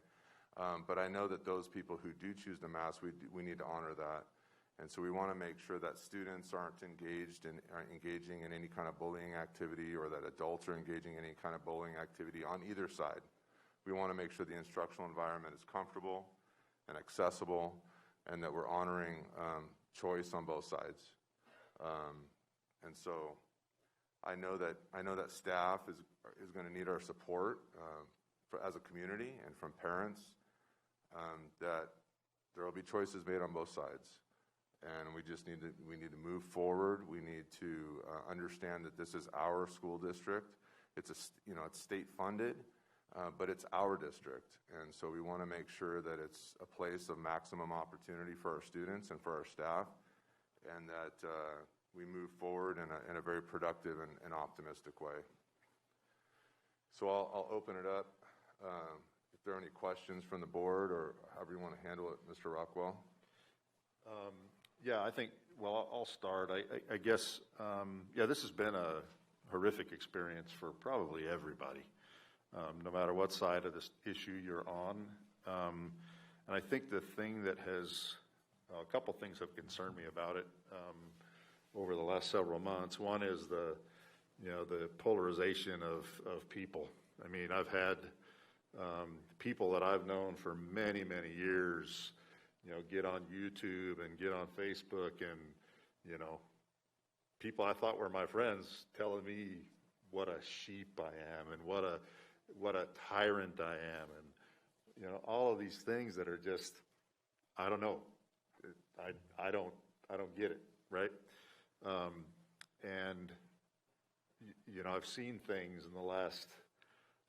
But I know that those people who do choose to mask, we need to honor that. And so we want to make sure that students aren't engaging in any kind of bullying activity, or that adults are engaging in any kind of bullying activity on either side. We want to make sure the instructional environment is comfortable and accessible, and that we're honoring choice on both sides. And so I know that staff is going to need our support as a community and from parents, that there will be choices made on both sides. And we need to move forward. We need to understand that this is our school district. It's state funded, but it's our district. And so we want to make sure that it's a place of maximum opportunity for our students and for our staff, and that we move forward in a very productive and optimistic way. So I'll open it up. If there are any questions from the board, or however you want to handle it, Mr. Rockwell. Yeah, I think, well, I'll start. I guess, this has been a horrific experience for probably everybody, no matter what side of this issue you're on. And I think the thing that a couple things have concerned me about it over the last several months. One is the polarization of people. I mean, I've had people that I've known for many, many years, get on YouTube and get on Facebook, and, people I thought were my friends telling me what a sheep I am and what a tyrant I am, and, all of these things that are just, I don't know. I don't get it, right? And, I've seen things in the last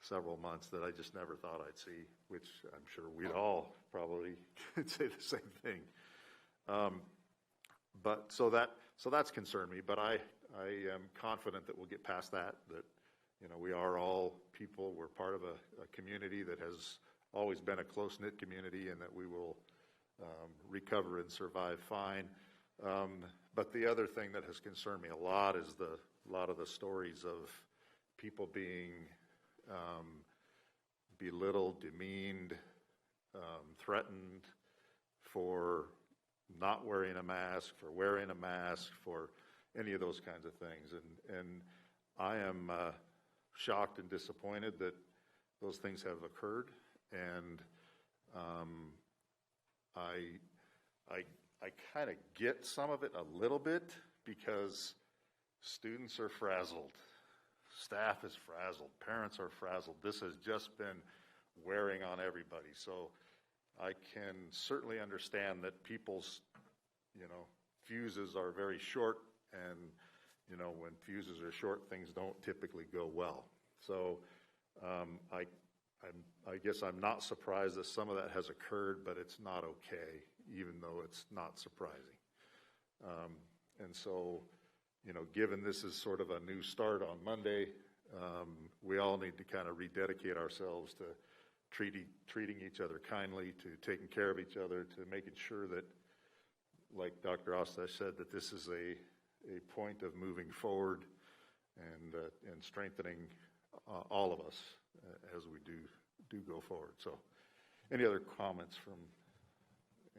several months that I just never thought I'd see, which I'm sure we'd all probably say the same thing. But so that's concerned me, but I am confident that we'll get past that, we are all people. We're part of a community that has always been a close-knit community, and that we will recover and survive fine. But the other thing that has concerned me a lot is a lot of the stories of people being belittled, demeaned, threatened for not wearing a mask, for wearing a mask, for any of those kinds of things. And I am shocked and disappointed that those things have occurred. And I kind of get some of it a little bit, because students are frazzled. Staff is frazzled. Parents are frazzled. This has just been wearing on everybody. So I can certainly understand that people's, fuses are very short, and, when fuses are short, things don't typically go well. So I guess I'm not surprised that some of that has occurred, but it's not okay, even though it's not surprising. And so, given this is sort of a new start on Monday, we all need to kind of rededicate ourselves to treating each other kindly, to taking care of each other, to making sure that, like Dr. Ostash said, that this is a point of moving forward and strengthening all of us as we do go forward. So, any other comments from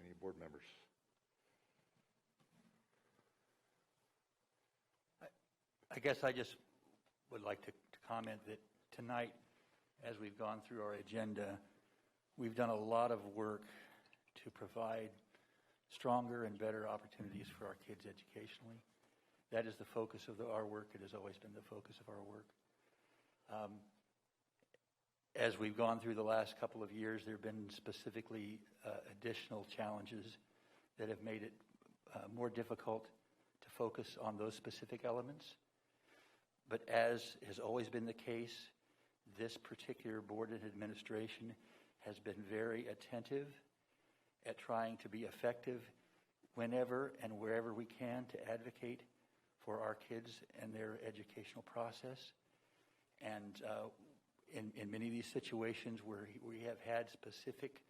any board members? I guess I just would like to comment that tonight, as we've gone through our agenda, we've done a lot of work to provide stronger and better opportunities for our kids educationally. That is the focus of our work. It has always been the focus of our work. As we've gone through the last couple of years, there have been specifically additional challenges that have made it more difficult to focus on those specific elements. But as has always been the case, this particular board and administration has been very attentive at trying to be effective whenever and wherever we can to advocate for our kids and their educational process. And in many of these situations where we have had specific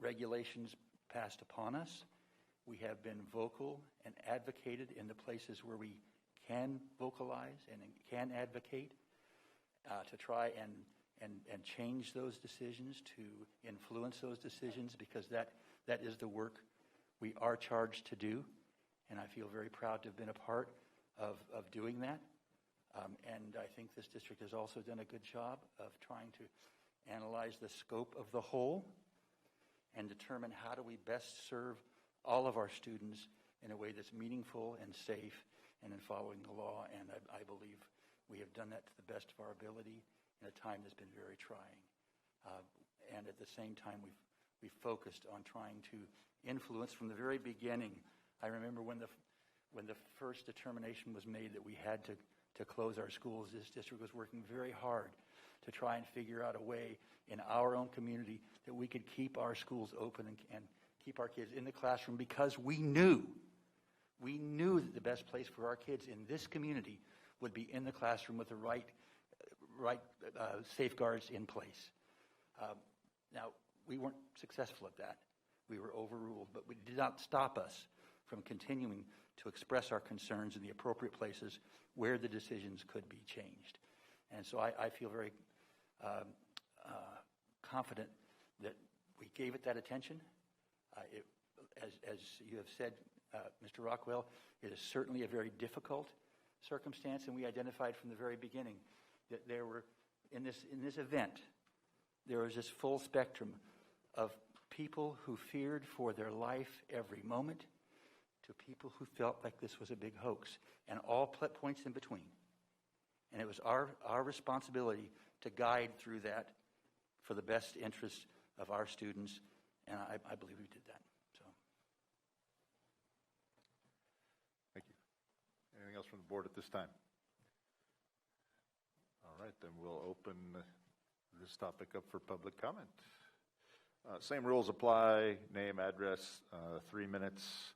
regulations passed upon us, we have been vocal and advocated in the places where we can vocalize and can advocate to try and change those decisions, to influence those decisions, because that is the work we are charged to do. And I feel very proud to have been a part of doing that. And I think this district has also done a good job of trying to analyze the scope of the whole and determine how do we best serve all of our students in a way that's meaningful and safe and in following the law. And I believe we have done that to the best of our ability in a time that's been very trying. And at the same time, we've focused on trying to influence from the very beginning. I remember when the first determination was made that we had to close our schools, this district was working very hard to try and figure out a way in our own community that we could keep our schools open and keep our kids in the classroom, because we knew that the best place for our kids in this community would be in the classroom with the right safeguards in place. Now, we weren't successful at that. We were overruled, but it did not stop us from continuing to express our concerns in the appropriate places where the decisions could be changed. And so I feel very confident that we gave it that attention. As you have said, Mr. Rockwell, it is certainly a very difficult circumstance, and we identified from the very beginning that there were, in this event, there was this full spectrum of people who feared for their life every moment to people who felt like this was a big hoax, and all points in between. And it was our responsibility to guide through that for the best interest of our students, and I believe we did that. So, thank you. Anything else from the board at this time? All right, then we'll open this topic up for public comment. Same rules apply, name, address, 3 minutes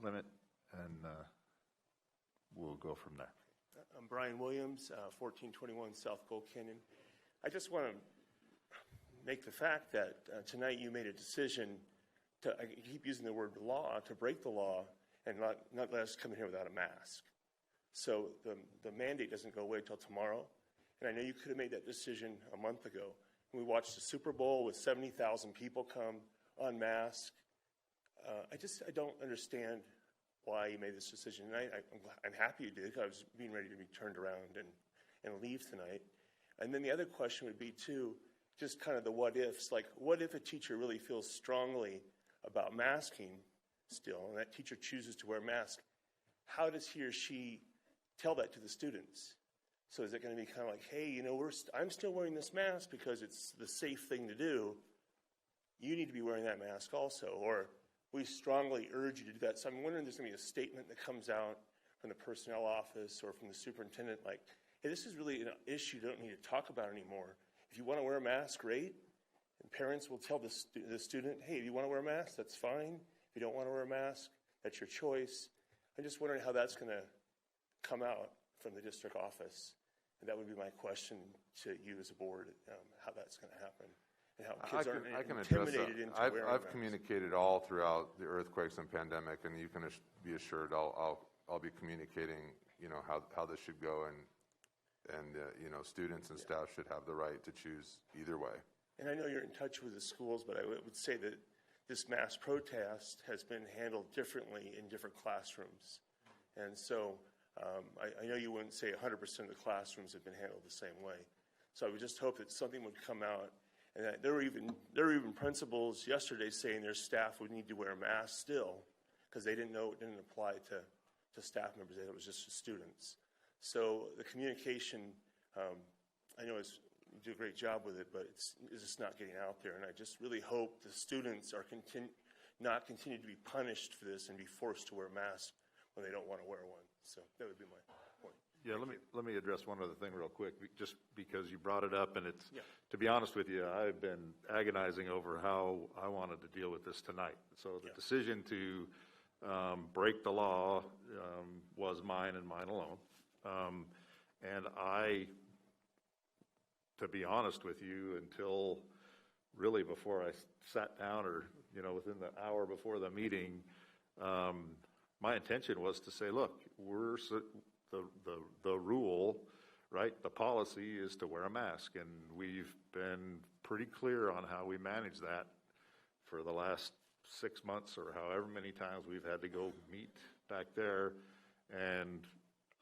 limit, and we'll go from there. I'm Brian Williams, 1421 South Gold Canyon. I just want to make the fact that tonight you made a decision to, I keep using the word law, to break the law and not let us come in here without a mask. So the mandate doesn't go away until tomorrow. And I know you could have made that decision a month ago. We watched the Super Bowl with 70,000 people come unmasked. I don't understand why you made this decision. And I'm happy you did, because I was being ready to be turned around and leave tonight. And then the other question would be, too, just kind of the what ifs. Like, what if a teacher really feels strongly about masking still, and that teacher chooses to wear a mask? How does he or she tell that to the students? So is it going to be kind of like, hey, you know, I'm still wearing this mask because it's the safe thing to do. You need to be wearing that mask also. Or we strongly urge you to do that. So I'm wondering if there's going to be a statement that comes out from the personnel office or from the superintendent like, hey, this is really an issue you don't need to talk about anymore. If you want to wear a mask, great. And parents will tell the student, hey, if you want to wear a mask, that's fine. If you don't want to wear a mask, that's your choice. I'm just wondering how that's going to come out from the district office. And that would be my question to you as a board, how that's going to happen. And how kids aren't intimidated into wearing I've communicated all throughout the earthquakes and pandemic, and you can be assured I'll be communicating, you know, how this should go, and you know, students and staff should have the right to choose either way. And I know you're in touch with the schools, but I would say that this mass protest has been handled differently in different classrooms. And so I know you wouldn't say 100% of the classrooms have been handled the same way. So I would just hope that something would come out And there were even principals yesterday saying their staff would need to wear masks still because they didn't know it didn't apply to staff members. It was just to students. So the communication, I know you do a great job with it, but it's just not getting out there. And I just really hope the students are not continue to be punished for this and be forced to wear masks when they don't want to wear one. So that would be my point. Yeah, let me address one other thing real quick, just because you brought it up, and it's, to be honest with you, I've been agonizing over how I wanted to deal with this tonight. So the decision to break the law was mine and mine alone. And I, to be honest with you, until really before I sat down, or within the hour before the meeting, my intention was to say, look, the rule, right, the policy is to wear a mask, and we've been pretty clear on how we manage that for the last 6 months or however many times we've had to go meet back there. And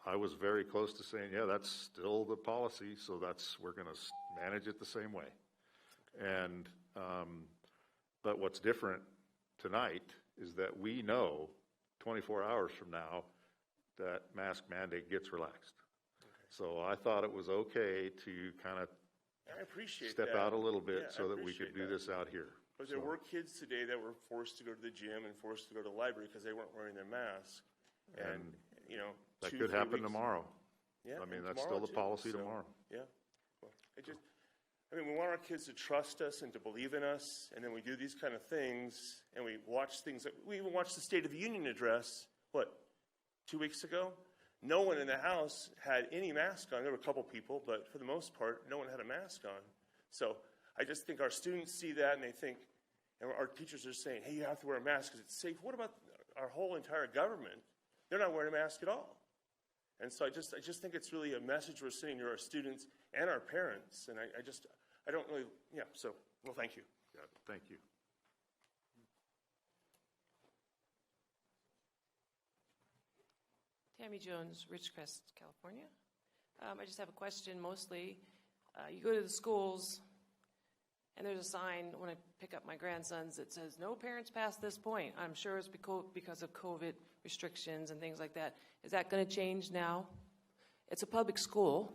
I was very close to saying, yeah, that's still the policy, so we're going to manage it the same way. And but what's different tonight is that we know 24 hours from now that mask mandate gets relaxed. So I thought it was okay to kind of step out a little bit so that we could do this out here. But there were kids today that were forced to go to the gym and forced to go to the library because they weren't wearing their mask. And that could happen tomorrow. Yeah, I mean, that's still the policy tomorrow. Yeah. Well, we want our kids to trust us and to believe in us, and then we do these kind of things, and we watch things. We even watched the State of the Union address, 2 weeks ago? No one in the house had any mask on. There were a couple people, but for the most part, no one had a mask on. So I just think our students see that, and they think, and our teachers are saying, hey, you have to wear a mask because it's safe. What about our whole entire government? They're not wearing a mask at all. And so I just think it's really a message we're sending to our students and our parents. And I don't really, so, well, thank you. Yeah, thank you. Tammy Jones, Ridgecrest, California. I just have a question mostly. You go to the schools, and there's a sign when I pick up my grandsons that says, no parents past this point. I'm sure it's because of COVID restrictions and things like that. Is that going to change now? It's a public school.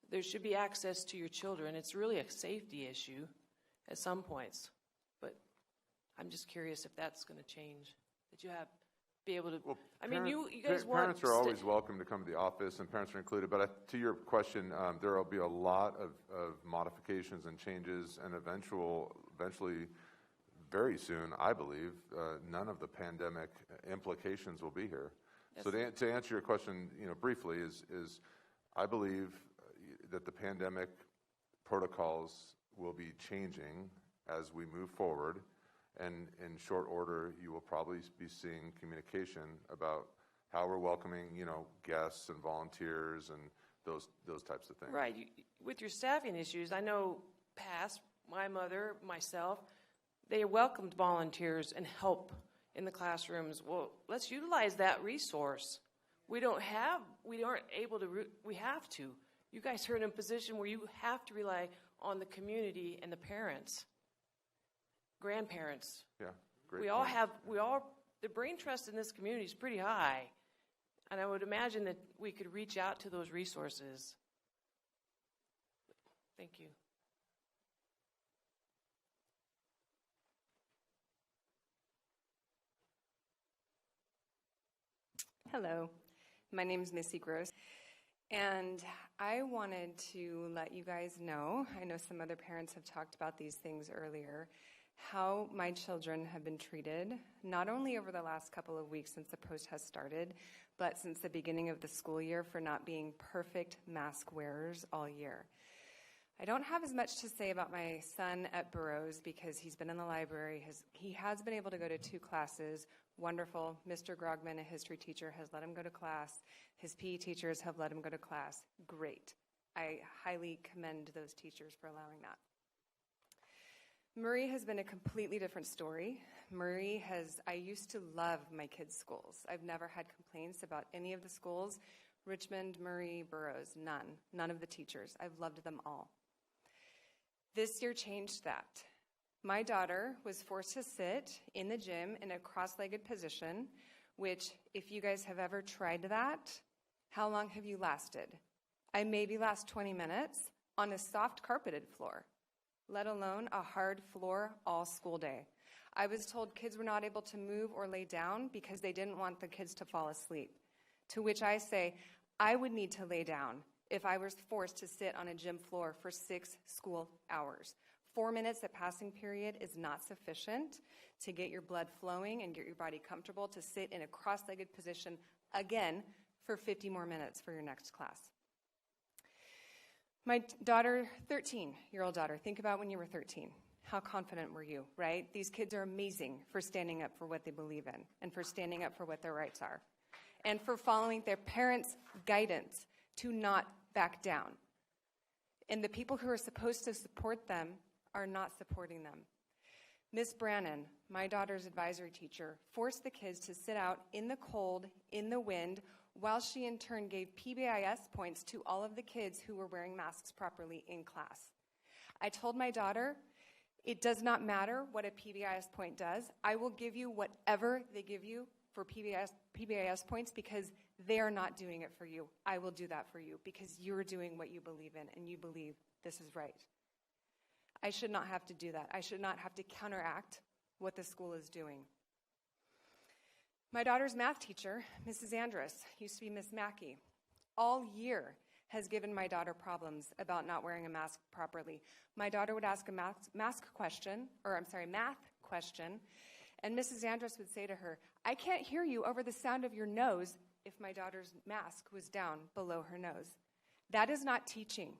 There should be access to your children. It's really a safety issue at some points. But I'm just curious if that's going to change, that you have be able to, well, you guys want... Parents are always welcome to come to the office, and parents are included. But to your question, there will be a lot of modifications and changes, and eventually, very soon, I believe, none of the pandemic implications will be here. Yes. So to answer your question, briefly, is I believe that the pandemic protocols will be changing as we move forward. And in short order, you will probably be seeing communication about how we're welcoming, guests and volunteers and those types of things. Right. With your staffing issues, I know my mother, myself, they welcomed volunteers and help in the classrooms. Well, let's utilize that resource. We aren't able to, we have to. You guys are in a position where you have to rely on the community and the parents. Grandparents. Yeah, great. The brain trust in this community is pretty high. And I would imagine that we could reach out to those resources. Thank you. Hello, my name is Missy Gross. And I wanted to let you guys know, I know some other parents have talked about these things earlier, how my children have been treated, not only over the last couple of weeks since the protest started, but since the beginning of the school year for not being perfect mask wearers all year. I don't have as much to say about my son at Burroughs because he's been in the library. He has been able to go to 2 classes. Wonderful. Mr. Grogman, a history teacher, has let him go to class. His PE teachers have let him go to class. Great. I highly commend those teachers for allowing that. Murray has been a completely different story. I used to love my kids' schools. I've never had complaints about any of the schools. Richmond, Murray, Burroughs, none of the teachers. I've loved them all. This year changed that. My daughter was forced to sit in the gym in a cross-legged position, which, if you guys have ever tried that, how long have you lasted? I maybe last 20 minutes on a soft carpeted floor, let alone a hard floor all school day. I was told kids were not able to move or lay down because they didn't want the kids to fall asleep. To which I say, I would need to lay down if I was forced to sit on a gym floor for 6 school hours. 4 minutes at passing period is not sufficient to get your blood flowing and get your body comfortable to sit in a cross-legged position again for 50 more minutes for your next class. My daughter, 13-year-old daughter, think about when you were 13. How confident were you, right? These kids are amazing for standing up for what they believe in and for standing up for what their rights are and for following their parents' guidance to not back down. And the people who are supposed to support them are not supporting them. Miss Brannon, my daughter's advisory teacher, forced the kids to sit out in the cold, in the wind, while she in turn gave PBIS points to all of the kids who were wearing masks properly in class. I told my daughter, it does not matter what a PBIS point does. I will give you whatever they give you for PBIS points because they are not doing it for you. I will do that for you because you're doing what you believe in and you believe this is right. I should not have to do that. I should not have to counteract what the school is doing. My daughter's math teacher, Mrs. Andrus, used to be Miss Mackey, all year has given my daughter problems about not wearing a mask properly. My daughter would ask a math question, and Mrs. Andrus would say to her, I can't hear you over the sound of your nose if my daughter's mask was down below her nose. That is not teaching.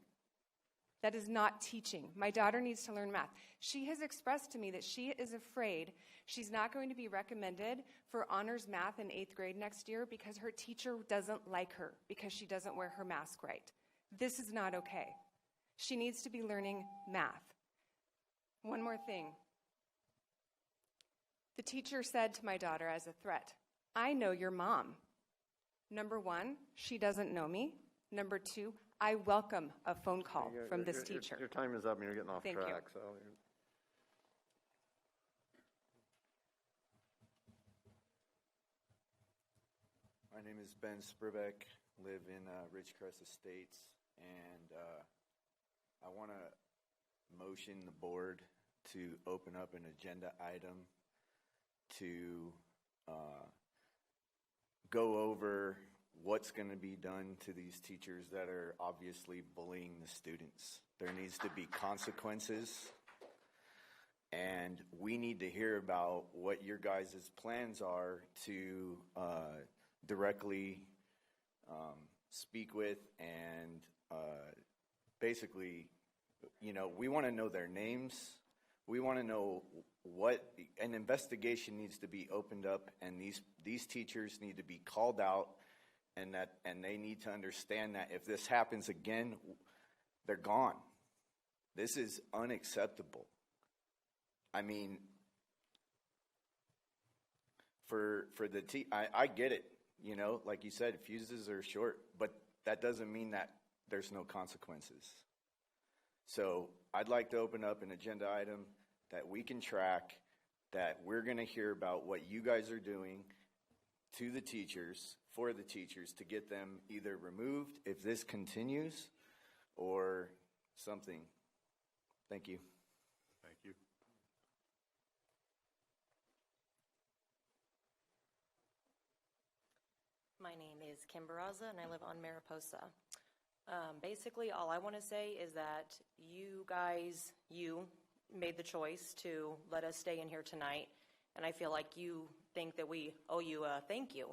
That is not teaching. My daughter needs to learn math. She has expressed to me that she is afraid she's not going to be recommended for honors math in 8th grade next year because her teacher doesn't like her because she doesn't wear her mask right. This is not okay. She needs to be learning math. One more thing. The teacher said to my daughter as a threat, I know your mom. Number 1, she doesn't know me. Number 2, I welcome a phone call from this teacher. Your time is up and you're getting off Thank track. You. So. My name is Ben Spurbeck, live in Ridgecrest Estates, and I want to motion the board to open up an agenda item to go over what's going to be done to these teachers that are obviously bullying the students. There needs to be consequences, and we need to hear about what your guys' plans are to directly speak with and basically, we want to know their names. We want to know what an investigation needs to be opened up, and these teachers need to be called out, and they need to understand that if this happens again, they're gone. This is unacceptable. I mean, for the I get it. Like you said, fuses are short, but that doesn't mean that there's no consequences. So I'd like to open up an agenda item that we can track, that we're going to hear about what you guys are doing to the teachers, for the teachers, to get them either removed if this continues or something. Thank you. Thank you. My name is Kim Barraza, and I live on Mariposa. Basically, all I want to say is that you guys, made the choice to let us stay in here tonight, and I feel like you think that we owe you a thank you,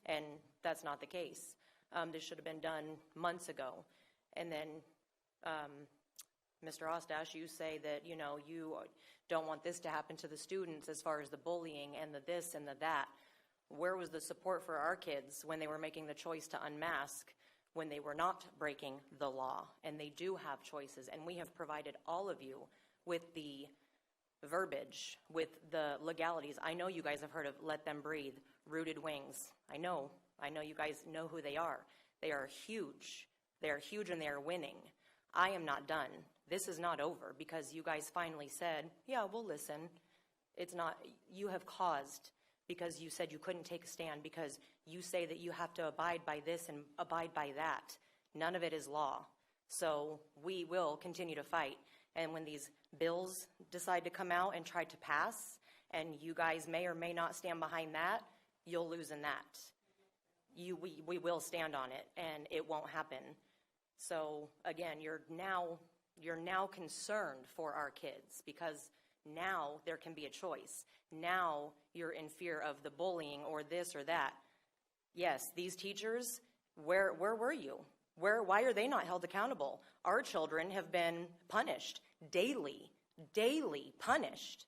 and that's not the case. This should have been done months ago. And then, Mr. Ostash, you say that, you don't want this to happen to the students as far as the bullying and the this and the that. Where was the support for our kids when they were making the choice to unmask, when they were not breaking the law? And they do have choices, and we have provided all of you with the verbiage, with the legalities. I know you guys have heard of Let Them Breathe, Rooted Wings. I know you guys know who they are. They are huge. They are huge, and they are winning. I am not done. This is not over because you guys finally said, yeah, we'll listen. It's not, you have caused because you said you couldn't take a stand, because you say that you have to abide by this and abide by that. None of it is law. So we will continue to fight. And when these bills decide to come out and try to pass, and you guys may or may not stand behind that, you'll lose in that. We will stand on it, and it won't happen. So again, you're now concerned for our kids, because now there can be a choice. Now you're in fear of the bullying or this or that. Yes, these teachers, where were you? Why are they not held accountable? Our children have been punished daily punished.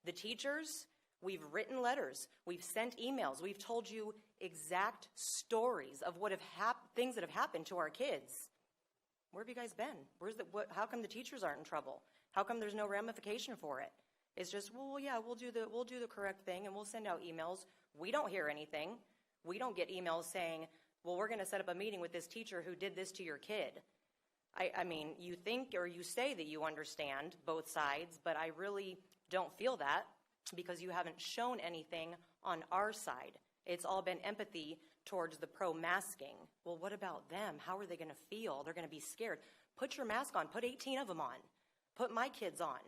The teachers, we've written letters, we've sent emails, we've told you exact stories of things that have happened to our kids. Where have you guys been? How come the teachers aren't in trouble? How come there's no ramification for it? It's just, well, yeah, we'll do the correct thing, and we'll send out emails. We don't hear anything. We don't get emails saying, well, we're going to set up a meeting with this teacher who did this to your kid. I mean, you think or you say that you understand both sides, but I really don't feel that, because you haven't shown anything on our side. It's all been empathy towards the pro-masking. Well, what about them? How are they going to feel? They're going to be scared. Put your mask on. Put 18 of them on. Put my kids on.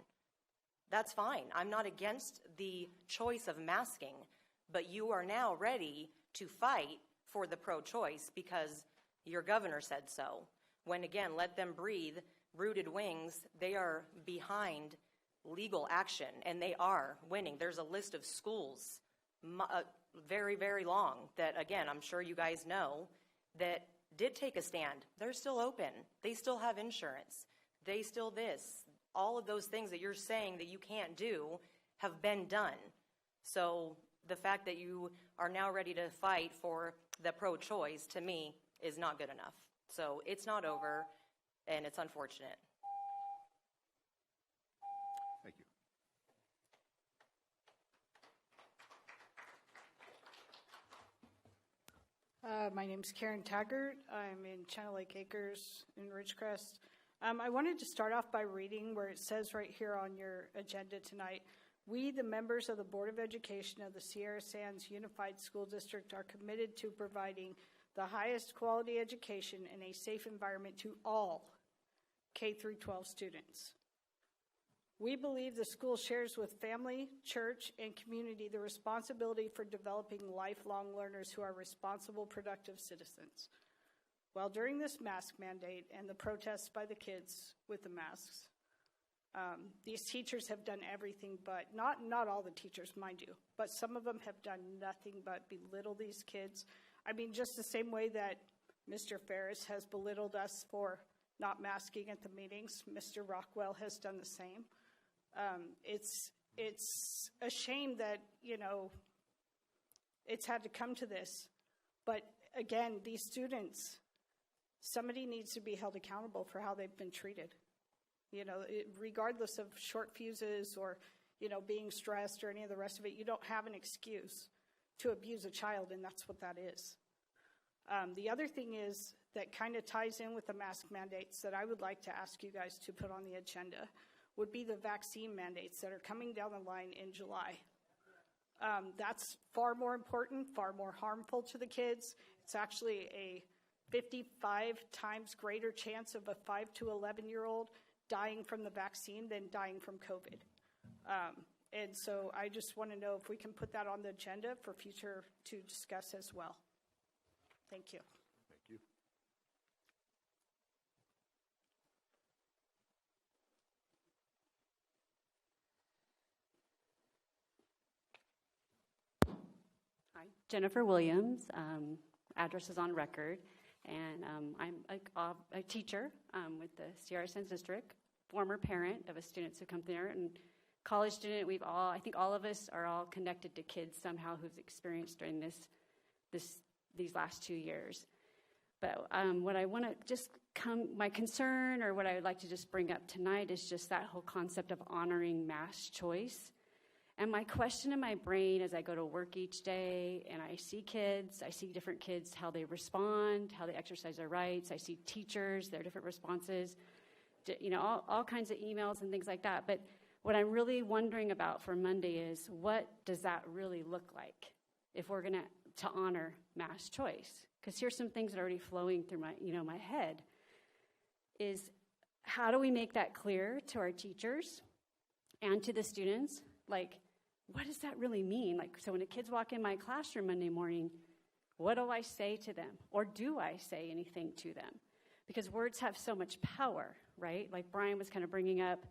That's fine. I'm not against the choice of masking, but you are now ready to fight for the pro-choice because your governor said so. When, again, let them breathe, Rooted Wings, they are behind legal action, and they are winning. There's a list of schools, very, very long, that, again, I'm sure you guys know, that did take a stand. They're still open. They still have insurance. They still this. All of those things that you're saying that you can't do have been done. So the fact that you are now ready to fight for the pro-choice, to me, is not good enough. So it's not over, and it's unfortunate. Thank you. My name's Karen Taggart. I'm in Channel Lake Acres in Ridgecrest. I wanted to start off by reading where it says right here on your agenda tonight, we, the members of the Board of Education of the Sierra Sands Unified School District, are committed to providing the highest quality education in a safe environment to all K-12 students. We believe the school shares with family, church, and community the responsibility for developing lifelong learners who are responsible, productive citizens. Well, during this mask mandate and the protests by the kids with the masks, these teachers have done everything but, not all the teachers, mind you, but some of them have done nothing but belittle these kids. I mean, just the same way that Mr. Ferris has belittled us for not masking at the meetings, Mr. Rockwell has done the same. It's a shame that, it's had to come to this. But again, these students, somebody needs to be held accountable for how they've been treated. Regardless of short fuses or, being stressed or any of the rest of it, you don't have an excuse to abuse a child, and that's what that is. The other thing is that kind of ties in with the mask mandates that I would like to ask you guys to put on the agenda would be the vaccine mandates that are coming down the line in July. That's far more important, far more harmful to the kids. It's actually a 55 times greater chance of a 5 to 11-year-old dying from the vaccine than dying from COVID. And so I just want to know if we can put that on the agenda for future to discuss as well. Thank you. Thank you. Hi, Jennifer Williams. Address is on record, and I'm a teacher with the Sierra Sands District, former parent of a student who come there, and college student. I think all of us are all connected to kids somehow who've experienced during these last 2 years. But what I want to my concern, or what I would like to just bring up tonight, is just that whole concept of honoring mass choice. And my question in my brain as I go to work each day and I see different kids, how they respond, how they exercise their rights. I see teachers, their different responses. all kinds of emails and things like that. But what I'm really wondering about for Monday is, what does that really look like if we're going to honor mass choice? Because here's some things that are already flowing through my head, is how do we make that clear to our teachers and to the students? Like, what does that really mean? Like, so when the kids walk in my classroom Monday morning, what do I say to them? Or do I say anything to them? Because words have so much power, right? Like Brian was kind of bringing up,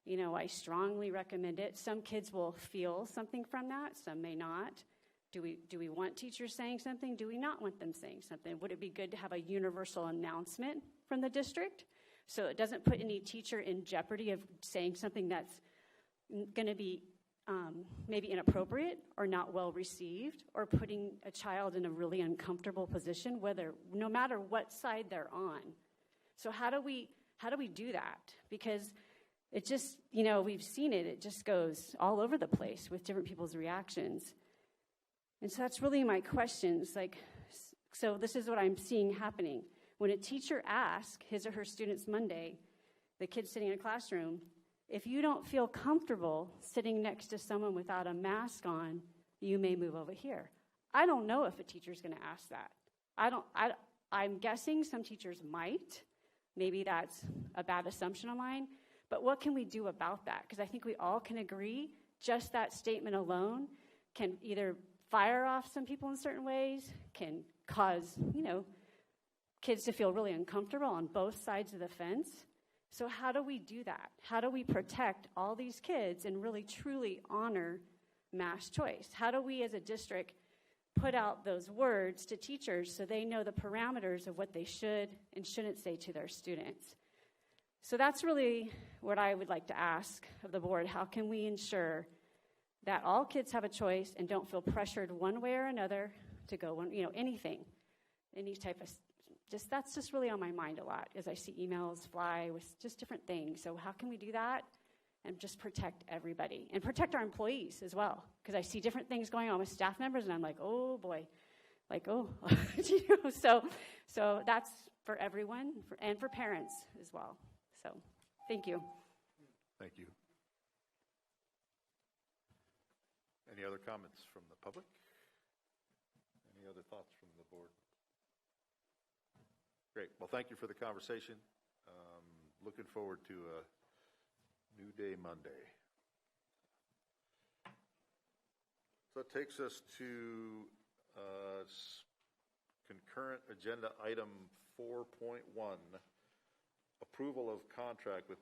I strongly recommend it. Some kids will feel something from that. Some may not. Do we want teachers saying something? Do we not want them saying something? Would it be good to have a universal announcement from the district so it doesn't put any teacher in jeopardy of saying something that's going to be maybe inappropriate or not well received, or putting a child in a really uncomfortable position, no matter what side they're on? So how do we do that? Because it just, we've seen it just goes all over the place with different people's reactions. And so that's really my questions. So this is what I'm seeing happening. When a teacher asks his or her students Monday, the kids sitting in a classroom, if you don't feel comfortable sitting next to someone without a mask on, you may move over here. I don't know if a teacher's going to ask that. I'm guessing some teachers might. Maybe that's a bad assumption of mine. But what can we do about that? Because I think we all can agree just that statement alone can either fire off some people in certain ways, can cause, kids to feel really uncomfortable on both sides of the fence. So how do we do that? How do we protect all these kids and really truly honor mass choice? How do we as a district put out those words to teachers so they know the parameters of what they should and shouldn't say to their students? So that's really what I would like to ask of the board. How can we ensure that all kids have a choice and don't feel pressured one way or another to go, anything, any type of, that's just really on my mind a lot as I see emails fly with just different things. So how can we do that and just protect everybody and protect our employees as well? Because I see different things going on with staff members and I'm like, oh boy, so that's for everyone and for parents as well. So thank you. Thank you. Any other comments from the public? Any other thoughts from the board? Great. Well, thank you for the conversation. Looking forward to a new day Monday. So that takes us to concurrent agenda item 4.1, approval of contract with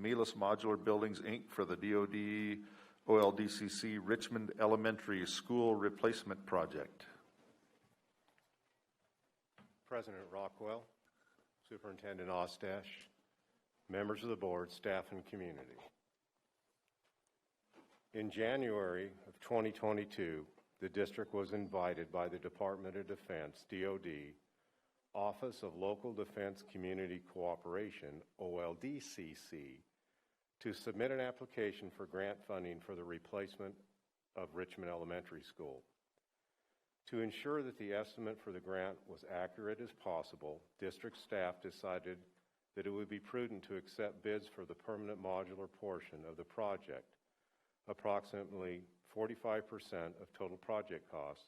Milas Modular Buildings, Inc. for the DoD OLDCC Richmond Elementary School Replacement Project. President Rockwell, Superintendent Ostash, members of the board, staff, and community. In January of 2022, the district was invited by the Department of Defense, DoD, Office of Local Defense Community Cooperation, OLDCC, to submit an application for grant funding for the replacement of Richmond Elementary School. To ensure that the estimate for the grant was accurate as possible, district staff decided that it would be prudent to accept bids for the permanent modular portion of the project, approximately 45% of total project costs,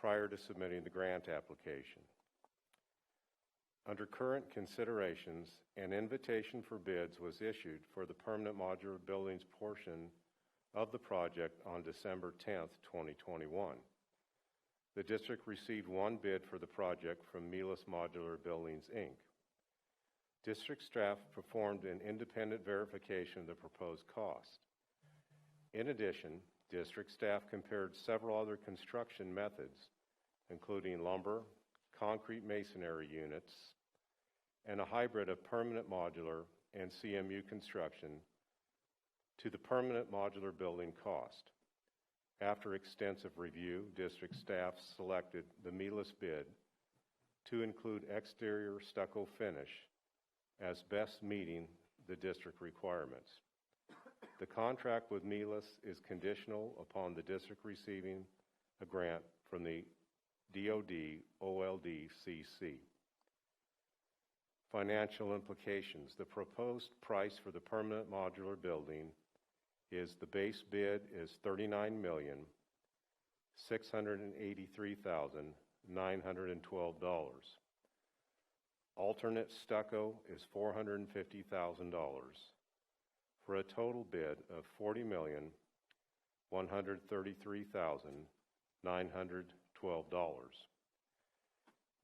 prior to submitting the grant application. Under current considerations, an invitation for bids was issued for the permanent modular buildings portion of the project on December 10th, 2021. The district received one bid for the project from Milas Modular Buildings, Inc. District staff performed an independent verification of the proposed cost. In addition, district staff compared several other construction methods, including lumber, concrete masonry units, and a hybrid of permanent modular and CMU construction to the permanent modular building cost. After extensive review, district staff selected the Milas bid to include exterior stucco finish as best meeting the district requirements. The contract with Milas is conditional upon the district receiving a grant from the DoD OLDCC. Financial implications. The proposed price for the permanent modular building is the base bid is $39,683,912. Alternate stucco is $450,000 for a total bid of $40,133,912.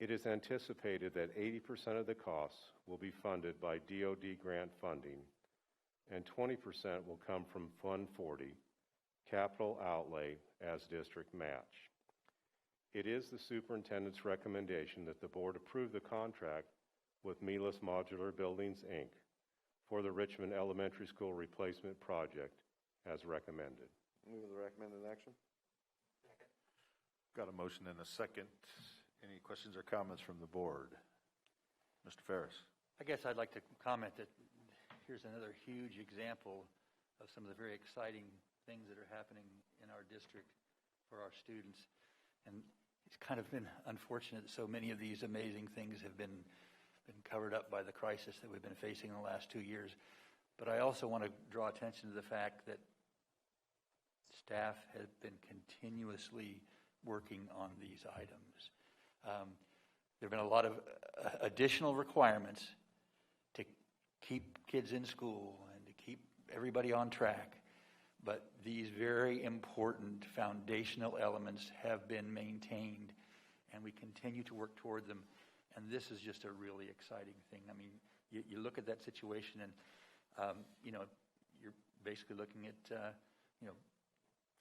It is anticipated that 80% of the costs will be funded by DoD grant funding and 20% will come from Fund 40, capital outlay as district match. It is the superintendent's recommendation that the board approve the contract with Milas Modular Buildings, Inc. for the Richmond Elementary School replacement project as recommended. Move the recommended action. Got a motion and a second. Any questions or comments from the board? Mr. Ferris. I guess I'd like to comment that here's another huge example of some of the very exciting things that are happening in our district for our students. And it's kind of been unfortunate that so many of these amazing things have been covered up by the crisis that we've been facing in the last 2 years. But I also want to draw attention to the fact that staff has been continuously working on these items. There have been a lot of additional requirements to keep kids in school and to keep everybody on track. But these very important foundational elements have been maintained, and we continue to work toward them. And this is just a really exciting thing. I mean, you look at that situation, and you're basically looking at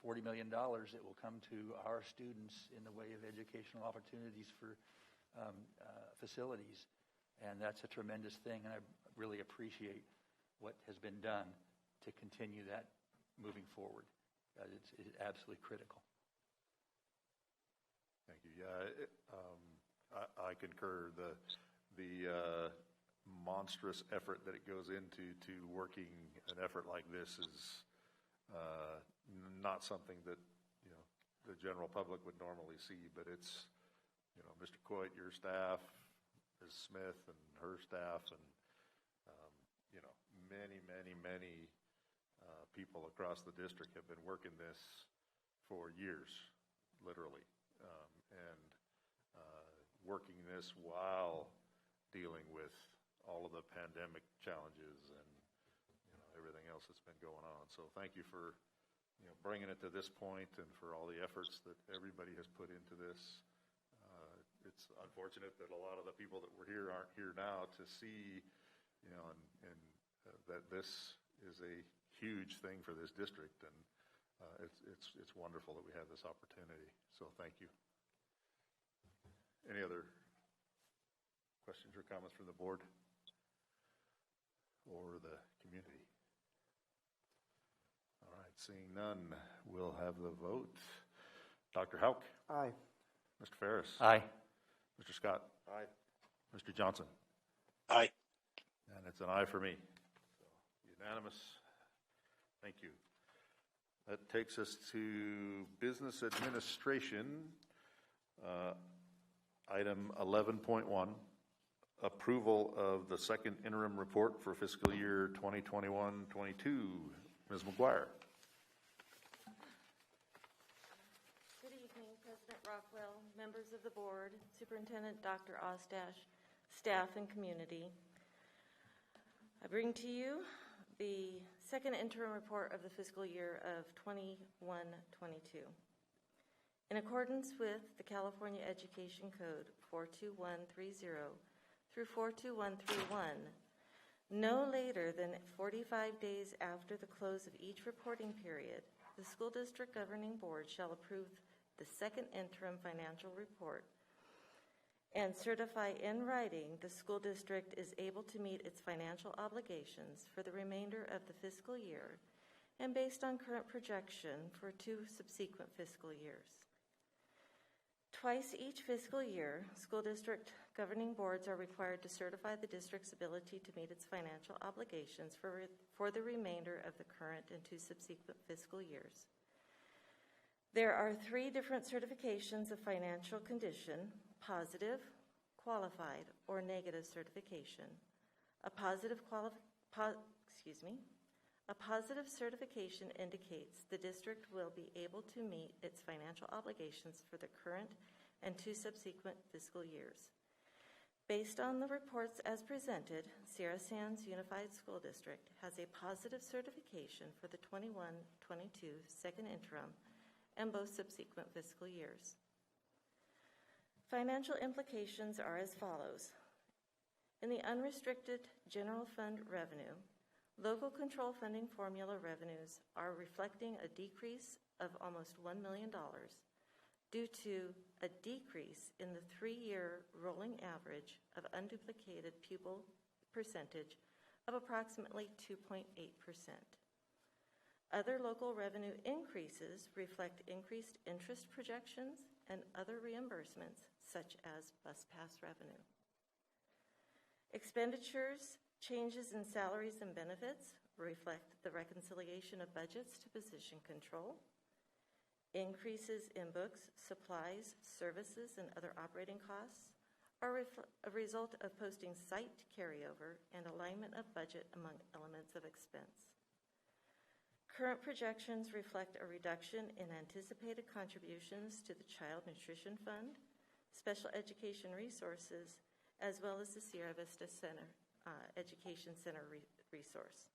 $40 million that will come to our students in the way of educational opportunities for facilities. And that's a tremendous thing, and I really appreciate what has been done to continue that moving forward. It's absolutely critical. Thank you. Yeah, I concur. The monstrous effort that it goes into working an effort like this is not something that the general public would normally see, but it's Mr. Coit, your staff, Ms. Smith and her staff, and many people across the district have been working this for years, literally, and working this while dealing with all of the pandemic challenges and everything else that's been going on. So thank you for bringing it to this point and for all the efforts that everybody has put into this. It's unfortunate that a lot of the people that were here aren't here now to see, and that this is a huge thing for this district, and it's wonderful that we have this opportunity. So thank you. Any other questions or comments from the board or the community? All right, seeing none, we'll have the vote. Dr. Houck? Aye. Mr. Ferris? Aye. Mr. Scott? Aye. Mr. Johnson? Aye. And it's an aye for me. So, unanimous. Thank you. That takes us to business administration. Item 11.1, approval of the second interim report for fiscal year 2021-22. Ms. McGuire. Good evening, President Rockwell, members of the board, Superintendent Dr. Ostash, staff, and community. I bring to you the second interim report of the fiscal year of 21-22. In accordance with the California Education Code 42130 through 42131, no later than 45 days after the close of each reporting period, the school district governing board shall approve the second interim financial report and certify in writing the school district is able to meet its financial obligations for the remainder of the fiscal year and based on current projection for 2 subsequent fiscal years. Twice each fiscal year, school district governing boards are required to certify the district's ability to meet its financial obligations for the remainder of the current and 2 subsequent fiscal years. There are 3 different certifications of financial condition: positive, qualified, or negative certification. A positive certification indicates the district will be able to meet its financial obligations for the current and 2 subsequent fiscal years. Based on the reports as presented, Sierra Sands Unified School District has a positive certification for the 21-22 second interim and both subsequent fiscal years. Financial implications are as follows. In the unrestricted general fund revenue, local control funding formula revenues are reflecting a decrease of almost $1 million due to a decrease in the 3-year rolling average of unduplicated pupil percentage of approximately 2.8%. Other local revenue increases reflect increased interest projections and other reimbursements, such as bus pass revenue. Expenditures, changes in salaries and benefits reflect the reconciliation of budgets to position control. Increases in books, supplies, services, and other operating costs are a result of posting site carryover and alignment of budget among elements of expense. Current projections reflect a reduction in anticipated contributions to the Child Nutrition Fund, Special Education Resources, as well as the Sierra Vista Center, Education Center resource.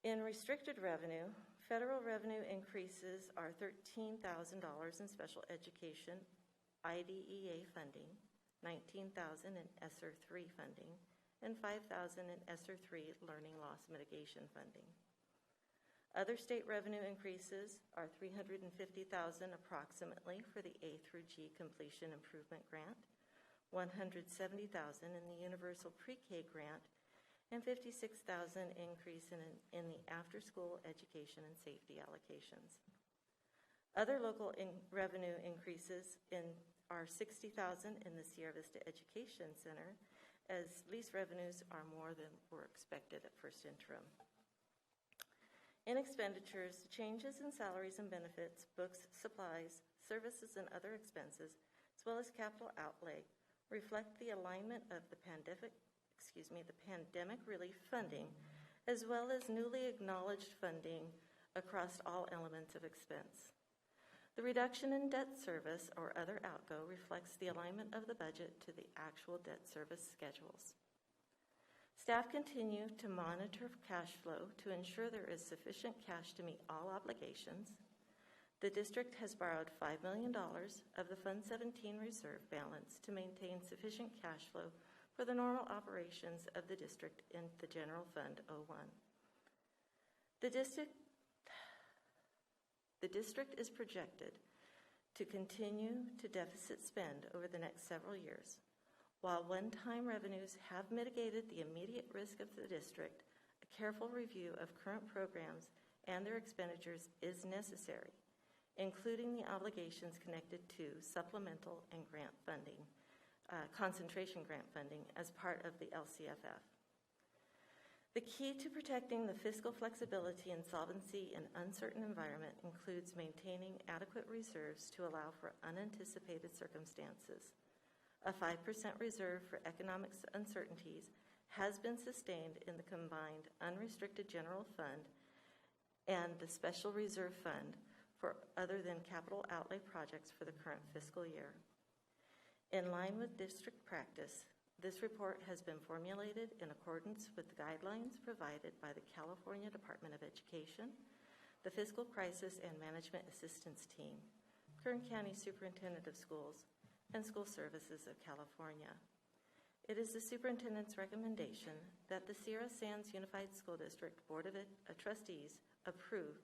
In restricted revenue, federal revenue increases are $13,000 in special education IDEA funding, $19,000 in ESSER 3 funding, and $5,000 in ESSER 3 learning loss mitigation funding. Other state revenue increases are $350,000 approximately for the A through G completion improvement grant, $170,000 in the universal pre-K grant, and $56,000 increase in the after-school education and safety allocations. Other local revenue increases are $60,000 in the Sierra Vista Education Center, as lease revenues are more than were expected at first interim. In expenditures, changes in salaries and benefits, books, supplies, services, and other expenses, as well as capital outlay, reflect the alignment of the pandemic relief funding, as well as newly acknowledged funding across all elements of expense. The reduction in debt service or other outgo reflects the alignment of the budget to the actual debt service schedules. Staff continue to monitor cash flow to ensure there is sufficient cash to meet all obligations. The district has borrowed $5 million of the Fund 17 reserve balance to maintain sufficient cash flow for the normal operations of the district in the General Fund 01. The district is projected to continue to deficit spend over the next several years. While one-time revenues have mitigated the immediate risk of the district, a careful review of current programs and their expenditures is necessary, including the obligations connected to supplemental and grant funding, concentration grant funding as part of the LCFF. The key to protecting the fiscal flexibility and solvency in an uncertain environment includes maintaining adequate reserves to allow for unanticipated circumstances. A 5% reserve for economic uncertainties has been sustained in the combined unrestricted general fund and the special reserve fund for other than capital outlay projects for the current fiscal year. In line with district practice, this report has been formulated in accordance with the guidelines provided by the California Department of Education, the Fiscal Crisis and Management Assistance Team, Kern County Superintendent of Schools, and School Services of California. It is the superintendent's recommendation that the Sierra Sands Unified School District Board of Trustees approve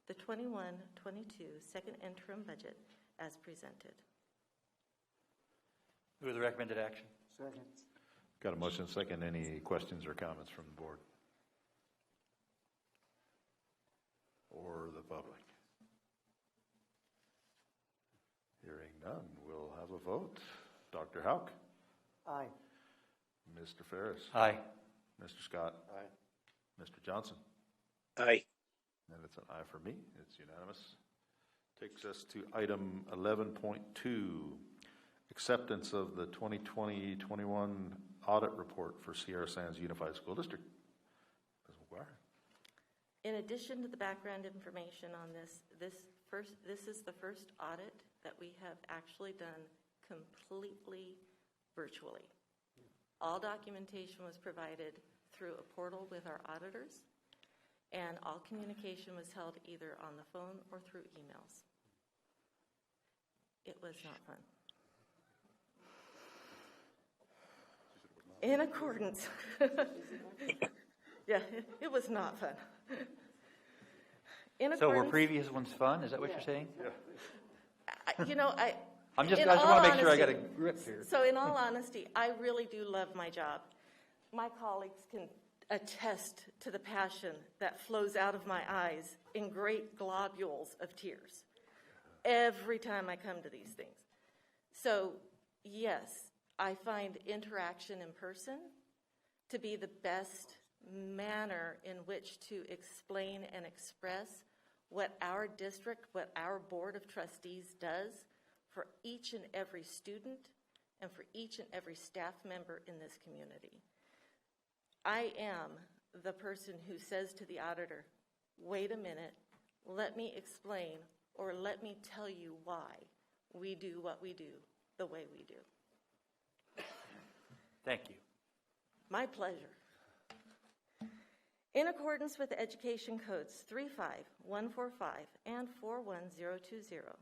the 21-22 second interim budget as presented. Move the recommended action. Second. Got a motion second. Any questions or comments from the board or the public? Hearing none, we'll have a vote. Dr. Houck? Aye. Mr. Ferris? Aye. Mr. Scott? Aye. Mr. Johnson? Aye. And it's an aye for me. It's unanimous. Takes us to item 11.2, acceptance of the 2020-21 audit report for Sierra Sands Unified School District. Ms. McGuire. In addition to the background information on this is the first audit that we have actually done completely virtually. All documentation was provided through a portal with our auditors, and all communication was held either on the phone or through emails. It was not fun. In accordance, yeah, it was not fun. So were previous ones fun? Is that what you're saying? I just want to make sure I got a grip here. So in all honesty, I really do love my job. My colleagues can attest to the passion that flows out of my eyes in great globules of tears every time I come to these things. So yes, I find interaction in person to be the best manner in which to explain and express what our district, what our Board of Trustees does for each and every student and for each and every staff member in this community. I am the person who says to the auditor, wait a minute, let me explain or let me tell you why we do what we do the way we do. Thank you. My pleasure. In accordance with the Education Codes 35145 and 41020,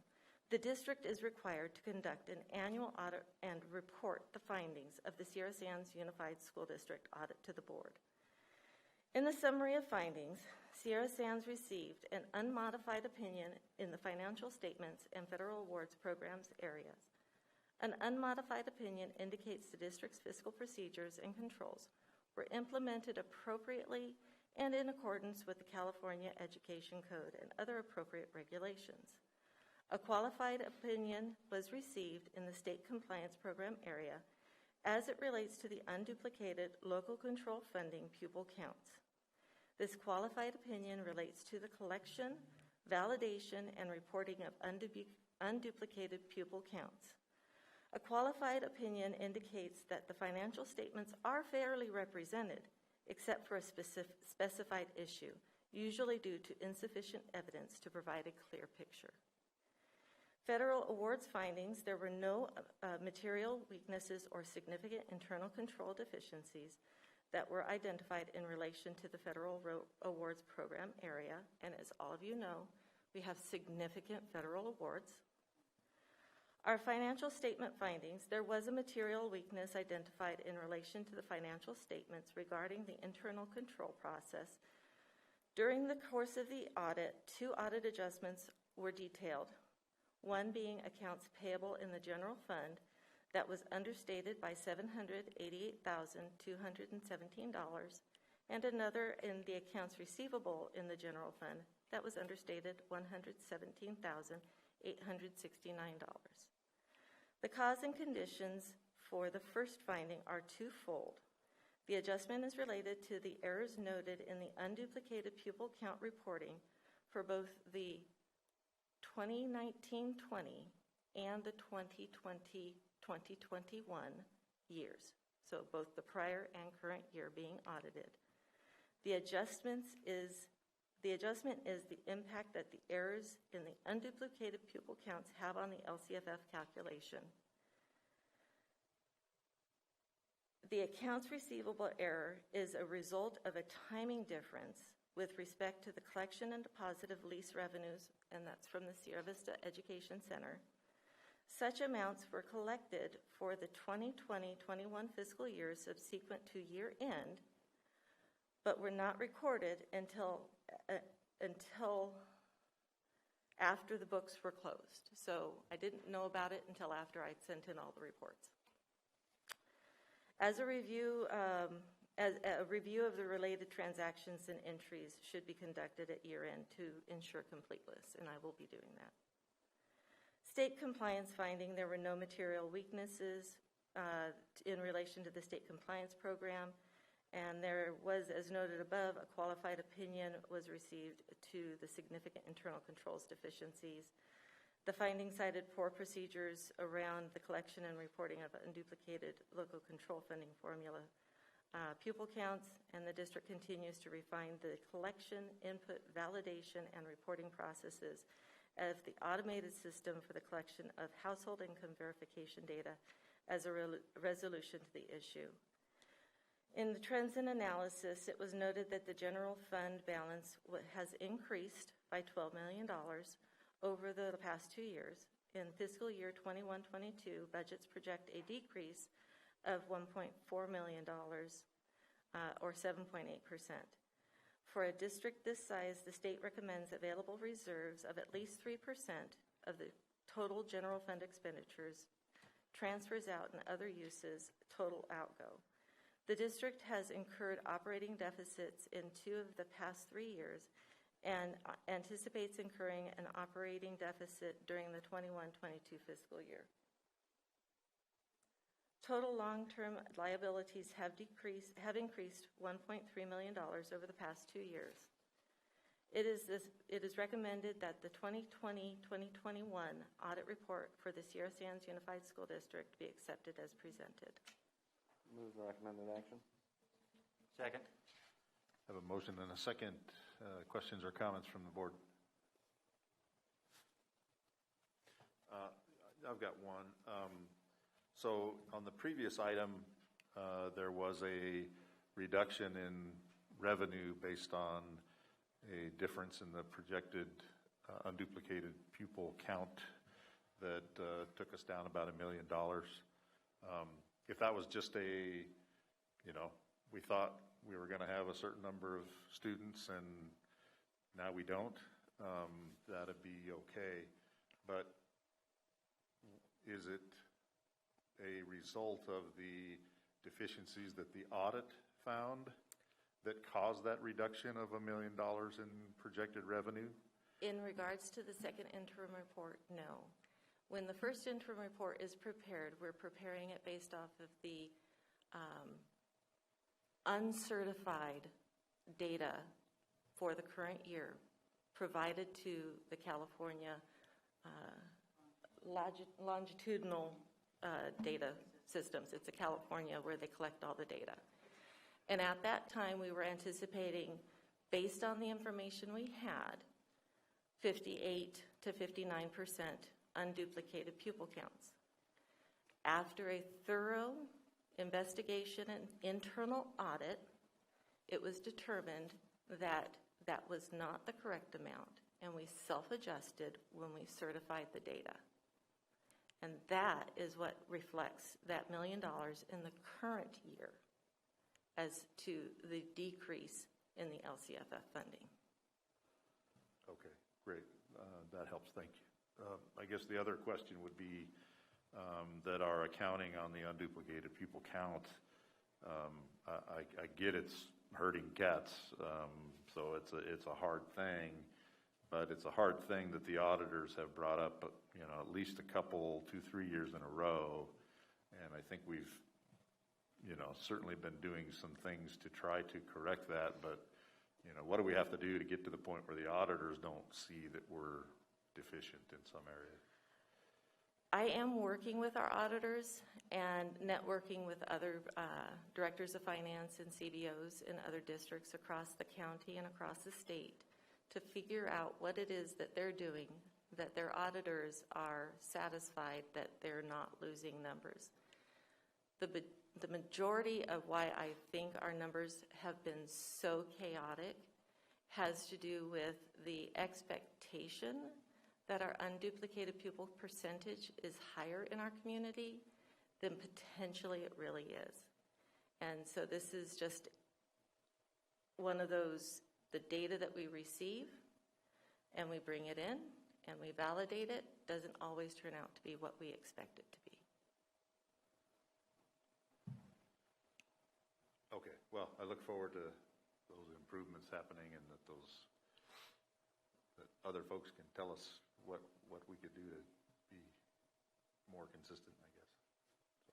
the district is required to conduct an annual audit and report the findings of the Sierra Sands Unified School District audit to the board. In the summary of findings, Sierra Sands received an unmodified opinion in the financial statements and federal awards programs areas. An unmodified opinion indicates the district's fiscal procedures and controls were implemented appropriately and in accordance with the California Education Code and other appropriate regulations. A qualified opinion was received in the state compliance program area as it relates to the unduplicated local control funding pupil counts. This qualified opinion relates to the collection, validation, and reporting of unduplicated pupil counts. A qualified opinion indicates that the financial statements are fairly represented, except for a specified issue, usually due to insufficient evidence to provide a clear picture. Federal awards findings, there were no material weaknesses or significant internal control deficiencies that were identified in relation to the federal awards program area. And as all of you know, we have significant federal awards. Our financial statement findings, there was a material weakness identified in relation to the financial statements regarding the internal control process. During the course of the audit, 2 audit adjustments were detailed, one being accounts payable in the general fund that was understated by $788,217, and another in the accounts receivable in the general fund that was understated $117,869. The cause and conditions for the first finding are twofold. The adjustment is related to the errors noted in the unduplicated pupil count reporting for both the 2019-20 and the 2020-2021 years, so both the prior and current year being audited. The adjustment is the impact that the errors in the unduplicated pupil counts have on the LCFF calculation. The accounts receivable error is a result of a timing difference with respect to the collection and deposit of lease revenues, and that's from the Sierra Vista Education Center. Such amounts were collected for the 2020-21 fiscal year subsequent to year end, but were not recorded until after the books were closed. So I didn't know about it until after I'd sent in all the reports. As a review of the related transactions and entries should be conducted at year end to ensure completeness, and I will be doing that. State compliance finding, there were no material weaknesses in relation to the state compliance program, and there was, as noted above, a qualified opinion was received to the significant internal controls deficiencies. The findings cited poor procedures around the collection and reporting of unduplicated local control funding formula pupil counts, and the district continues to refine the collection, input, validation, and reporting processes of the automated system for the collection of household income verification data as a resolution to the issue. In the trends and analysis, it was noted that the general fund balance has increased by $12 million over the past 2 years. In fiscal year 21-22, budgets project a decrease of $1.4 million, or 7.8%. For a district this size, the state recommends available reserves of at least 3% of the total general fund expenditures, transfers out and other uses, total outgo. The district has incurred operating deficits in 2 of the past 3 years and anticipates incurring an operating deficit during the 21-22 fiscal year. Total long-term liabilities have increased $1.3 million over the past 2 years. It is recommended that the 2020-2021 audit report for the Sierra Sands Unified School District be accepted as presented. Move the recommended action. Second. I have a motion and a second. Questions or comments from the board? I've got one. So on the previous item, there was a reduction in revenue based on a difference in the projected unduplicated pupil count that took us down about $1 million. If that was just we thought we were going to have a certain number of students and now we don't, that'd be okay. But is it a result of the deficiencies that the audit found that caused that reduction of $1 million in projected revenue? In regards to the second interim report, no. When the first interim report is prepared, we're preparing it based off of the uncertified data for the current year provided to the California longitudinal data systems. It's a California where they collect all the data. And at that time, we were anticipating, based on the information we had, 58 to 59% unduplicated pupil counts. After a thorough investigation and internal audit, it was determined that that was not the correct amount, and we self-adjusted when we certified the data. And that is what reflects that $1 million in the current year as to the decrease in the LCFF funding. Okay, great. That helps. Thank you. I guess the other question would be that our accounting on the unduplicated pupil count, I get it's herding cats, so it's a hard thing, but it's a hard thing that the auditors have brought up, at least a couple, 2-3 years in a row, and I think we've, certainly been doing some things to try to correct that, but, what do we have to do to get to the point where the auditors don't see that we're deficient in some areas? I am working with our auditors and networking with other directors of finance and CBOs in other districts across the county and across the state to figure out what it is that they're doing, that their auditors are satisfied that they're not losing numbers. The majority of why I think our numbers have been so chaotic has to do with the expectation that our unduplicated pupil percentage is higher in our community than potentially it really is. And so this is just one of those, the data that we receive and we bring it in and we validate it doesn't always turn out to be what we expect it to be. Okay, well, I look forward to those improvements happening and that other folks can tell us what we could do to be more consistent, I guess. So,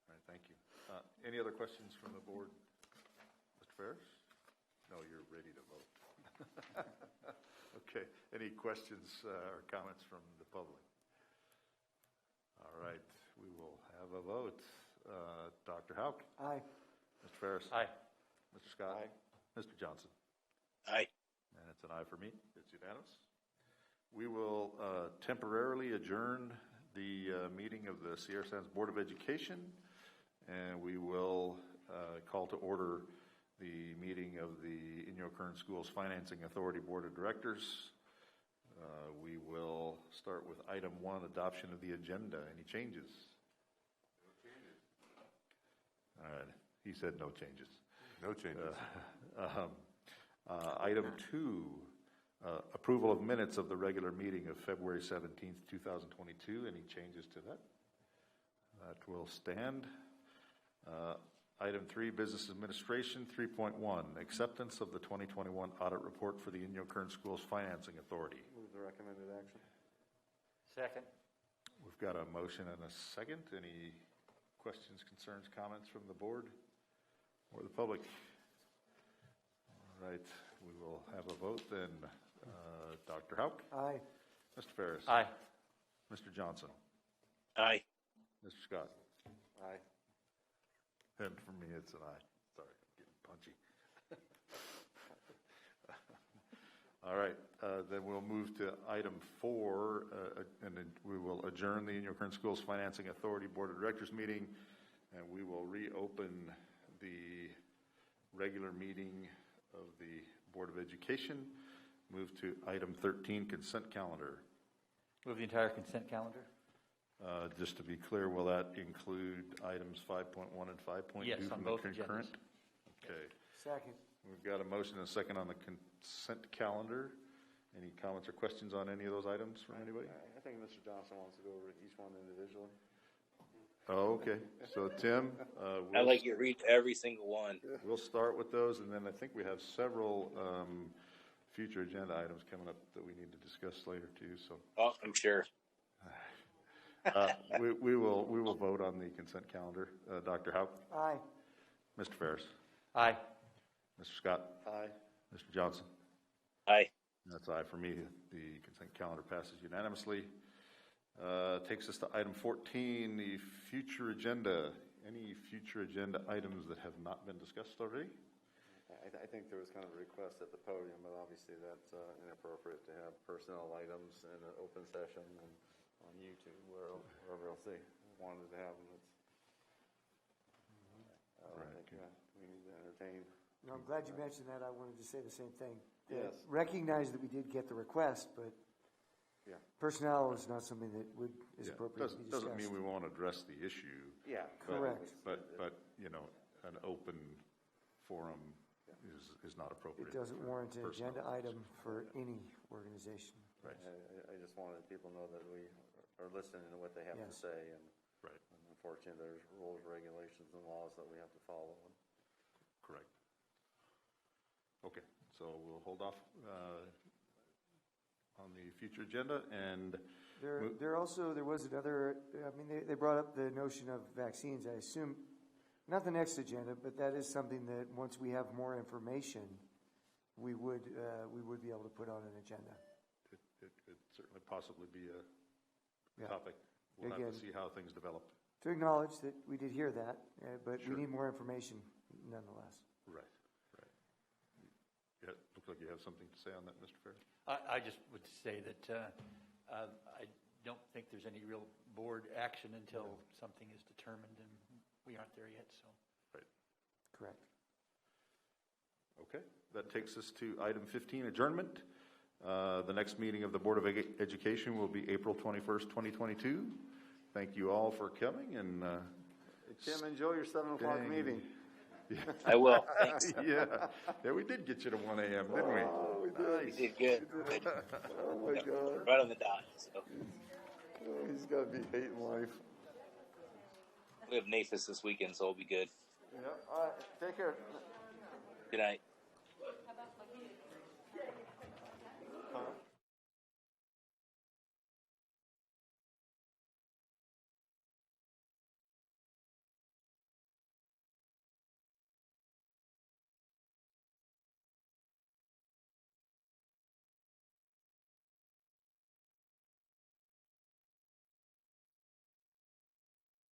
all right, thank you. Any other questions from the board? Mr. Ferris? No, you're ready to vote. Okay. Any questions or comments from the public? All right. We will have a vote. Dr. Houck? Aye. Mr. Ferris? Aye. Mr. Scott? Aye. Mr. Johnson? Aye. And it's an aye for me. It's unanimous. We will temporarily adjourn the meeting of the Sierra Sands Board of Education, and we will call to order the meeting of the Inyo Kern Schools Financing Authority Board of Directors. We will start with item 1, adoption of the agenda. Any changes? No changes. All right. He said no changes. No changes. Item 2, approval of minutes of the regular meeting of February 17th, 2022. Any changes to that? That will stand. Item 3, business administration. 3.1, acceptance of the 2021 audit report for the Inyo Kern Schools Financing Authority. Move the recommended action. Second. We've got a motion and a second. Any questions, concerns, comments from the board or the public? All right, we will have a vote then. Dr. Houck? Aye. Mr. Ferris? Aye. Mr. Johnson? Aye. Mr. Scott? Aye. And for me, it's an aye. Sorry, I'm getting punchy. All right, then we'll move to item 4, and then we will adjourn the Inyo Kern Schools Financing Authority Board of Directors meeting, and we will reopen the regular meeting of the Board of Education. Move to item 13, consent calendar. Move the entire consent calendar? Just to be clear, will that include items 5.1 and 5.2 Yes, from on the both concurrent? agendas. Okay. Second. We've got a motion and a second on the consent calendar. Any comments or questions on any of those items from anybody? I think Mr. Johnson wants to go over each one individually. Oh, okay. So Tim, I'd like you to read every single one. We'll start with those, and then I think we have several future agenda items coming up that we need to discuss later too. So, oh, I'm sure. we will vote on the consent calendar. Dr. Houck? Aye. Mr. Ferris? Aye. Mr. Scott? Aye. Mr. Johnson? Aye. That's aye for me. The consent calendar passes unanimously. Takes us to item 14, the future agenda. Any future agenda items that have not been discussed already? I think there was kind of a request at the podium, but obviously that's inappropriate to have personnel items in an open session and on YouTube, wherever else they wanted to have them. I don't think we need to entertain. No, I'm glad you mentioned that. I wanted to say the same thing. Yes. Recognize that we did get the request, but yeah, personnel is not something that is appropriate to be discussed. Doesn't mean we won't address the issue. Yeah, correct. But you know, an open forum is not appropriate. It doesn't warrant an agenda personnel. item for any organization. Right. I just wanted people to know that we are listening to what they have to say, and, right. And unfortunately, there's rules, regulations, and laws that we have to follow. Correct. Okay, so we'll hold off on the future agenda, and there was another. I mean, they brought up the notion of vaccines. I assume not the next agenda, but that is something that once we have more information, we would be able to put on an agenda. It could certainly possibly be a topic. We'll Again, have to see how things develop. To acknowledge that we did hear that, but Sure. we need more information nonetheless. Right. Yeah, looks like you have something to say on that, Mr. Ferris. I just would say that I don't think there's any real board action until something is determined, and we aren't there yet. So, right. Correct. Okay, that takes us to item 15, adjournment. The next meeting of the Board of Education will be April 21st, 2022. Thank you all for coming, and Tim, enjoy your 7 o'clock meeting. Yeah. I will. Thanks. Yeah, we did get you to 1 a.m., didn't we? Oh, we did. You did good. Oh, my God. Right on the dot. So. Oh, he's got to be hating life. We have NAFIS this weekend, so it'll be good. Yeah. All right. Take care. Good night. Huh?